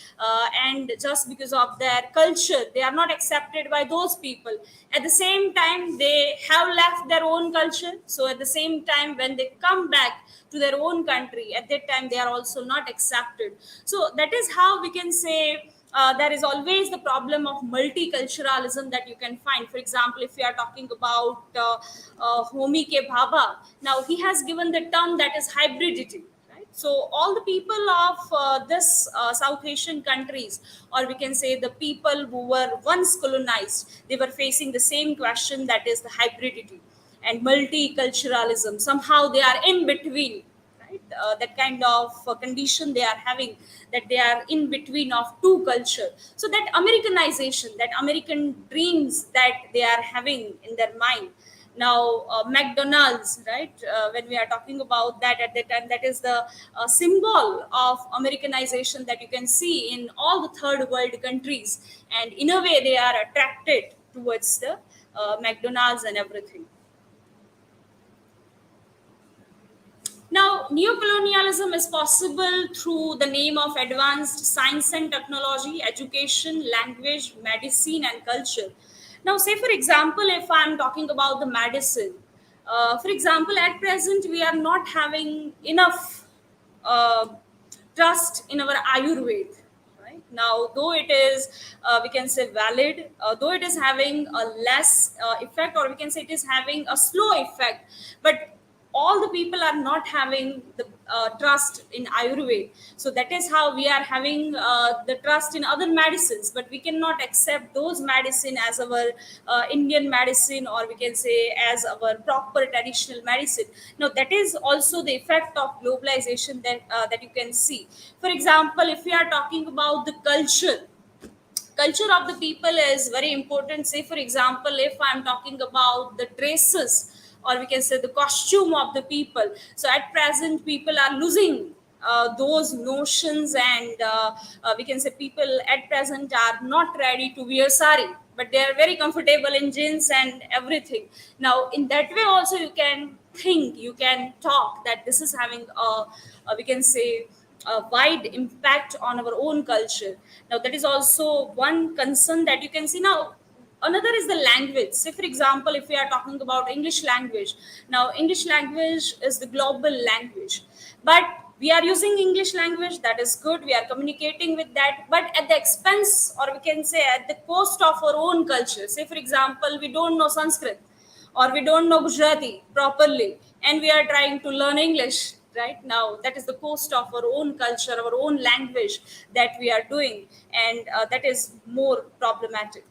and just because of their culture, they are not accepted by those people. At the same time, they have left their own culture. So at the same time, when they come back to their own country, at that time they are also not accepted. So that is how we can say there is always the problem of multiculturalism that you can find. For example, if we are talking about Homi K. Bhabha, now he has given the term that is hybridity. Right? So all the people of this South Asian countries, or we can say the people who were once colonized, they were facing the same question, that is the hybridity and multiculturalism. Somehow they are in between, right? That kind of condition they are having, that they are in between of two culture. So that Americanization, that American dreams that they are having in their mind. Now, McDonald's, right? When we are talking about that, at that time, that is the symbol of Americanization that you can see in all the third world countries, and in a way they are attracted towards the McDonald's and everything. Now, neocolonialism is possible through the name of advanced science and technology, education, language, medicine, and culture. Now, say for example, if I'm talking about the medicine, for example, at present we are not having enough uh, trust in our Ayurveda. Right now, though it is, we can say valid, though it is having a less effect, or we can say it is having a slow effect, but all the people are not having the trust in Ayurveda. So that is how we are having the trust in other medicines, but we cannot accept those medicine as our Indian medicine, or we can say as our proper traditional medicine. Now that is also the effect of globalization that you can see. For example, if we are talking about the culture of the people is very important. Say for example, if I'm talking about the dresses, or we can say the costume of the people, so at present people are losing those notions, and we can say people at present are not ready to wear sari, but they are very comfortable in jeans and everything. Now in that way also you can think, you can talk that this is having a we can say a wide impact on our own culture. Now, that is also one concern that you can see. Now, another is the language. Say, for example, if we are talking about English language, now English language is the global language, but we are using English language, that is good, we are communicating with that, but at the expense, or we can say at the cost of our own culture. Say, for example, we don't know Sanskrit, or we don't know Gujarati properly, and we are trying to learn English. Right now, that is the cost of our own culture, our own language that we are doing, and that is more problematic.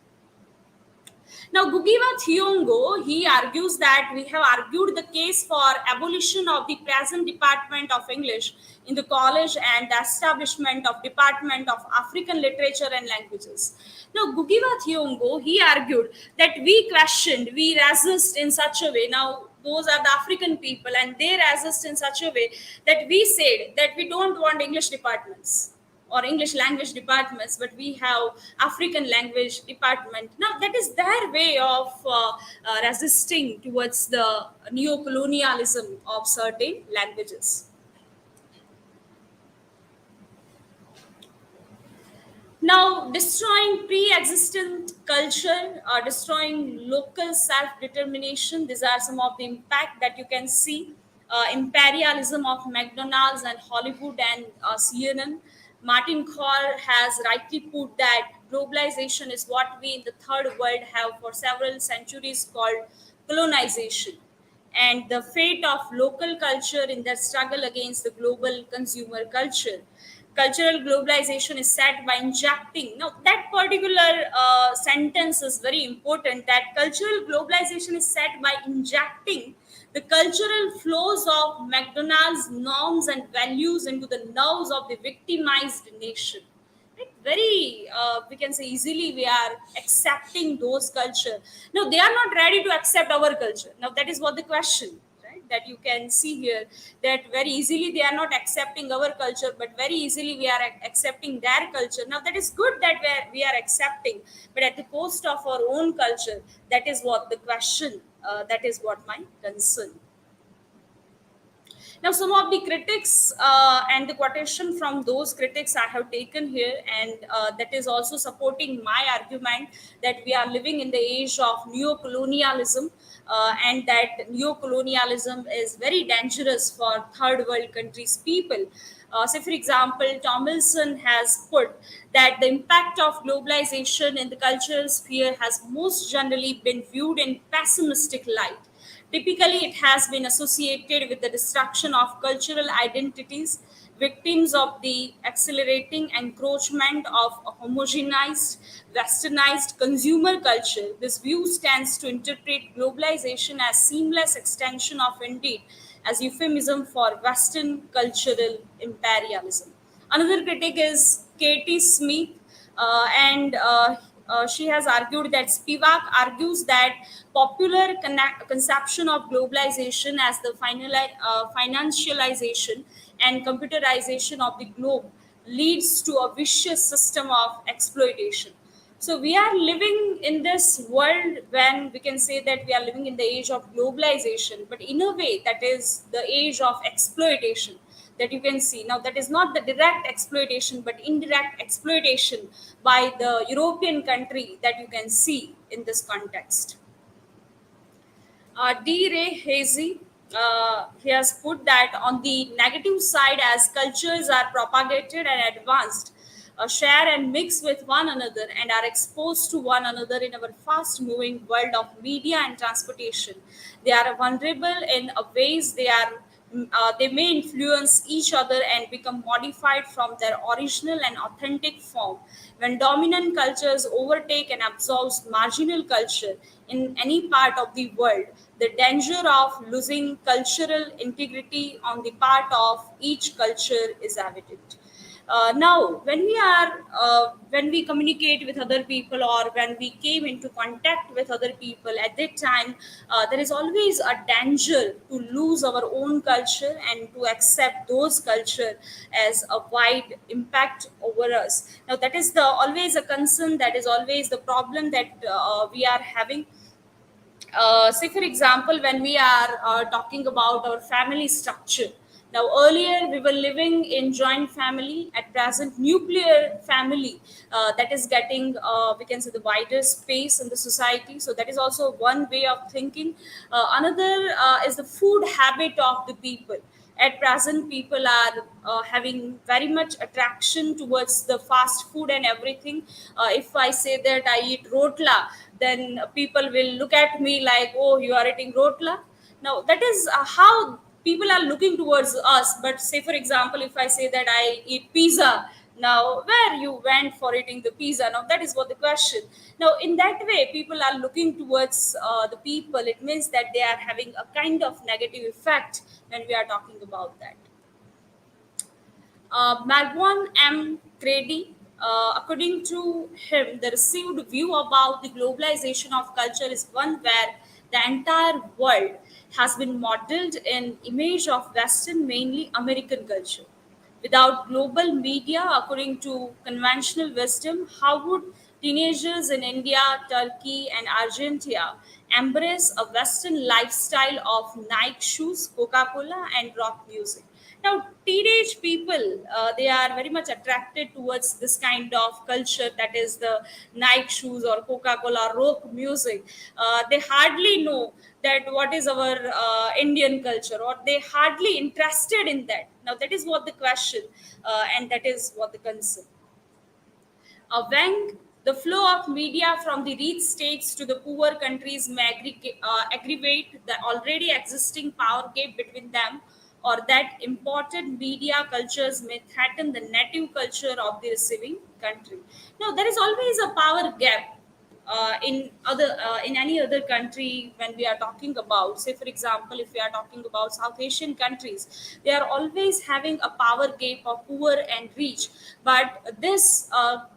Now, Gugiwa Thiongo, he argues that we have argued the case for abolition of the present Department of English in the college and the establishment of Department of African Literature and Languages. Now, Gugiwa Thiongo, he argued that we questioned, we resist in such a way. Now, those are the African people, and they resist in such a way that we said that we don't want English departments or English language departments, but we have African language department. Now, that is their way of resisting towards the neo-colonialism of certain languages. Now, destroying pre-existent culture, destroying local self-determination, these are some of the impact that you can see. Imperialism of McDonald's and Hollywood and CNN. Martin Call has rightly put that globalization is what we in the third world have for several centuries called colonization, and the fate of local culture in their struggle against the global consumer culture. Cultural globalization is set by injecting. Now, that particular sentence is very important, that cultural globalization is set by injecting the cultural flows of McDonald's norms and values into the nerves of the victimized nation. Right? Very, we can say easily we are accepting those culture. Now, they are not ready to accept our culture. Now, that is what the question, right? That you can see here, that very easily they are not accepting our culture, but very easily we are accepting their culture. Now, that is good that we are accepting, but at the cost of our own culture. That is what the question, that is what my concern. Now, some of the critics and the quotation from those critics I have taken here, and that is also supporting my argument that we are living in the age of neo-colonialism, and that neo-colonialism is very dangerous for third world countries' people. Say, for example, Tomlinson has put that the impact of globalization in the cultural sphere has most generally been viewed in pessimistic light. Typically, it has been associated with the destruction of cultural identities, victims of the accelerating encroachment of a homogenized, westernized consumer culture. This view stands to interpret globalization as seamless extension of indeed as euphemism for Western cultural imperialism. Another critic is Katie Smith, and she has argued that Spivak argues that popular conception of globalization as the financialization and computerization of the globe leads to a vicious system of exploitation. So we are living in this world when we can say that we are living in the age of globalization, but in a way that is the age of exploitation that you can see. Now, that is not the direct exploitation, but indirect exploitation by the European country that you can see in this context. D. Ray Hazy, he has put that on the negative side, as cultures are propagated and advanced, share and mix with one another, and are exposed to one another in our fast moving world of media and transportation. They are vulnerable in a ways they may influence each other and become modified from their original and authentic form. When dominant cultures overtake and absorb marginal culture in any part of the world, the danger of losing cultural integrity on the part of each culture is evident. Now, when we communicate with other people, or when we came into contact with other people at that time, there is always a danger to lose our own culture and to accept those culture as a wide impact over us. Now, that is the always a concern, that is always the problem that we are having. Say, for example, when we are talking about our family structure, Now, earlier we were living in joint family. At present, nuclear family that is getting, we can say, the wider space in the society. So that is also one way of thinking. Another is the food habit of the people. At present, people are having very much attraction towards the fast food and everything. If I say that I eat rotla, then people will look at me like, oh, you are eating rotla. Now that is how people are looking towards us. But say for example, if I say that I eat pizza, now where you went for eating the pizza, now that is what the question. Now in that way people are looking towards the people. It means that they are having a kind of negative effect when we are talking about that. Malbon M. Trivedi, according to him, the received view about the globalization of culture is one where the entire world has been modeled in image of Western, mainly American culture. Without global media, according to conventional wisdom, how would teenagers in India, Turkey, and Argentina embrace a Western lifestyle of Nike shoes, Coca Cola, and rock music? Now, teenage people, they are very much attracted towards this kind of culture, that is the Nike shoes or Coca Cola, rock music. They hardly know that what is our Indian culture, or they hardly interested in that. Now that is what the question, and that is what the concern. When the flow of media from the rich states to the poor countries may aggravate the already existing power gap between them, or that imported media cultures may threaten the native culture of the receiving country. Now, there is always a power gap in any other country. When we are talking about, say for example, if we are talking about South Asian countries, they are always having a power gap of poor and rich. But this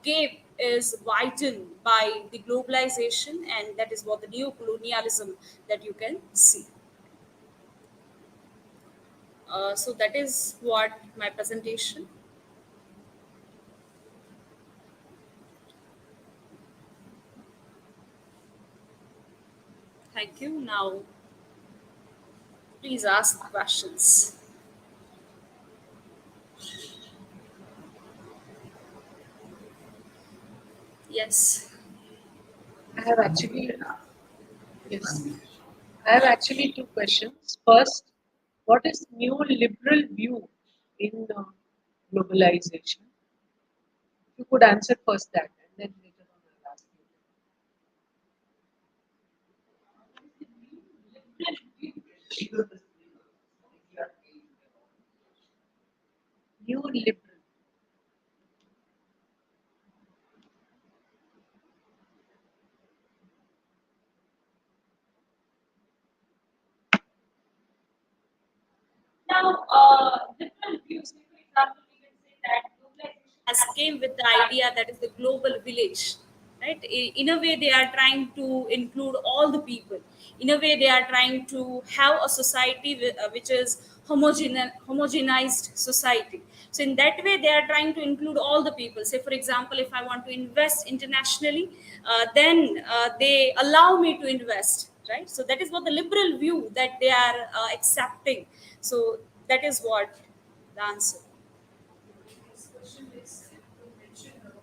gap is widened by the globalization, and that is what the neo-colonialism that you can see. So that is what my presentation. Thank you. Now please ask questions. Yes. I have actually, yes, I have actually two questions. First, what is neoliberal view in globalization? You could answer first that, and then later on I'll ask you. Neoliberal. Now, different views. For example, we can say that globalization has came with the idea that is the global village, right? In a way, they are trying to include all the people. In a way, they are trying to have a society which is homogenized society. So in that way, they are trying to include all the people. Say, for example, if I want to invest internationally, then they allow me to invest, right? So that is what the liberal view that they are accepting. So that is what the answer. This question is to mention about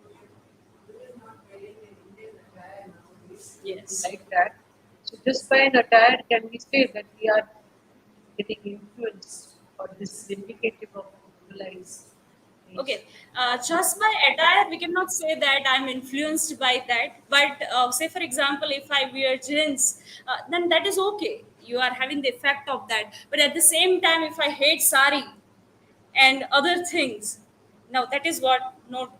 who is not wearing an Indian attire nowadays. Yes. Like that. So just by an attire, can we say that we are getting influenced, or this is indicative of globalized age? Okay, just by attire, we cannot say that I'm influenced by that. But say, for example, if I wear jeans, then that is okay. You are having the effect of that. But at the same time, if I hate sari and other things, now that is what not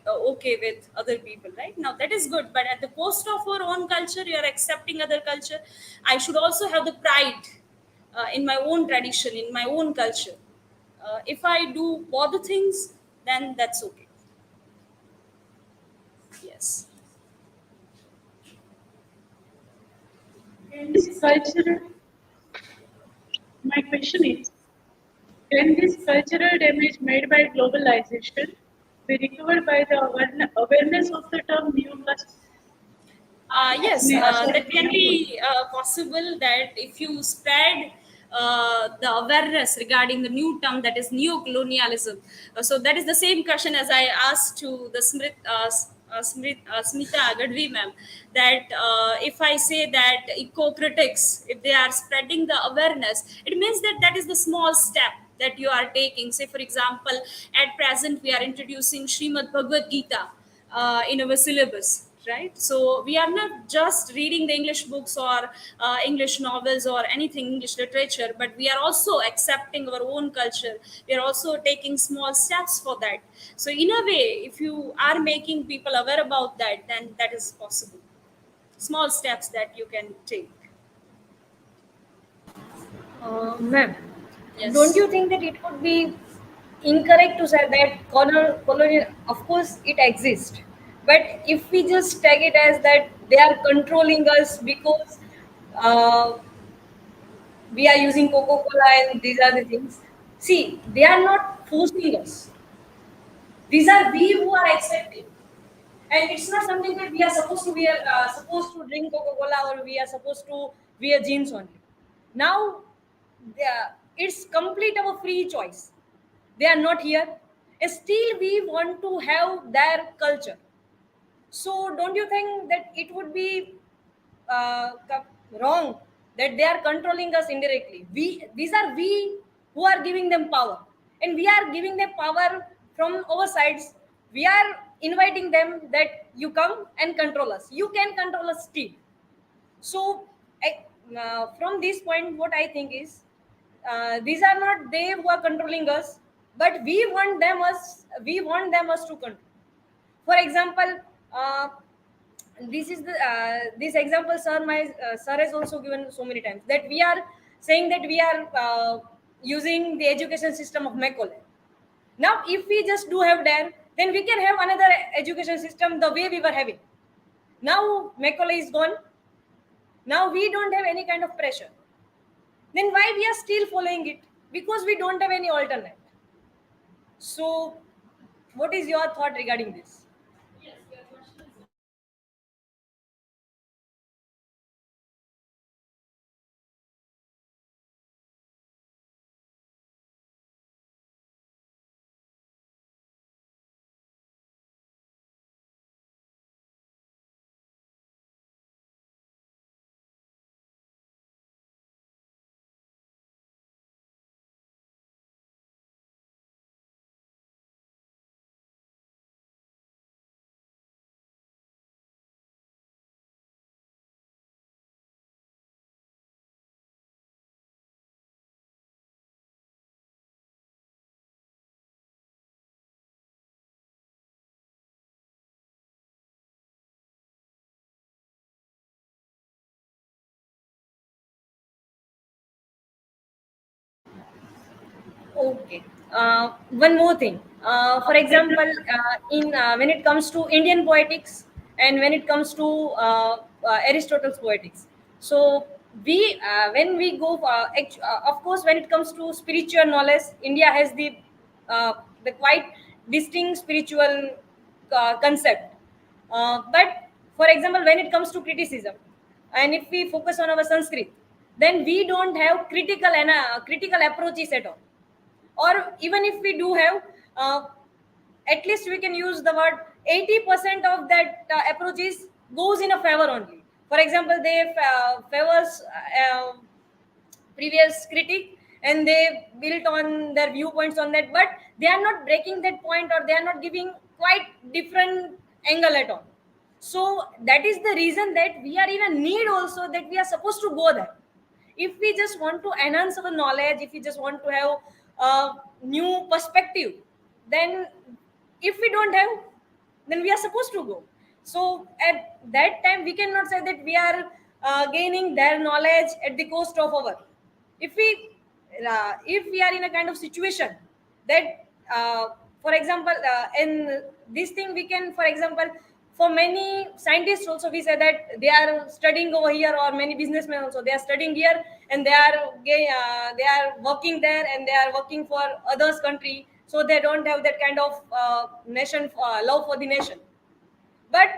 okay with other people, right? Now that is good. But at the cost of our own culture, you are accepting other culture. I should also have the pride in my own tradition, in my own culture. If I do both the things, then that's okay. Yes. And this cultural, my question is, can this cultural damage made by globalization be recovered by the awareness of the term neoclassical? Yes, that can be possible, that if you spread the awareness regarding the new term, that is neo-colonialism. So that is the same question as I asked to the Smita Gadhvi ma'am, that if I say that eco-critics, if they are spreading the awareness, it means that that is the small step that you are taking. Say, for example, at present we are introducing Srimad Bhagavad Gita in our syllabus, right? So we are not just reading the English books or English novels or anything English literature, but we are also accepting our own culture. We are also taking small steps for that. So in a way, if you are making people aware about that, then that is possible. Small steps that you can take. Ma'am, Yes. don't you think that it would be incorrect to say that colonial, of course, it exists, but if we just take it as that they are controlling us because uh, we are using Coca-Cola and these are the things. See, they are not forcing us. These are we who are accepting. And it's not something that we are supposed to wear, supposed to drink Coca-Cola or we are supposed to wear jeans only. Now, it's complete our free choice. They are not here. And still, we want to have their culture. So, don't you think that it would be wrong that they are controlling us indirectly? These are we who are giving them power, and we are giving them power from our sides. We are inviting them that you come and control us. You can control us still. So, from this point, what I think is these are not they who are controlling us, but we want them us to control. For example, this is the this example, sir. My sir has also given so many times that we are saying that we are using the education system of Macaulay. Now, if we just do have that, then we can have another education system the way we were having. Now Macaulay is gone. Now we don't have any kind of pressure. Then why we are still following it? Because we don't have any alternate. So, what is your thought regarding this? Okay. One more thing. For example, in when it comes to Indian poetics and when it comes to Aristotle's poetics, so we when we go, of course, when it comes to spiritual knowledge, India has the quite distinct spiritual concept. But for example, when it comes to criticism, and if we focus on our Sanskrit, then we don't have critical approaches at all. Or even if we do have, at least we can use the word 80% of that approaches goes in a favor only. For example, they favors previous critic and they built on their viewpoints on that, but they are not breaking that point or they are not giving quite different angle at all. So that is the reason that we are in a need also that we are supposed to go there. If we just want to enhance our knowledge, if we just want to have a new perspective, then if we don't have, then we are supposed to go. So at that time we cannot say that we are gaining their knowledge at the cost of our. If we are in a kind of situation that for example, in this thing we can, for example, for many scientists also we say that they are studying over here, or many businessmen also they are studying here and they are working there and they are working for others country, so they don't have that kind of nation love for the nation, but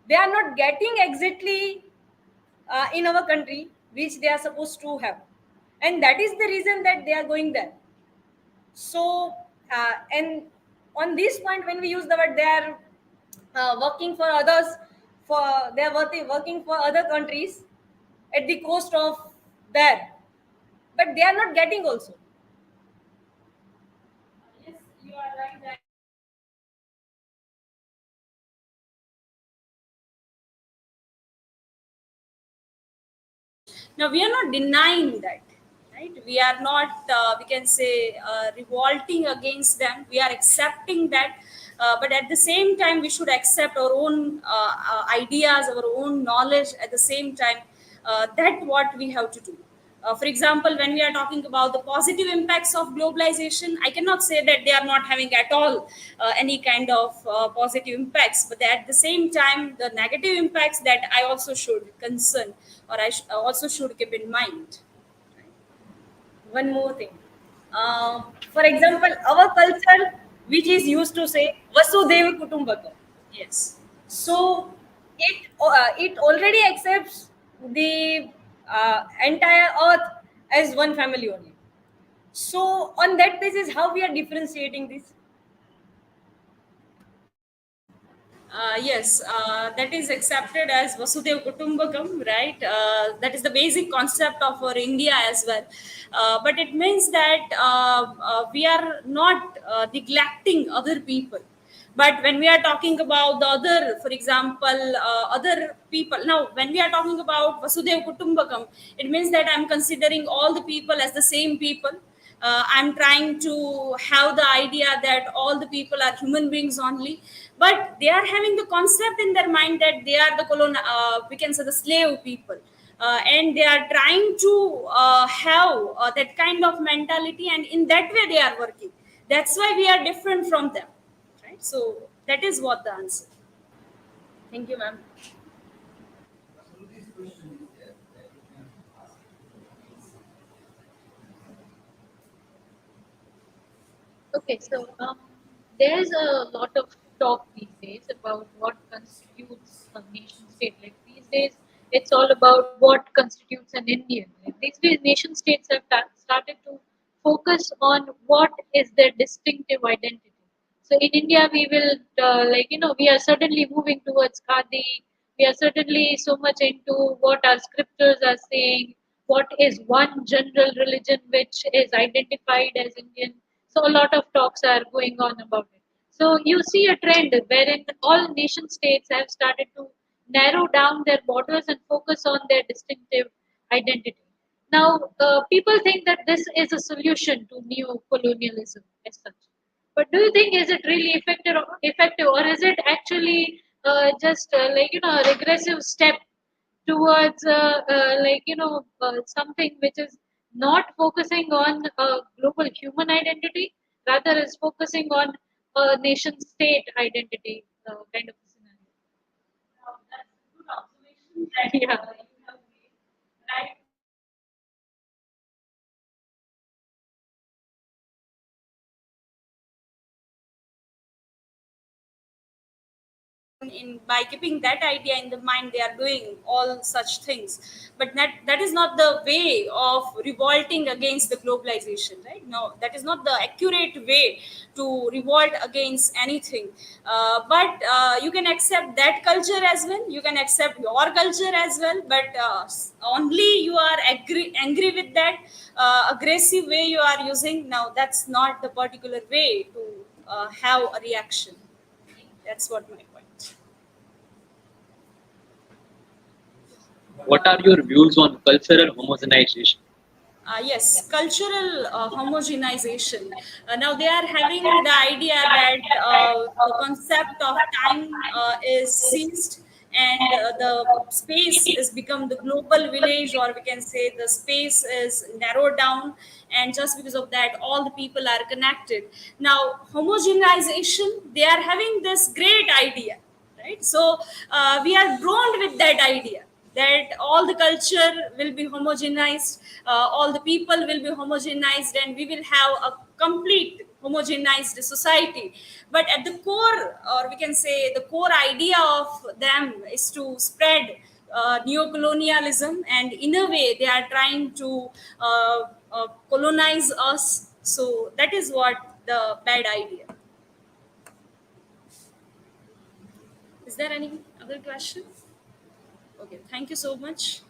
they are not getting exactly in our country which they are supposed to have. and that is the reason that they are going there. So and on this point, when we use the word, they are working for others, for they are working for other countries at the cost of there, but they are not getting also. Yes, you are right that. Now, we are not denying that, right? We are not, we can say, revolting against them. We are accepting that. But at the same time, we should accept our own ideas, our own knowledge at the same time. That what we have to do. For example, when we are talking about the positive impacts of globalization, I cannot say that they are not having at all any kind of positive impacts, but at the same time, the negative impacts that I also should concern, or also should keep in mind. One more thing. For example, our culture, which is used to say Vasudeva Kutumbakam. Yes. So it already accepts the entire earth as one family only. So on that basis, how we are differentiating this? Yes, that is accepted as Vasudev Kutumbakam, right? That is the basic concept of our India as well. But it means that we are not neglecting other people. But when we are talking about the other, for example, other people, now when we are talking about Vasudev Kutumbakam, it means that I'm considering all the people as the same people. I'm trying to have the idea that all the people are human beings only, but they are having the concept in their mind that they are the we can say the slave people, and they are trying to have that kind of mentality, and in that way they are working. That's why we are different from them, right? So that is what the answer. Thank you, ma'am. So this question is there that you can ask. Okay, so there's a lot of talk these days about what constitutes a nation state. Like these days, it's all about what constitutes an Indian. Like these days, nation states have started to focus on what is their distinctive identity. So in India, we will we are certainly moving towards Khadi. We are certainly so much into what our scriptures are saying. What is one general religion which is identified as Indian? So a lot of talks are going on about it. So you see a trend wherein all nation states have started to narrow down their borders and focus on their distinctive identity. Now, people think that this is a solution to neo-colonialism as such. But do you think is it really effective, or is it actually just a regressive step towards something which is not focusing on global human identity, rather is focusing on a nation state identity kind of a scenario. Now, that's a good observation that Yeah. you have made. Right. In by keeping that idea in the mind, they are doing all such things, but that is not the way of revolting against the globalization, right? No, that is not the accurate way to revolt against anything. But you can accept that culture as well, you can accept your culture as well, but only you are angry with that aggressive way you are using. Now that's not the particular way to have a reaction. That's what my point. What are your views on cultural homogenization? Yes, cultural homogenization. Now they are having the idea that the concept of time is ceased, and the space is become the global village, or we can say the space is narrowed down, and just because of that all the people are connected. Now homogenization, they are having this great idea, right? So we are drawn with that idea that all the culture will be homogenized, all the people will be homogenized, and we will have a complete homogenized society. But at the core, or we can say the core idea of them is to spread neo-colonialism, and in a way they are trying to colonize us. So that is what the bad idea. Is there any other question? Okay, thank you so much.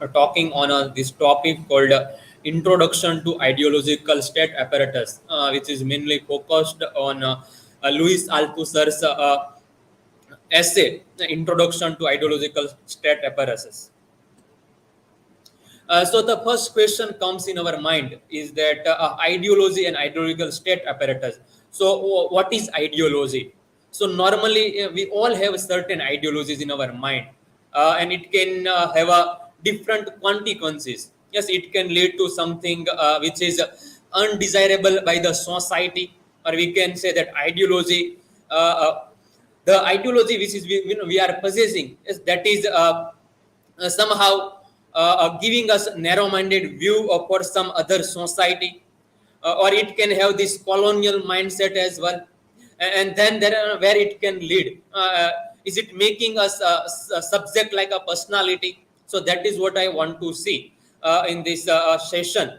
talking on this topic called Introduction to Ideological State Apparatus, which is mainly focused on Louis Althusser's essay, Introduction to Ideological State Apparatus. So the first question comes in our mind is that ideology and ideological state apparatus. So what is ideology? So normally we all have certain ideologies in our mind, and it can have a different consequences. Yes, it can lead to something which is undesirable by the society, or we can say that ideology, the ideology which is we are possessing, is that is somehow giving us narrow-minded view of for some other society, or it can have this colonial mindset as well. And then there are where it can lead. Is it making us a subject like a personality? So that is what I want to see in this session.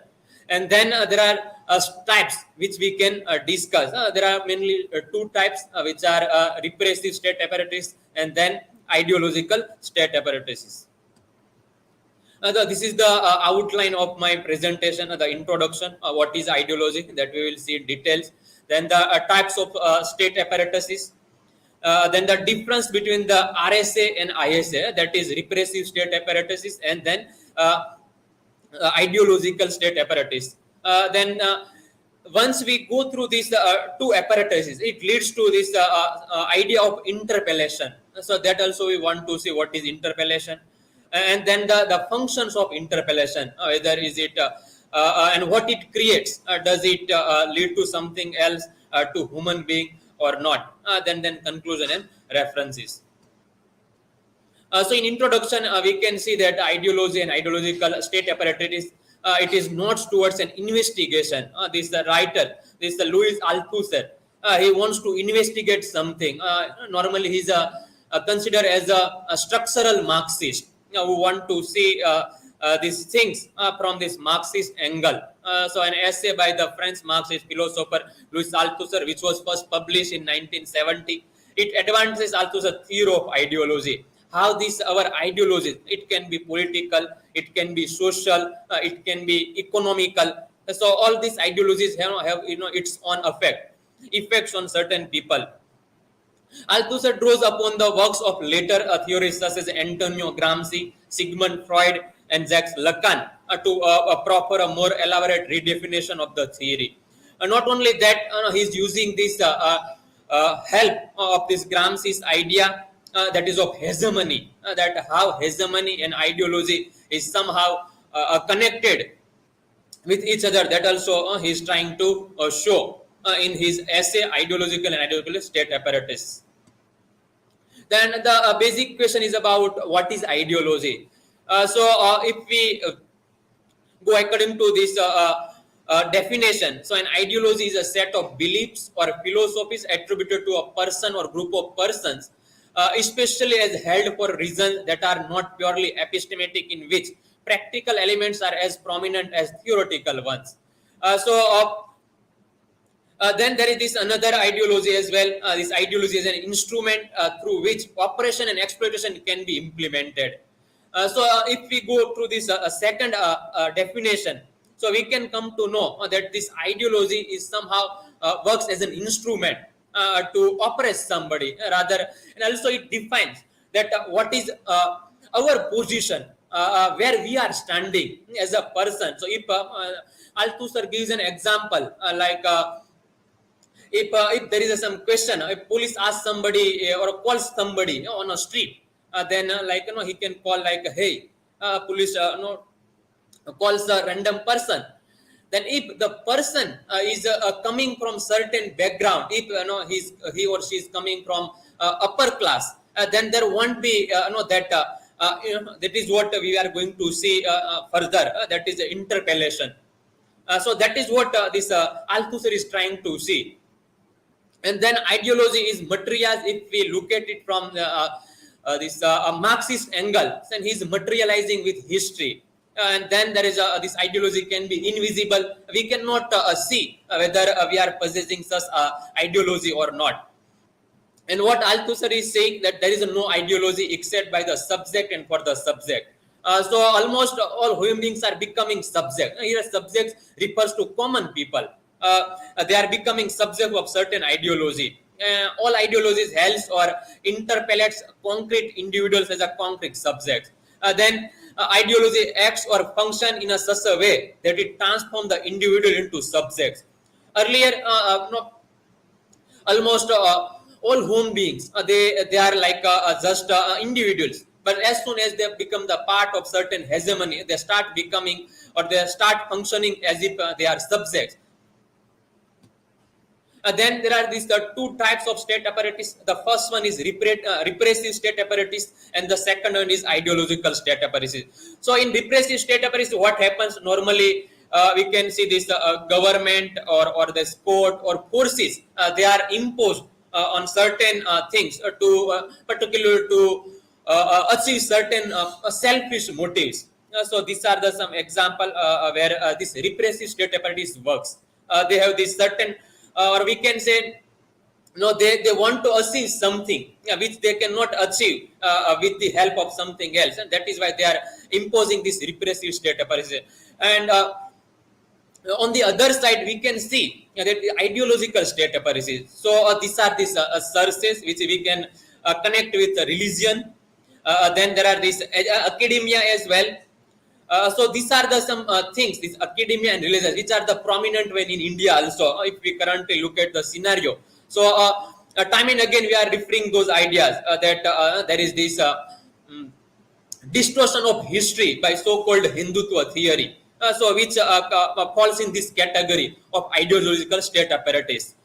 And then there are types which we can discuss. There are mainly two types, which are repressive state apparatus and then ideological state apparatuses. This is the outline of my presentation, the introduction, what is ideology, that we will see details. Then the types of state apparatuses. Then the difference between the RSA and ISA, that is repressive state apparatuses, and then ideological state apparatus. Then once we go through these two apparatuses, it leads to this idea of interpellation. So that also we want to see what is interpellation. And then the functions of interpellation, whether is it and what it creates, does it lead to something else, to human being or not, then conclusion and references. So in introduction, we can see that ideology and ideological state apparatus, it is not towards an investigation. This the writer, this the Louis Althusser, he wants to investigate something. Normally he's considered as a structural Marxist, who want to see these things from this Marxist angle. So an essay by the French Marxist philosopher Louis Althusser, which was first published in 1970, it advances Althusser's theory of ideology. How this our ideologies, it can be political, it can be social, it can be economical. So all these ideologies have its own effects on certain people. Althusser draws upon the works of later theorists such as Antonio Gramsci, Sigmund Freud, and Jacques Lacan to proffer a more elaborate redefinition of the theory. Not only that, he's using this help of this Gramsci's idea, that is of hegemony, that how hegemony and ideology is somehow connected with each other. That also he's trying to show in his essay Ideological and Ideological State Apparatus. Then the basic question is about what is ideology. So if we go according to this definition, so an ideology is a set of beliefs or philosophies attributed to a person or group of persons, especially as held for reasons that are not purely epistemic, in which practical elements are as prominent as theoretical ones. Then there is this another ideology as well. This ideology is an instrument through which operation and exploitation can be implemented. So if we go through this second definition, so we can come to know that this ideology is somehow works as an instrument to oppress somebody rather, and also it defines that what is our position, where we are standing as a person. So if Althusser gives an example, like if there is some question, if police asks somebody or calls somebody on a street, then he can call like, hey, police calls a random person. Then if the person is coming from certain background, if he or she is coming from upper class, then there won't be that is what we are going to see further. That is the interpellation. So that is what this Althusser is trying to see. And then ideology is materials. If we look at it from this Marxist angle, then he's materializing with history. And then there is this ideology can be invisible. We cannot see whether we are possessing such ideology or not. And what Althusser is saying, that there is no ideology except by the subject and for the subject. So almost all human beings are becoming subject. Here subjects refers to common people. They are becoming subject of certain ideology. All ideologies helps or interpellates concrete individuals as a concrete subject. Then ideology acts or function in a such a way that it transforms the individual into subjects. Earlier, almost all human beings, they are like just individuals, but as soon as they become the part of certain hegemony, they start becoming or they start functioning as if they are subjects. Then there are these two types of state apparatus. The first one is repressive state apparatus, and the second one is ideological state apparatus. So in repressive state apparatus, what happens normally? We can see this government or the sport or forces. They are imposed on certain things to particularly to achieve certain selfish motives. So these are the some example where this repressive state apparatus works. They have this certain or we can say no, they want to achieve something which they cannot achieve with the help of something else, and that is why they are imposing this repressive state apparatus. And on the other side, we can see that the ideological state apparatus. So these are these sources which we can connect with religion. Then there are this academia as well. So these are the some things, this academia and religion, which are the prominent one in India also. If we currently look at the scenario, so time and again we are referring those ideas that there is this distortion of history by so-called Hindutva theory. So which falls in this category of ideological state apparatus.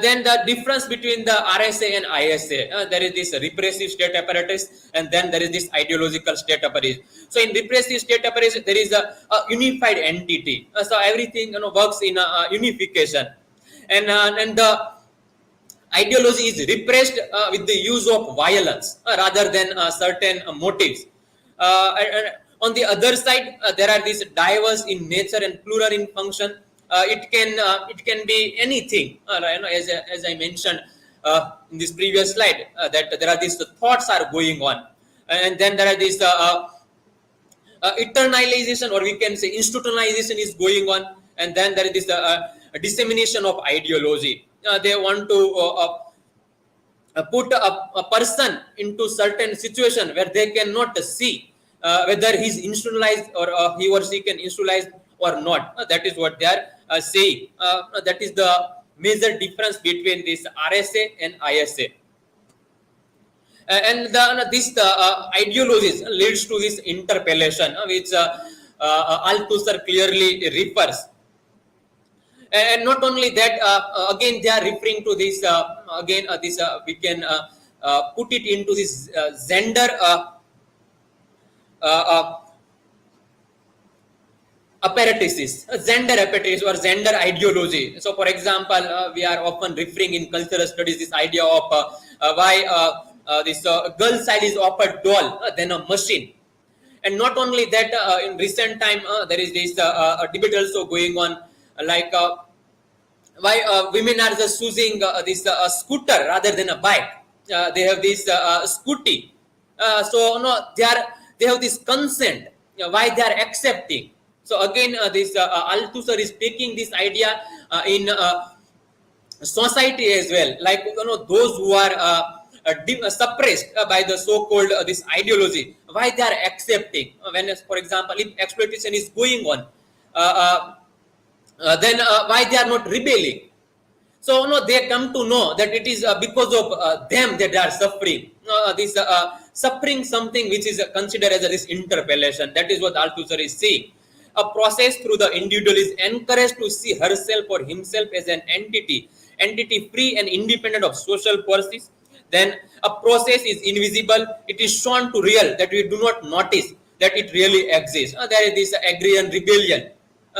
Then the difference between the RSA and ISA, there is this repressive state apparatus, and then there is this ideological state apparatus. So in repressive state apparatus, there is a unified entity. So everything works in unification, and the ideology is repressed with the use of violence rather than certain motives. And on the other side, there are these diverse in nature and plural in function. It can be anything. As I mentioned in this previous slide, that there are these thoughts are going on, and then there are these eternalization, or we can say institutionalization is going on, and then there is this dissemination of ideology. They want to put a person into certain situation where they cannot see whether he's institutionalized or he or she can institutionalize or not. That is what they are saying. That is the major difference between this RSA and ISA. And this ideologies leads to this interpellation, which Althusser clearly refers. And not only that, again they are referring to this this we can put it into this gender apparatuses, gender apparatus or gender ideology. So for example, we are often referring in cultural studies this idea of why this girl child is offered doll than a machine. And not only that, in recent time there is this debate also going on, like why women are just choosing this scooter rather than a bike. They have this scooty. So no, they have this consent. Why they are accepting? So again, this Althusser is taking this idea in society as well, like those who are suppressed by the so-called this ideology. Why they are accepting? When, for example, if exploitation is going on, then why they are not rebelling? So they come to know that it is because of them that they are suffering. This suffering something which is considered as this interpellation. That is what Althusser is saying. A process through the individual is encouraged to see herself or himself as an entity free and independent of social forces. Then a process is invisible. It is shown to real that we do not notice that it really exists. There is this agrarian rebellion.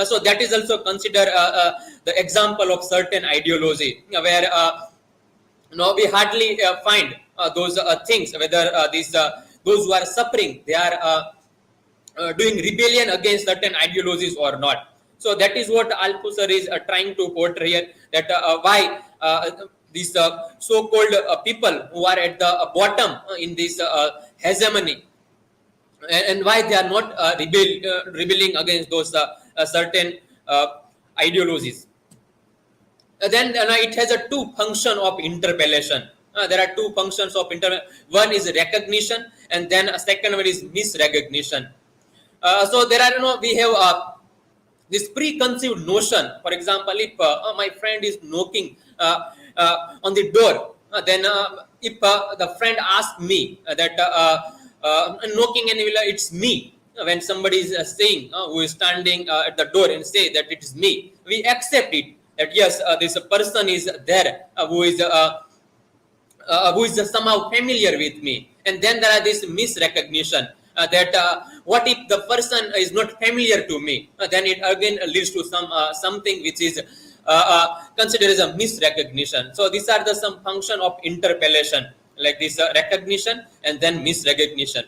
So that is also considered the example of certain ideology where we hardly find those things, whether those who are suffering, they are doing rebellion against certain ideologies or not. So that is what Althusser is trying to portray here, that why these so-called people who are at the bottom in this hegemony, and why they are not rebelling against those certain ideologies. Then it has a two function of interpellation. There are two functions of one is recognition, and then a second one is misrecognition. So there are, we have this preconceived notion. For example, if my friend is knocking on the door, then if the friend asks me that knocking and it's me, when somebody is saying who is standing at the door and say that it is me, we accept it that yes, this person is there who is somehow familiar with me. And then there are this misrecognition that what if the person is not familiar to me? Then it again leads to something which is considered as a misrecognition. So these are the some function of interpellation, like this recognition and then misrecognition.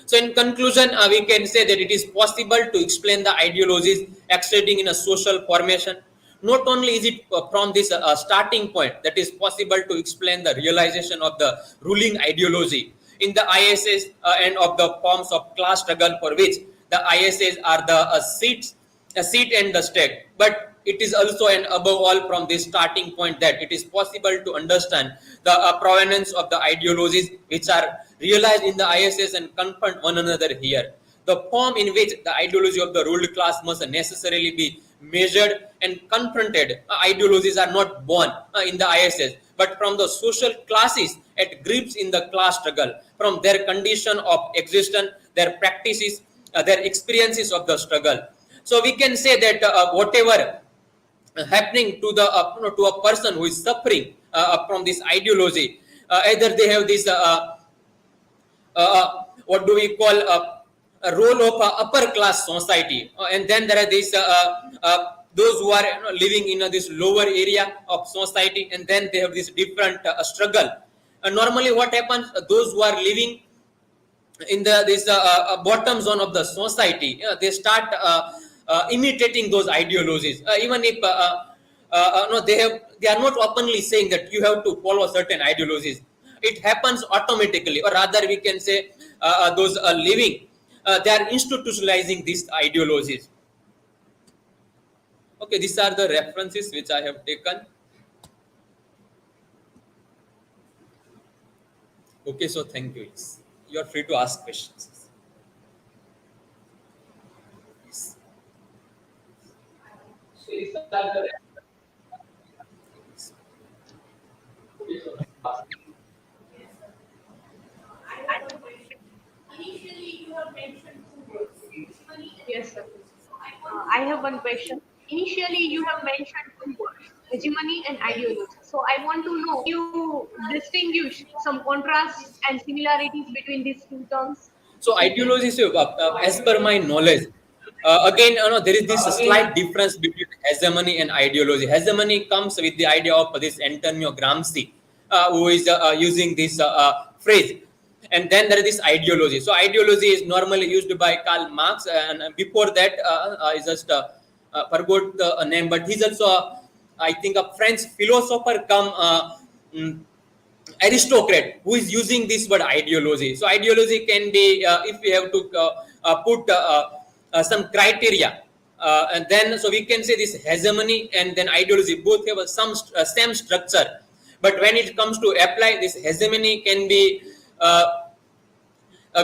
So in conclusion, we can say that it is possible to explain the ideologies extending in a social formation. Not only is it from this starting point that is possible to explain the realization of the ruling ideology in the ISS and of the forms of class struggle for which the ISS are the seat and the stake. But it is also and above all from this starting point that it is possible to understand the provenance of the ideologies which are realized in the ISS and confront one another here. The form in which the ideology of the ruled class must necessarily be measured and confronted. Ideologies are not born in the ISS, but from the social classes at grips in the class struggle, from their condition of existence, their practices, their experiences of the struggle. So we can say that whatever happening to the to a person who is suffering from this ideology, either they have this what do we call a role of upper class society, and then there are these those who are living in this lower area of society, and then they have this different struggle. Normally what happens, those who are living in this bottom zone of the society, they start imitating those ideologies, even if no, they are not openly saying that you have to follow certain ideologies. It happens automatically, or rather we can say those living, they are institutionalizing these ideologies. Okay, these are the references which I have taken. Okay, so thank you. You are free to ask questions. Yes. I have one question. Initially, you have mentioned two words, hegemony and Yes, sir. ideology. So I want to I know have one question. Initially, you have mentioned two words, hegemony and ideology. So I want to know, you distinguish some contrasts and similarities between these two terms? So ideologies, as per my knowledge, again, there is this slight difference between hegemony and ideology. Hegemony comes with the idea of this Antonio Gramsci, who is using this phrase, and then there is this ideology. So ideology is normally used by Karl Marx, and before that, I just forgot the name, but he's also, I think, a French philosopher come. Mm, Aristocrat who is using this word ideology. So ideology can be if we have to put some criteria, and then so we can say this hegemony and then ideology both have some same structure. But when it comes to apply, this hegemony can be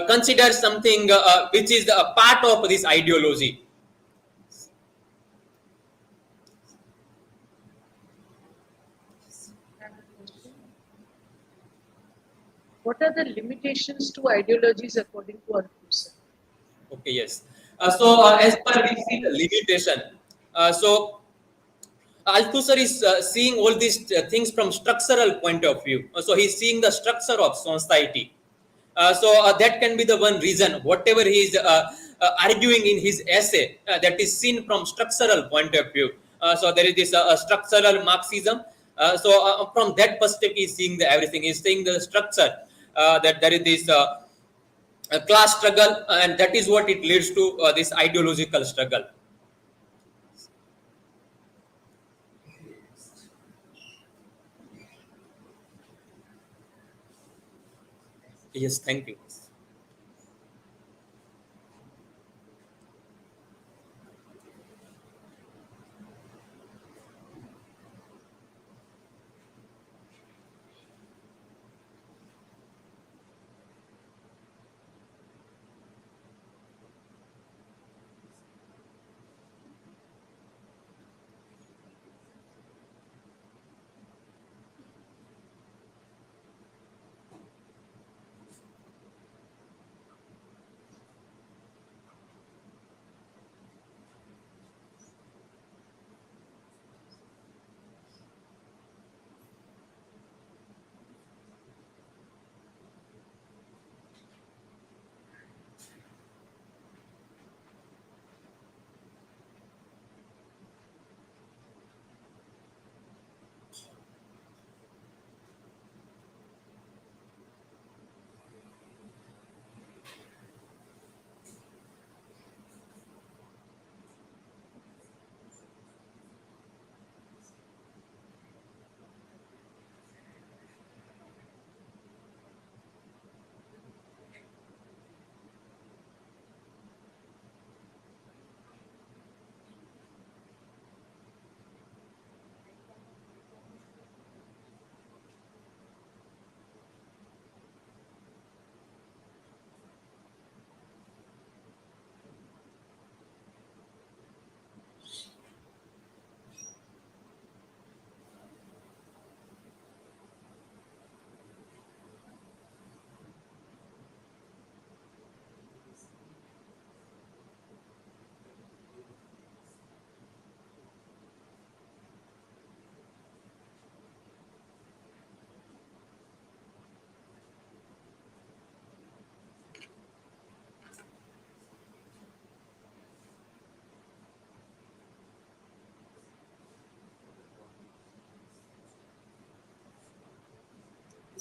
considered something which is a part of this ideology. What are the limitations to ideologies according to Althusser? Okay, yes. So as per we see the limitation, so Althusser is seeing all these things from structural point of view. So he's seeing the structure of society. So that can be the one reason. Whatever he is arguing in his essay, that is seen from structural point of view. So there is this structural Marxism. So from that perspective, he's seeing the everything. He's seeing the structure that there is this class struggle, and that is what it leads to this ideological struggle. Yes, thank you.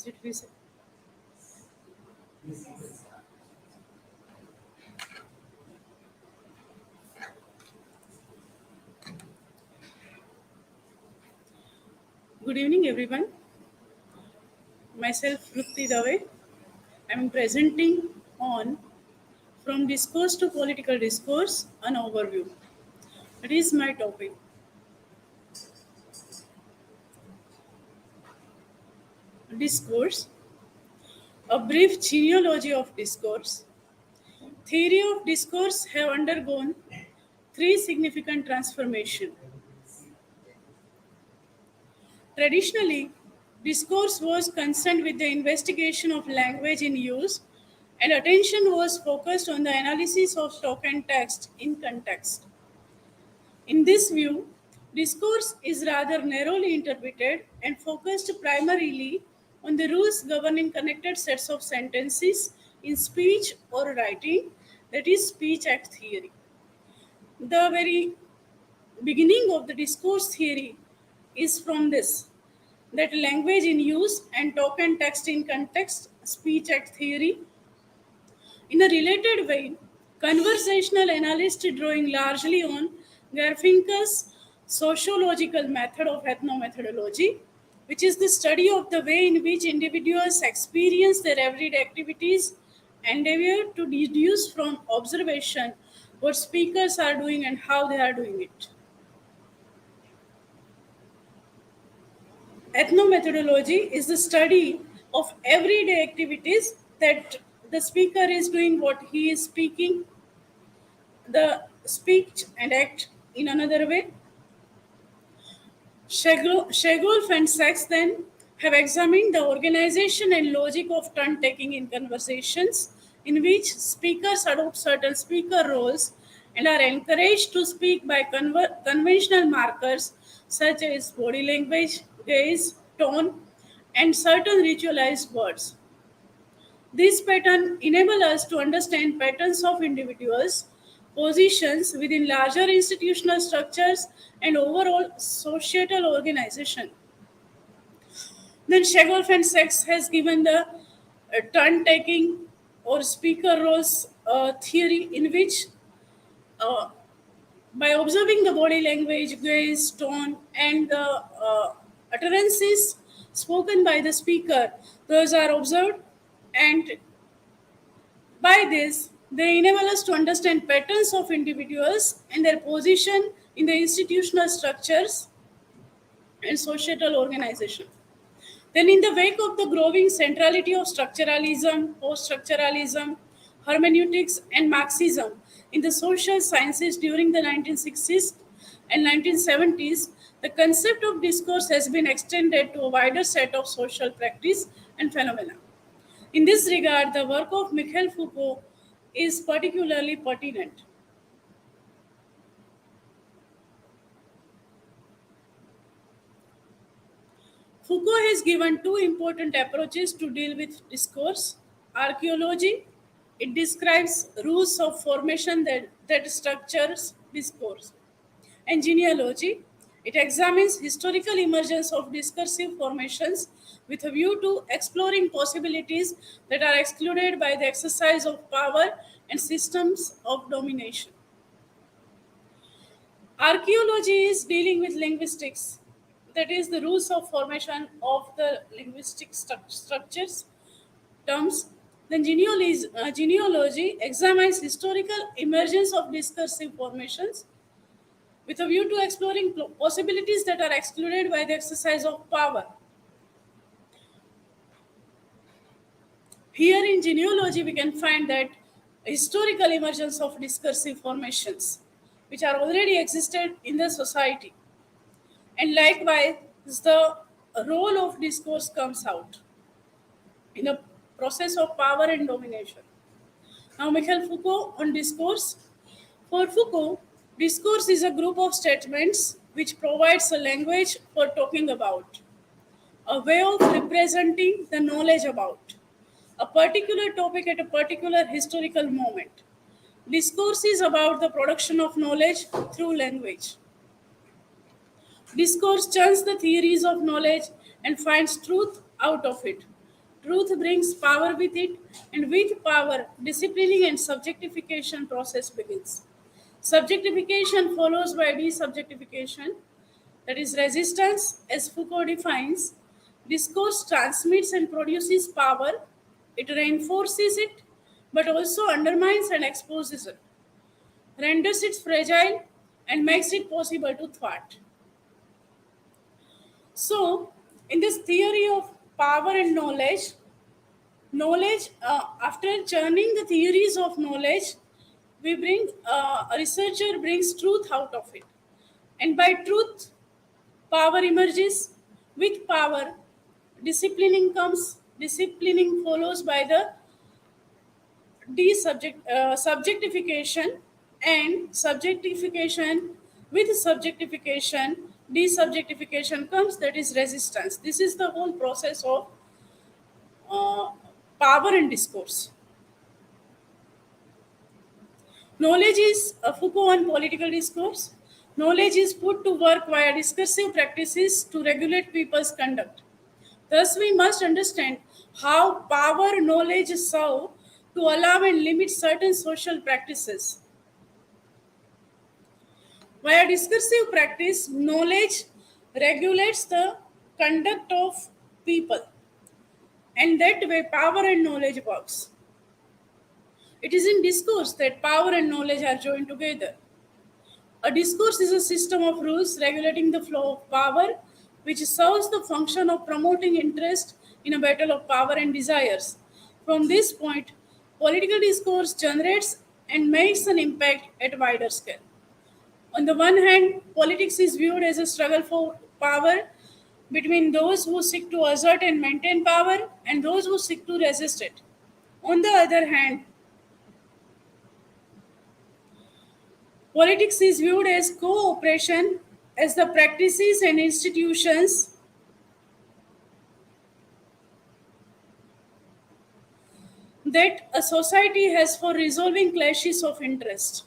Is it visible? Good evening, everyone. Myself, Vrutti Dabhi. I am presenting on From Discourse to Political Discourse, an overview. That is my topic. Discourse, a brief genealogy of discourse. Theory of discourse have undergone three significant transformations. Traditionally, discourse was concerned with the investigation of language in use, and attention was focused on the analysis of talk and text in context. In this view, discourse is rather narrowly interpreted and focused primarily on the rules governing connected sets of sentences in speech or writing, that is, speech act theory. The very beginning of the discourse theory is from this, that language in use and talk and text in context, speech act theory. In a related vein, conversational analysts drawing largely on Garfinkel's sociological method of ethnomethodology, which is the study of the way in which individuals experience their everyday activities, endeavor to deduce from observation what speakers are doing and how they are doing it. Ethnomethodology is the study of everyday activities, that the speaker is doing what he is speaking, the speech and act in another way. Shegolf and Sachs then have examined the organization and logic of turn taking in conversations, in which speakers adopt certain speaker roles and are encouraged to speak by conventional markers such as body language, gaze, tone, and certain ritualized words. This pattern enable us to understand patterns of individuals, positions within larger institutional structures, and overall societal organization. Then Shegolf and Sachs has given the turn-taking or speaker roles theory, in which uh, by observing the body language, gaze, tone, and the utterances spoken by the speaker, those are observed, and by this, they enable us to understand patterns of individuals and their position in the institutional structures and societal organization. Then, in the wake of the growing centrality of structuralism, post-structuralism, hermeneutics, and Marxism in the social sciences during the 1960s and 1970s, the concept of discourse has been extended to a wider set of social practice and phenomena. In this regard, the work of Michel Foucault is particularly pertinent. Foucault has given two important approaches to deal with discourse. Archaeology, it describes rules of formation that structures discourse. And genealogy, it examines historical emergence of discursive formations with a view to exploring possibilities that are excluded by the exercise of power and systems of domination. Archaeology is dealing with linguistics, that is, the rules of formation of the linguistic structures, terms. Then genealogy examines historical emergence of discursive formations with a view to exploring possibilities that are excluded by the exercise of power. Here in genealogy, we can find that historical emergence of discursive formations, which are already existed in the society. And likewise, the role of discourse comes out in a process of power and domination. Now, Michel Foucault on discourse. For Foucault, discourse is a group of statements which provides a language for talking about, a way of representing the knowledge about a particular topic at a particular historical moment. Discourse is about the production of knowledge through language. Discourse churns the theories of knowledge and finds truth out of it. Truth brings power with it, and with power, disciplining and subjectification process begins. Subjectification follows by desubjectification, that is resistance, as Foucault defines. Discourse transmits and produces power, it reinforces it, but also undermines and exposes it, renders it fragile, and makes it possible to thwart. So, in this theory of power and knowledge, after churning the theories of knowledge, we bring a researcher brings truth out of it, and by truth, power emerges. With power, disciplining comes. Disciplining follows by the subjectification, and subjectification, with subjectification, desubjectification comes, that is resistance. This is the whole process of uh, power and discourse. Knowledge is Foucault on political discourse. Knowledge is put to work via discursive practices to regulate people's conduct. Thus, we must understand how power knowledge serve to allow and limit certain social practices. Via discursive practice, knowledge regulates the conduct of people, and that way power and knowledge works. It is in discourse that power and knowledge are joined together. A discourse is a system of rules regulating the flow of power, which serves the function of promoting interest in a battle of power and desires. From this point, political discourse generates and makes an impact at wider scale. On the one hand, politics is viewed as a struggle for power between those who seek to assert and maintain power and those who seek to resist it. On the other hand, politics is viewed as cooperation, as the practices and institutions that a society has for resolving clashes of interest.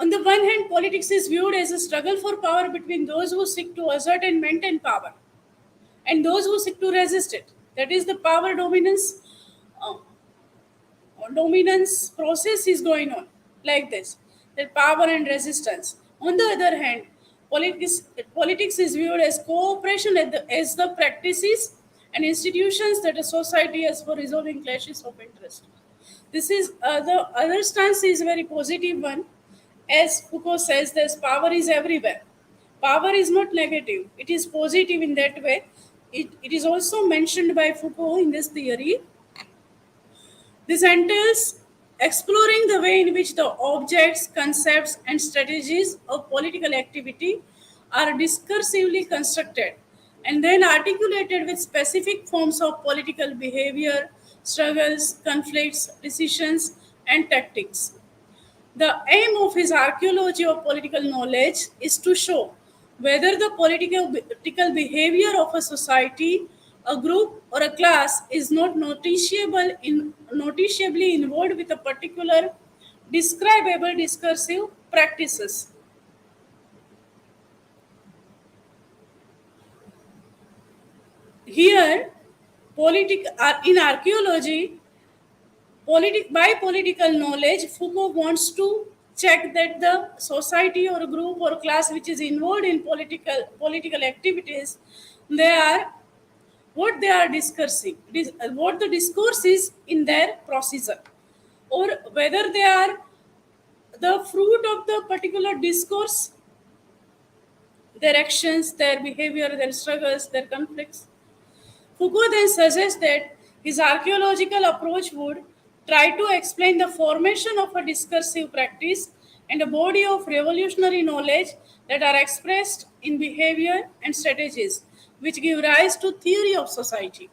On the one hand, politics is viewed as a struggle for power between those who seek to assert and maintain power and those who seek to resist it. That is, the power uh, dominance process is going on like this, that power and resistance. On the other hand, politics is viewed as cooperation as the practices and institutions that a society has for resolving clashes of interest. This is the other stance is a very positive one. As Foucault says, this power is everywhere. Power is not negative, it is positive in that way. It is also mentioned by Foucault in this theory. This entails exploring the way in which the objects, concepts, and strategies of political activity are discursively constructed and then articulated with specific forms of political behavior, struggles, conflicts, decisions, and tactics. The aim of his archaeology of political knowledge is to show whether the political behavior of a society, a group, or a class is not noticeably involved with a particular describable discursive practices. Here, in archaeology, by political knowledge, Foucault wants to check that the society or group or class which is involved in political activities, they are what they are discussing, what the discourse is in their procedure, or whether they are the fruit of the particular discourse, their actions, their behavior, their struggles, their conflicts. Foucault then suggests that his archaeological approach would try to explain the formation of a discursive practice and a body of revolutionary knowledge that are expressed in behavior and strategies, which give rise to theory of society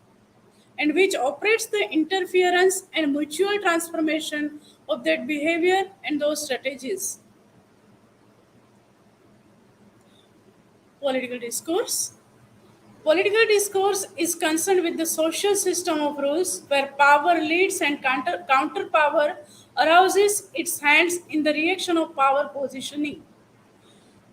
and which operates the interference and mutual transformation of that behavior and those strategies. Political discourse. Political discourse is concerned with the social system of rules where power leads and counter power arouses its hands in the reaction of power positioning.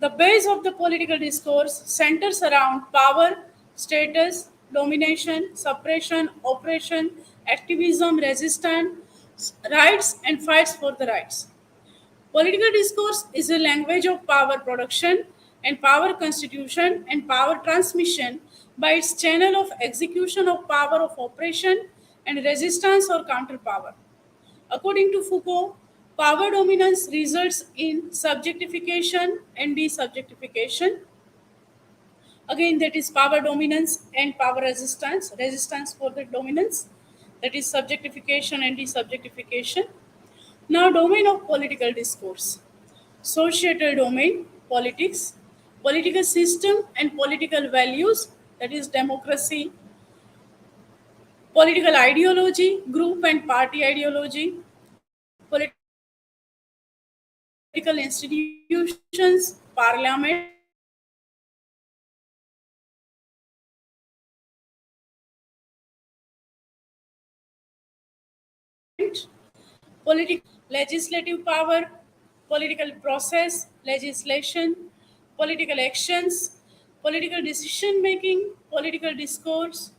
The base of the political discourse centers around power, status, domination, suppression, oppression, activism, resistance, rights, and fights for the rights. Political discourse is a language of power production and power constitution and power transmission by its channel of execution of power of oppression and resistance or counterpower. According to Foucault, power dominance results in subjectification and desubjectification. Again, that is power dominance and power resistance, resistance for the dominance, that is subjectification and desubjectification. Now, domain of political discourse: societal domain, politics, political system and political values, that is democracy, political ideology, group and party ideology, political institutions, parliament, political legislative power, political process, legislation, political actions, political decision making, political discourse,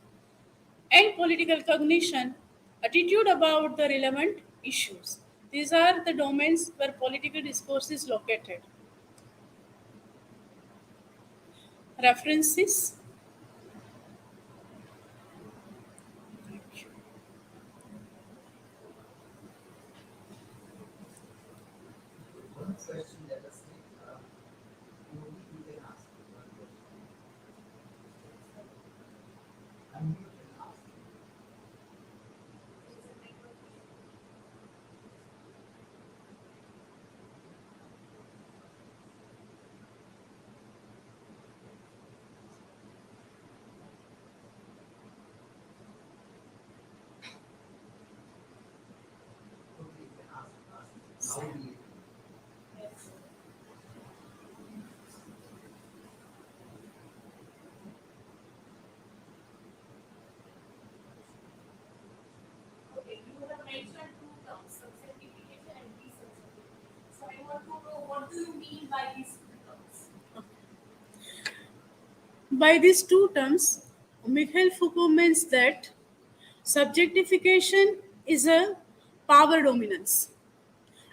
and political cognition, attitude about the relevant issues. These are the domains where political discourse is located. References. One question let us take. You can ask one question. And you can ask. Okay, you can ask. How do you? Okay, you have mentioned two terms, subjectification and desubjectification. So I want to know what do you mean by these two terms? By these two terms, Michael Foucault means that subjectification is a power dominance,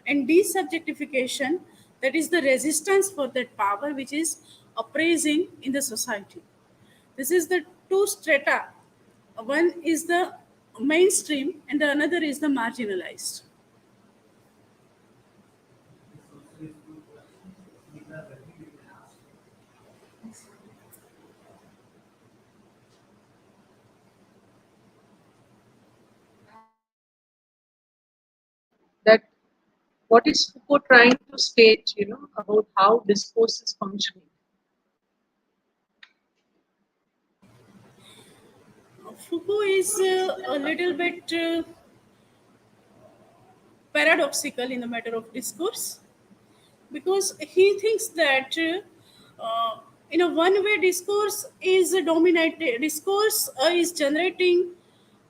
and desubjectification, that is the resistance for that power which is oppressing in the society. This is the two strata. One is the mainstream and the another is the marginalized. This also is good question. Smita, Gadhvi, you can ask. That what is Foucault trying to state, about how discourse is functioning? Foucault is a little bit paradoxical in the matter of discourse, because he thinks that in a one way discourse is dominated, discourse is generating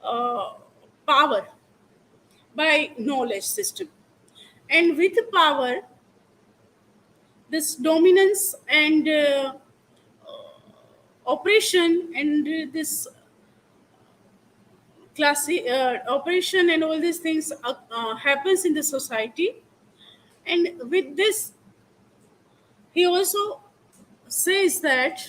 uh, power by knowledge system, and with power this dominance and oppression and this classy operation and all these things happens in the society. And with this he also says that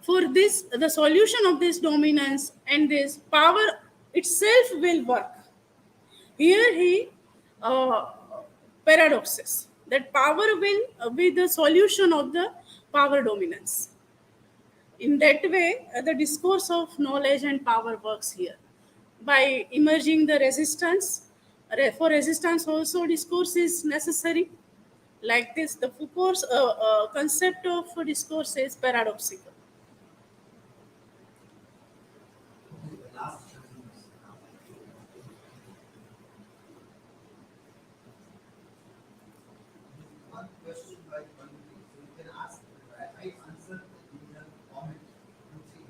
for this the solution of this dominance and this power itself will work. Here he uh, paradoxes that power will be the solution of the power dominance. In that way, the discourse of knowledge and power works here by emerging the resistance. For resistance, also discourse is necessary. Like this, the Foucault's concept of discourse is paradoxical. Okay, the last question is now. One question by Pallavi, so you can ask. I answered in the comment. Ruchi,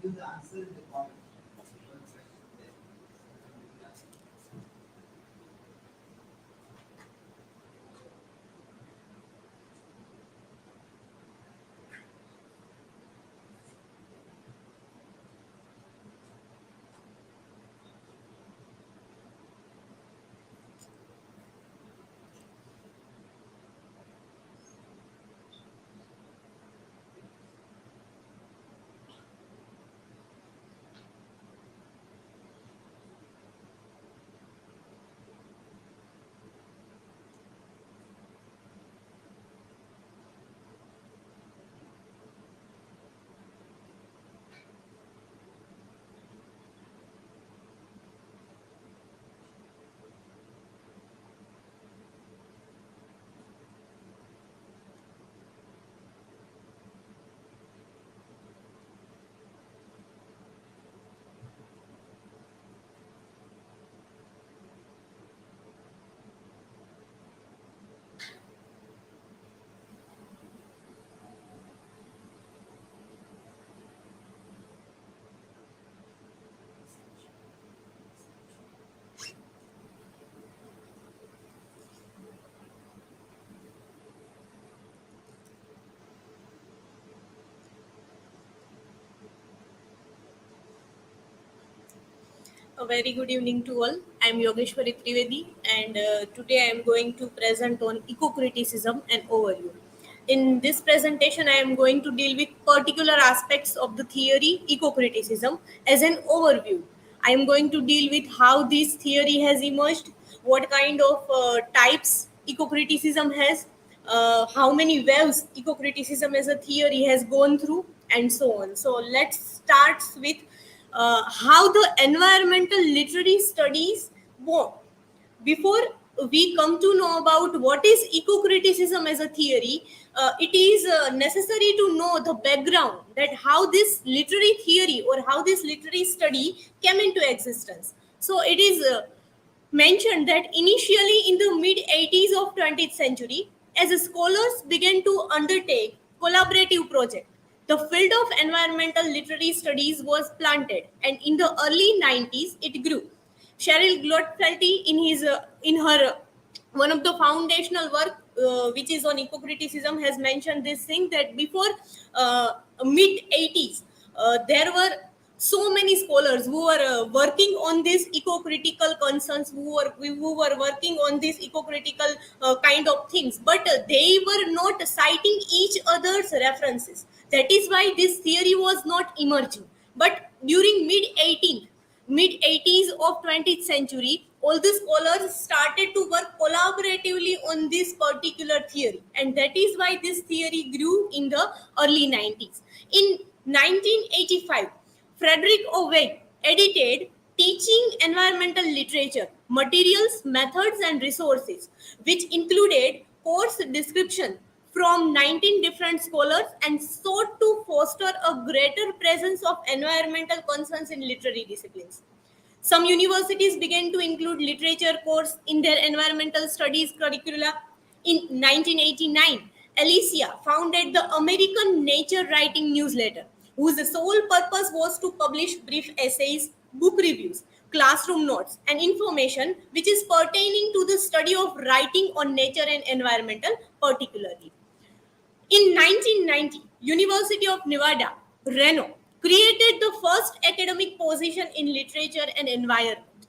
give the answer in the comment. One question there. A very good evening to all. I am Yogeshvari Trivedi, and today I am going to present on eco-criticism and overview. In this presentation, I am going to deal with particular aspects of the theory eco-criticism as an overview. I am going to deal with how this theory has emerged, what kind of types eco-criticism has, how many waves eco-criticism as a theory has gone through, and so on. So let's start with how the environmental literary studies work. Before we come to know about what is eco-criticism as a theory, it is necessary to know the background, that how this literary theory or how this literary study came into existence. So it is mentioned that initially in the mid 80s of 20th century, as scholars began to undertake collaborative projects, the field of environmental literary studies was planted, and in the early 90s it grew. Cheryl Glotfelty, in her one of the foundational work, which is on eco-criticism, has mentioned this thing that before mid 80s, there were so many scholars who were working on these eco-critical concerns, who were working on these eco-critical kind of things, but they were not citing each other's references. That is why this theory was not emerging. But during mid 80s of 20th century, all the scholars started to work collaboratively on this particular theory, and that is why this theory grew in the early 90s. In 1985, Frederick Owen edited Teaching Environmental Literature, Materials, Methods and Resources, which included course description from 19 different scholars and sought to foster a greater presence of environmental concerns in literary disciplines. Some universities began to include literature course in their environmental studies curricula. In 1989, Alicia founded the American Nature Writing Newsletter, whose sole purpose was to publish brief essays, book reviews, classroom notes, and information which is pertaining to the study of writing on nature and environmental particularly. In 1990, University of Nevada, Reno created the first academic position in literature and environment.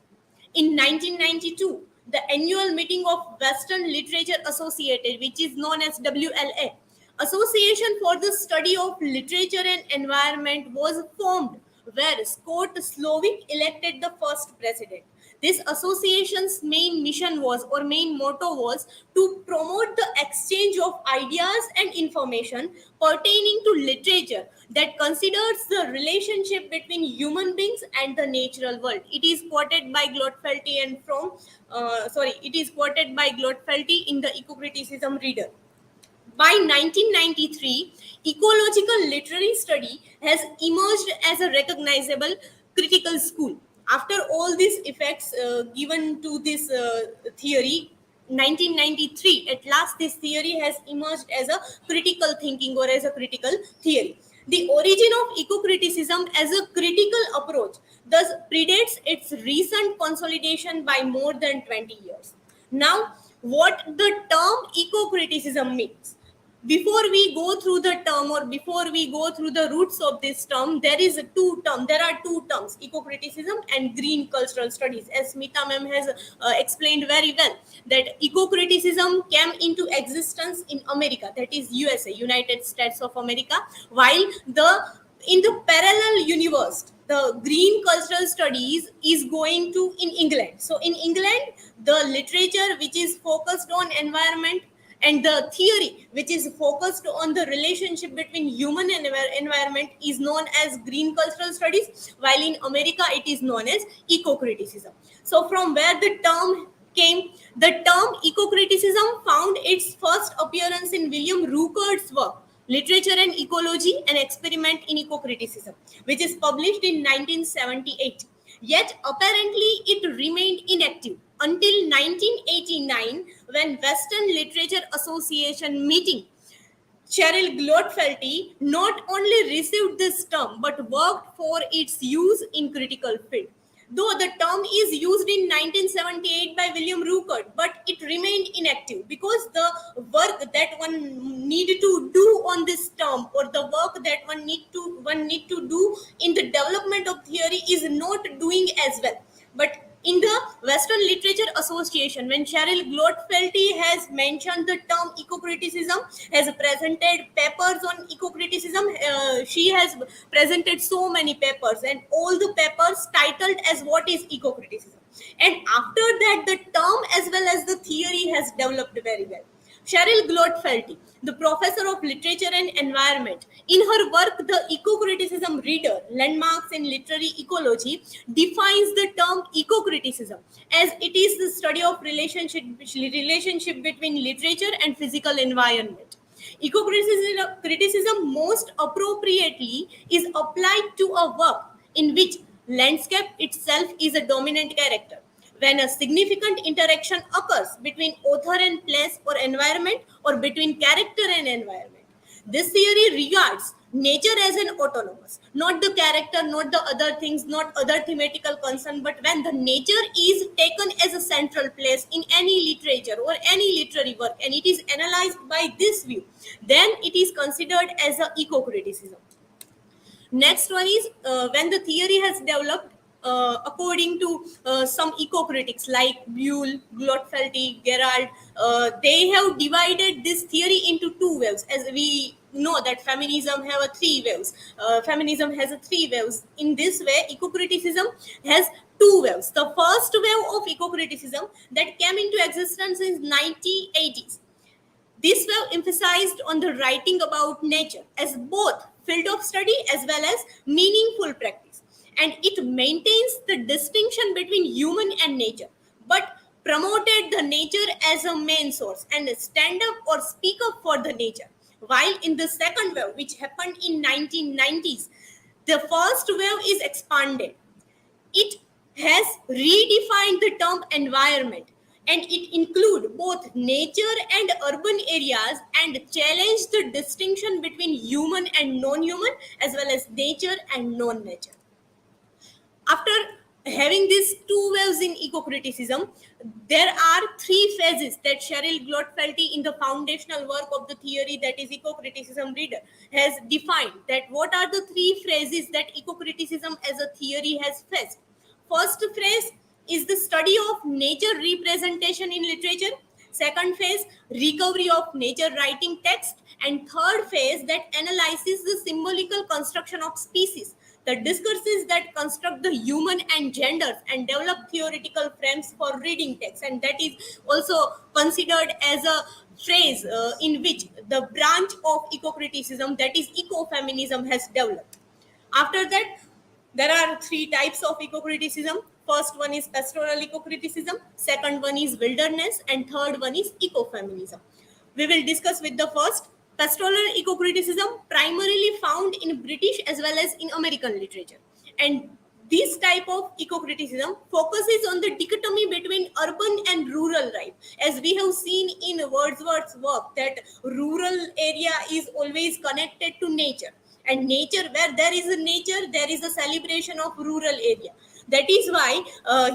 In 1992, the annual meeting of Western Literature Associated, which is known as WLA, Association for the Study of Literature and Environment, was formed, where Scott Slovic elected the first president. This association's main mission was, or main motto was, to promote the exchange of ideas and information pertaining to literature that considers the relationship between human beings and the natural world. It is quoted by Glotfelty in the Eco-Criticism Reader. By 1993, ecological literary study has emerged as a recognizable critical school. After all these effects given to this theory, 1993, at last this theory has emerged as a critical thinking or as a critical theory. The origin of eco-criticism as a critical approach thus predates its recent consolidation by more than 20 years. Now, what the term eco-criticism means. Before we go through the term, or before we go through the roots of this term, there are two terms, eco-criticism and green cultural studies. As Smita ma'am has explained very well, that eco-criticism came into existence in America, that is USA, United States of America, while in the parallel universe, the green cultural studies is going to in England. So in England, the literature which is focused on environment and the theory which is focused on the relationship between human and environment is known as green cultural studies, while in America it is known as eco-criticism. So from where the term came, the term eco-criticism found its first appearance in William Rooker's work, Literature and Ecology, an Experiment in Eco-Criticism, which is published in 1978. Yet apparently it remained inactive until 1989, when Western Literature Association meeting, Cheryl Glotfelty not only received this term but worked for its use in critical field. Though the term is used in 1978 by William Rooker, but it remained inactive because the work that one needed to do on this term, or the work that one need to do in the development of theory, is not doing as well. But in the Western Literature Association, when Cheryl Glotfelty has mentioned the term eco-criticism, has presented papers on eco-criticism, she has presented so many papers, and all the papers titled as what is eco-criticism. And after that, the term as well as the theory has developed very well. Cheryl Glotfelty, the professor of literature and environment, in her work The Eco-Criticism Reader, Landmarks in Literary Ecology, defines the term eco-criticism as it is the study of relationship between literature and physical environment. Eco-criticism most appropriately is applied to a work in which landscape itself is a dominant character. When a significant interaction occurs between author and place or environment, or between character and environment. This theory regards nature as an autonomous, not the character, not the other things, not other thematical concern, but when the nature is taken as a central place in any literature or any literary work and it is analyzed by this view, then it is considered as a eco-criticism. Next one is when the theory has developed according to some eco-critics like Buell, Glotfelty, Gerald, they have divided this theory into two waves. As we know that feminism have a three waves. Feminism has a three waves. In this way, eco-criticism has two waves. The first wave of eco-criticism that came into existence in 1980s. This wave emphasized on the writing about nature as both field of study as well as meaningful practice. And it maintains the distinction between human and nature, but promoted the nature as a main source and stand up or speak up for the nature. While in the second wave, which happened in 1990s, the first wave is expanded. It has redefined the term environment, and it include both nature and urban areas and challenge the distinction between human and non-human as well as nature and non-nature. After having these two waves in eco-criticism, there are three phases that Cheryl Glotfelty in the foundational work of the theory that is Eco-Criticism Reader has defined that what are the three phases that eco-criticism as a theory has faced. First phase is the study of nature representation in literature. Second phase, recovery of nature writing text. And third phase that analyzes the symbolical construction of species, the discourses that construct the human and genders and develop theoretical frames for reading text. And that is also considered as a phrase in which the branch of eco-criticism, that is ecofeminism, has developed. After that, there are three types of eco-criticism. First one is pastoral eco-criticism, second one is wilderness, and third one is ecofeminism. We will discuss with the first. Pastoral eco-criticism primarily found in British as well as in American literature. And this type of eco-criticism focuses on the dichotomy between urban and rural life. As we have seen in Wordsworth's work, that rural area is always connected to nature. And nature, where there is a nature, there is a celebration of rural area. That is why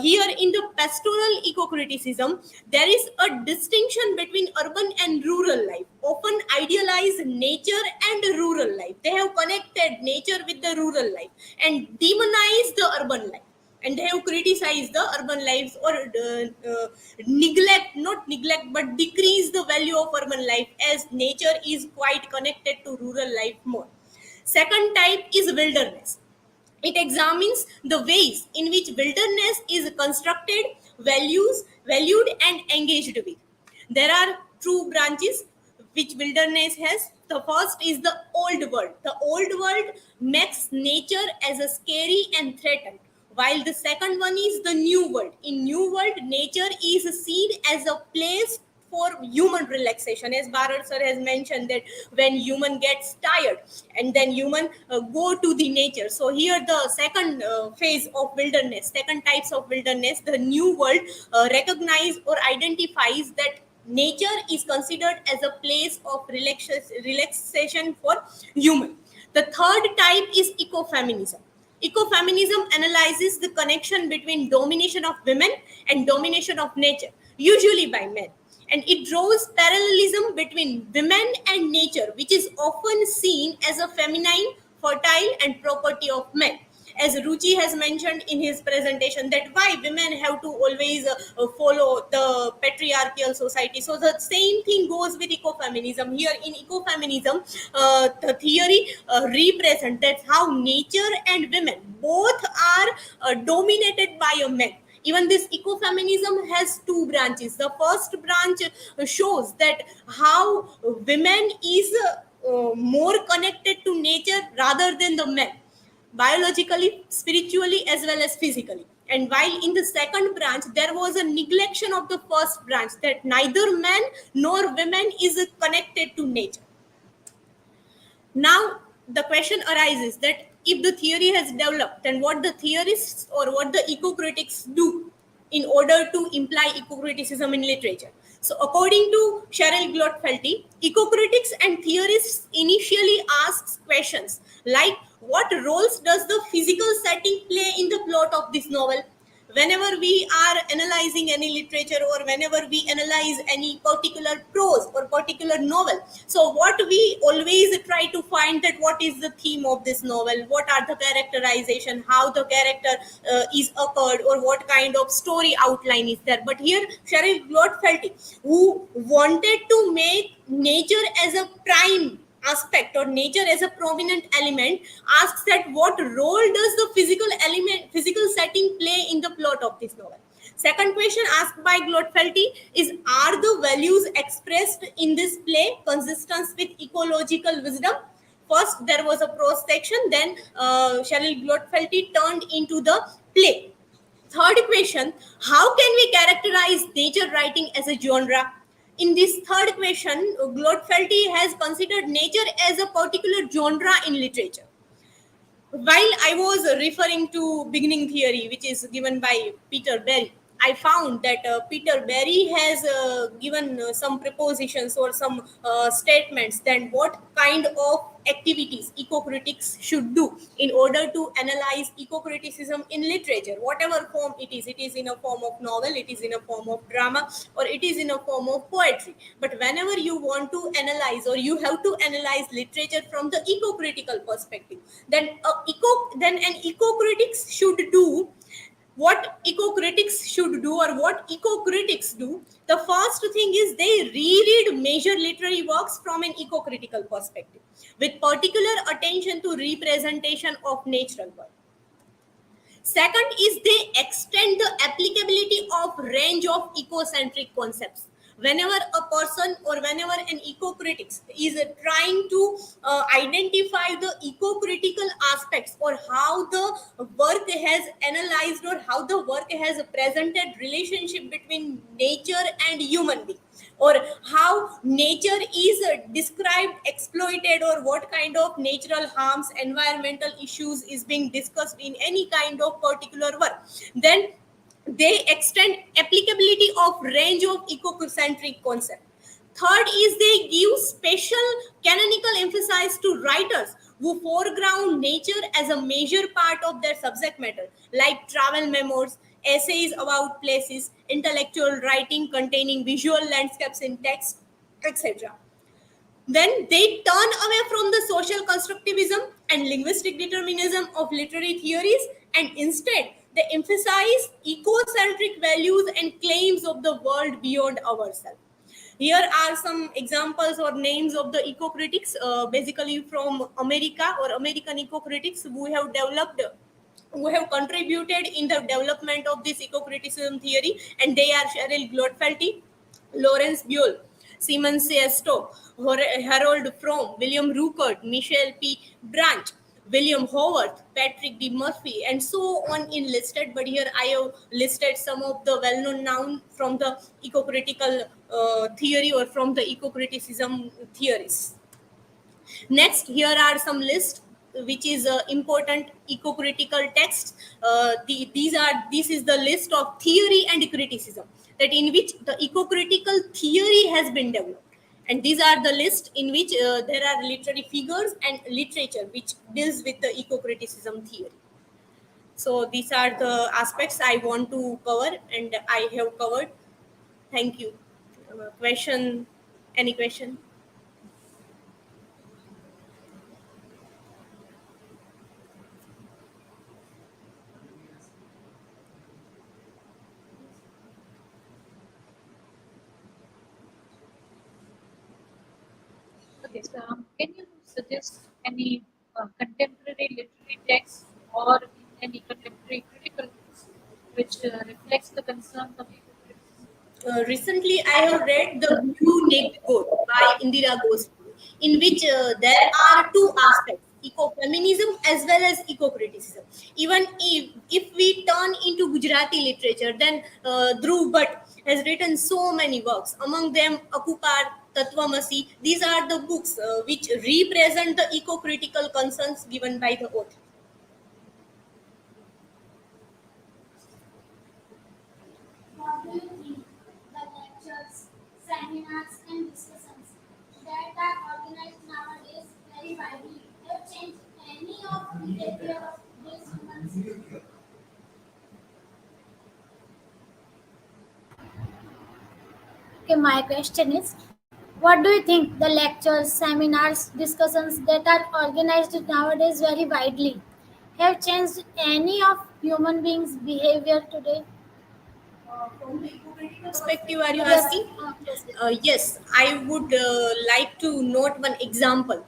here in the pastoral eco-criticism, there is a distinction between urban and rural life. Often idealize nature and rural life. They have connected nature with the rural life and demonize the urban life. And they have criticized the urban lives or not neglect, but decrease the value of urban life as nature is quite connected to rural life more. Second type is wilderness. It examines the ways in which wilderness is constructed, valued, and engaged with. There are two branches which wilderness has. The first is the old world. The old world makes nature as a scary and threatened, while the second one is the new world. In new world, nature is seen as a place for human relaxation, as Bharat sir has mentioned that when human gets tired and then human go to the nature. So here the second phase of wilderness, second types of wilderness, the new world recognize or identifies that nature is considered as a place of relaxation for human. The third type is ecofeminism. Ecofeminism analyzes the connection between domination of women and domination of nature, usually by men. And it draws parallelism between women and nature, which is often seen as a feminine, fertile, and property of men. as Ruchi has mentioned in his presentation, that why women have to always follow the patriarchal society. So the same thing goes with ecofeminism. Here in ecofeminism, the theory represents that how nature and women both are dominated by a man. Even this ecofeminism has two branches. The first branch shows that how women is more connected to nature rather than the men, biologically, spiritually, as well as physically. And while in the second branch, there was a neglection of the first branch, that neither men nor women is connected to nature. Now, the question arises that if the theory has developed, then what the theorists or what the eco-critics do in order to imply eco-criticism in literature. So, according to Cheryl Glotfelty, eco-critics and theorists initially ask questions like, what roles does the physical setting play in the plot of this novel? Whenever we are analyzing any literature or whenever we analyze any particular prose or particular novel, so what we always try to find that what is the theme of this novel, what are the characterization, how the character is occurred, or what kind of story outline is there. But here Cheryl Glotfelty, who wanted to make nature as a prime aspect or nature as a prominent element, asks that what role does the physical setting play in the plot of this novel. Second question asked by Glotfelty is, are the values expressed in this play consistent with ecological wisdom? First there was a prose section, then Cheryl Glotfelty turned into the play. Third question, how can we characterize nature writing as a genre? In this third question, Glotfelty has considered nature as a particular genre in literature. While I was referring to beginning theory, which is given by Peter Berry, I found that Peter Berry has given some prepositions or some statements then what kind of activities eco-critics should do in order to analyze eco-criticism in literature, whatever form it is in a form of novel, it is in a form of drama, or it is in a form of poetry. But whenever you want to analyze or you have to analyze literature from the eco-critical perspective, then an eco-critics should do what eco-critics should do or what eco-critics do. The first thing is they reread major literary works from an eco-critical perspective with particular attention to representation of natural world. Second is they extend the applicability of range of ecocentric concepts. Whenever a person or whenever an eco-critic is trying to identify the eco-critical aspects or how the work has analyzed or how the work has presented relationship between nature and human being, or how nature is described, exploited, or what kind of natural harms, environmental issues is being discussed in any kind of particular work, then they extend applicability of range of ecocentric concept. Third is they give special canonical emphasis to writers who foreground nature as a major part of their subject matter, like travel memoirs, essays about places, intellectual writing containing visual landscapes in text, etc. Then they turn away from the social constructivism and linguistic determinism of literary theories, and instead they emphasize ecocentric values and claims of the world beyond ourselves. Here are some examples or names of the eco-critics, basically from America or American eco-critics who have contributed in the development of this eco-criticism theory, and they are Cheryl Glotfelty, Lawrence Buell, Simon Siesto, Harold Fromm, William Ruckert, Michelle P. Branch, William Howard, Patrick D. Murphy, and so on in listed. But here I have listed some of the well-known nouns from the eco-critical theory or from the eco-criticism theories. Next, here are some lists which is important eco-critical texts. This is the list of theory and criticism that in which the eco-critical theory has been developed. And these are the list in which there are literary figures and literature which deals with the eco-criticism theory. So these are the aspects I want to cover and I have covered. Thank you. Question? Any question? Yes, can you suggest any contemporary literary text or any contemporary critical text which reflects the concerns of eco-criticism? Recently, I have read The Blue-Necked Goat by Indira Goswami, in which there are two aspects, ecofeminism as well as eco-criticism. Even if we turn into Gujarati literature, then Dhruv Bhatt has written so many works, among them Akupar, Tatvamasi. These are the books which represent the eco-critical concerns given by the author. What do you think the lectures, seminars, and discussions that are organized nowadays very widely have changed any of behavior of these humans? Okay, my question is, what do you think the lectures, seminars, discussions that are organized nowadays very widely have changed any of human beings' behavior today? From the eco-critical perspective, are you Yes, asking? yes. Yes, I would like to note one example.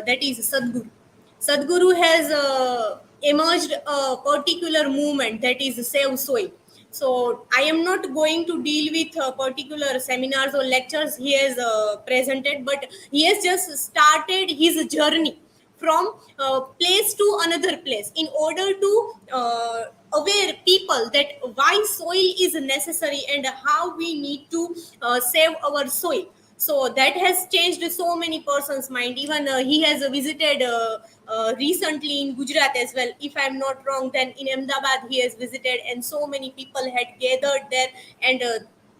That is Sadhguru. Sadhguru has emerged a particular movement that is Save Soil. So I am not going to deal with particular seminars or lectures he has presented, but he has just started his journey from place to another place in order to aware people that why soil is necessary and how we need to save our soil. So that has changed so many persons mind. Even he has visited recently in Gujarat as well, if I'm not wrong. Then in Ahmedabad he has visited, and so many people had gathered there. And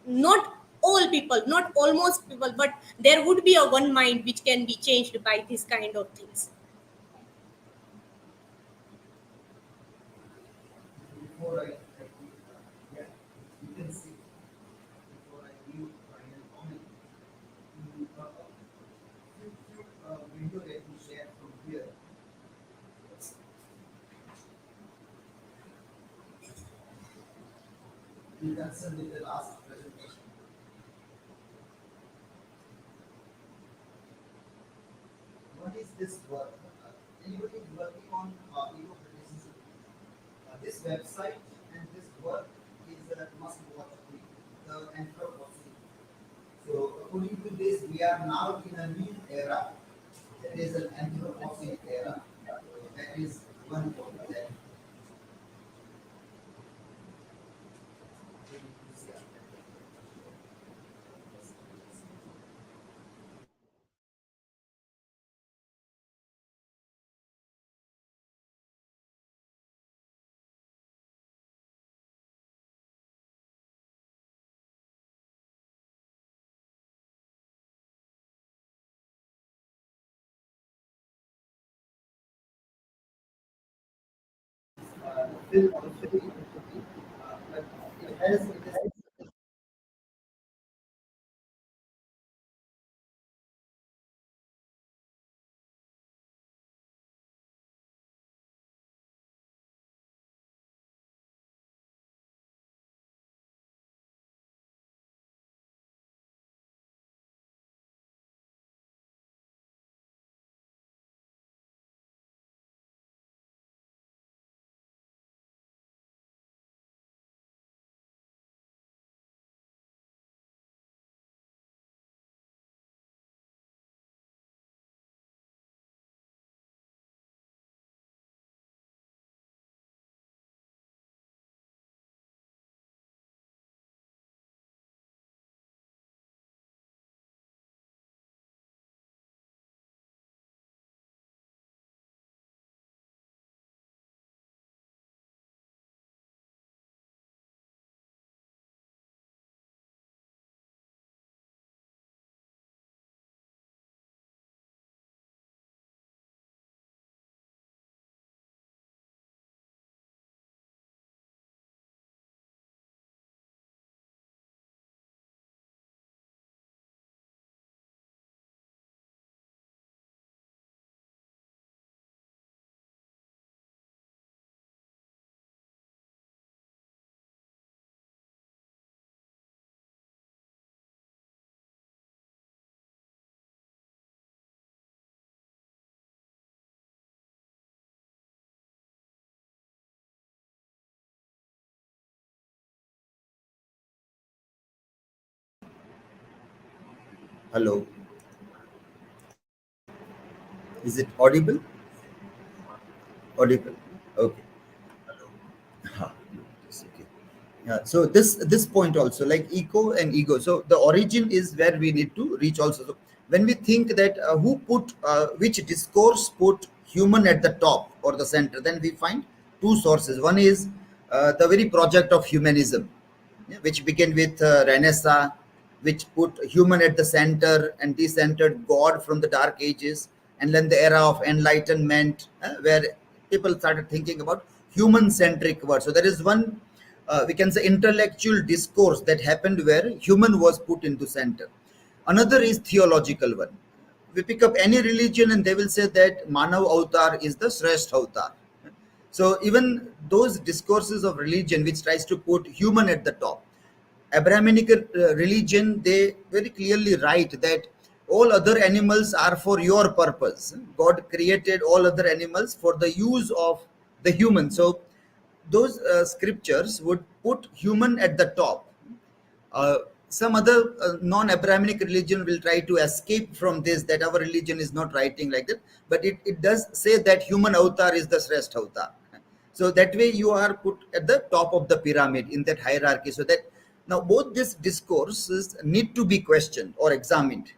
not all people, not almost people, but there would be a one mind which can be changed by this kind of things. Before yeah, you can see, before I give final comment, video let me share from here. In concern with the last presentation. What is this work? Anybody is working on eco-criticism? This website and this work is a must-watch thing, the Anthropocene. So according to this, we are now in a new era. That is an Anthropocene era. That is one of that. The film, but it has Hello, is it audible? Audible. Okay. Huh. Yes, okay. Yeah, so this point also, like eco and ego, so the origin is where we need to reach also. So when we think that who put which discourse put human at the top or the center, then we find two sources. One is the very project of humanism, yeah, which began with Renaissance, which put human at the center and decentered God from the dark ages, and then the era of enlightenment, where people started thinking about human-centric words. So there is one, we can say, intellectual discourse that happened where human was put into center. Another is theological one. We pick up any religion and they will say that Manav Avatar is the Shrestha Avatar. So even those discourses of religion which tries to put human at the top, Abrahamic religion, they very clearly write that all other animals are for your purpose. God created all other animals for the use of the human. So those scriptures would put human at the top. uh, some other non-Abrahamic religion will try to escape from this, that our religion is not writing like that, but it does say that human avatar is the Shrestha avatar. So that way you are put at the top of the pyramid in that hierarchy. So that now both these discourses need to be questioned or examined,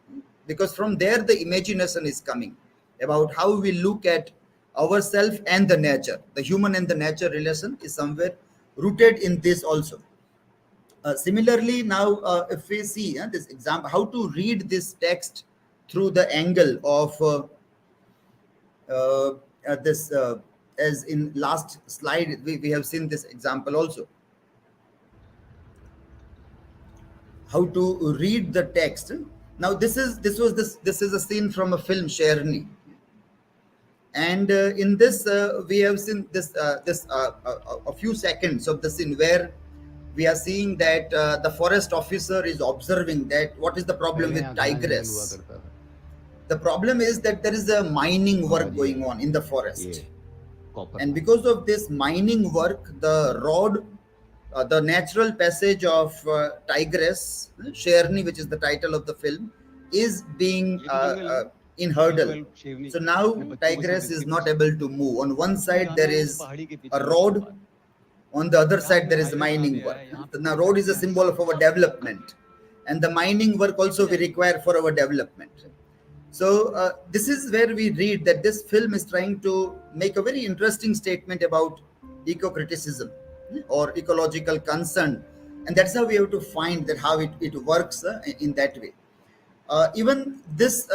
because from there the imagination is coming about how we look at ourselves and the nature. The human and the nature relation is somewhere rooted in this also. Similarly, now if we see this example, how to read this text through the angle of this, as in last slide, we have seen this example also. How to read the text. Now this is a scene from a film Sherni, and in this we have seen this a few seconds of the scene where we are seeing that the forest officer is observing that what is the problem with tigress. The problem is that there is a mining work going on in the forest, and because of this mining work, the road, the natural passage of tigress Sherni, which is the title of the film, is being in hurdle. So now tigress is not able to move. On one side there is a road, on the other side there is mining work. Now road is a symbol of our development, and the mining work also we require for our development. So this is where we read that this film is trying to make a very interesting statement about eco-criticism or ecological concern, and that's how we have to find that how it works in that way. Even this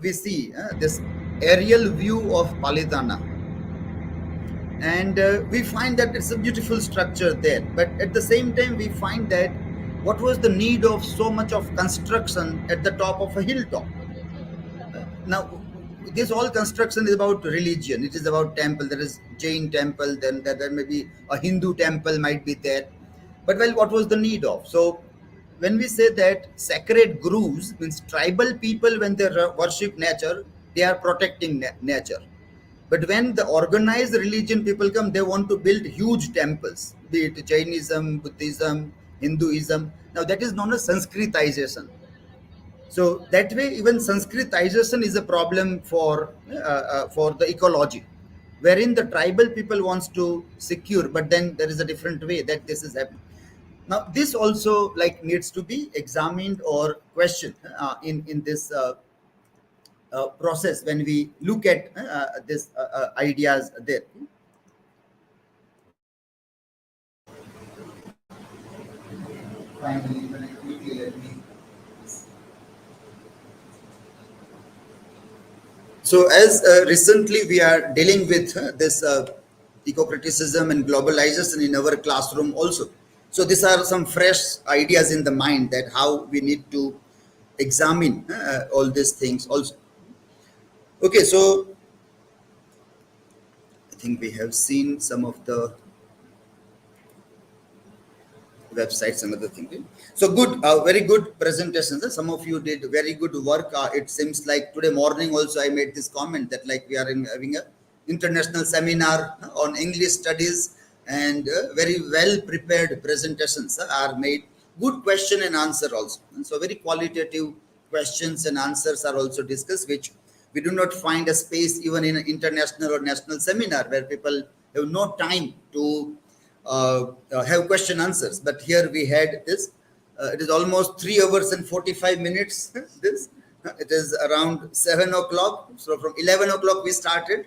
we see this aerial view of Palidana, and we find that it's a beautiful structure there, but at the same time we find that what was the need of so much of construction at the top of a hilltop. Now this whole construction is about religion, it is about temple. There is Jain temple, then there may be a Hindu temple might be there, but well, what was the need of? So when we say that sacred grooves means tribal people, when they worship nature, they are protecting nature. But when the organized religion people come, they want to build huge temples, be it Jainism, Buddhism, Hinduism. Now that is known as Sanskritization. So that way, even Sanskritization is a problem for the ecology, wherein the tribal people wants to secure, but then there is a different way that this is happening. Now this also like needs to be examined or questioned in this process when we look at this ideas there. Finally, very quickly, let me. So as recently we are dealing with this eco-criticism and globalization in our classroom also. So these are some fresh ideas in the mind that how we need to examine all these things also. Okay, so I think we have seen some of the websites, another thing. So good, very good presentations. Some of you did very good work. It seems like today morning also I made this comment that like we are having a international seminar on English studies, and very well prepared presentations are made. Good question and answer also. And so very qualitative questions and answers are also discussed, which we do not find a space even in an international or national seminar where people have no time to have question answers. But here we had this. It is almost 3 hours and 45 minutes. This it is around 7 o'clock. So from 11 o'clock we started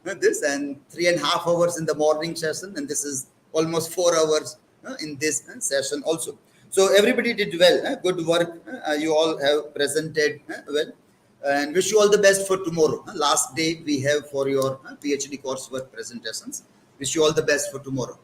this, and 3.5 hours in the morning session, and this is almost 4 hours in this session also. So everybody did well. Good work. You all have presented well, and wish you all the best for tomorrow. Last day we have for your PhD coursework presentations. Wish you all the best for tomorrow.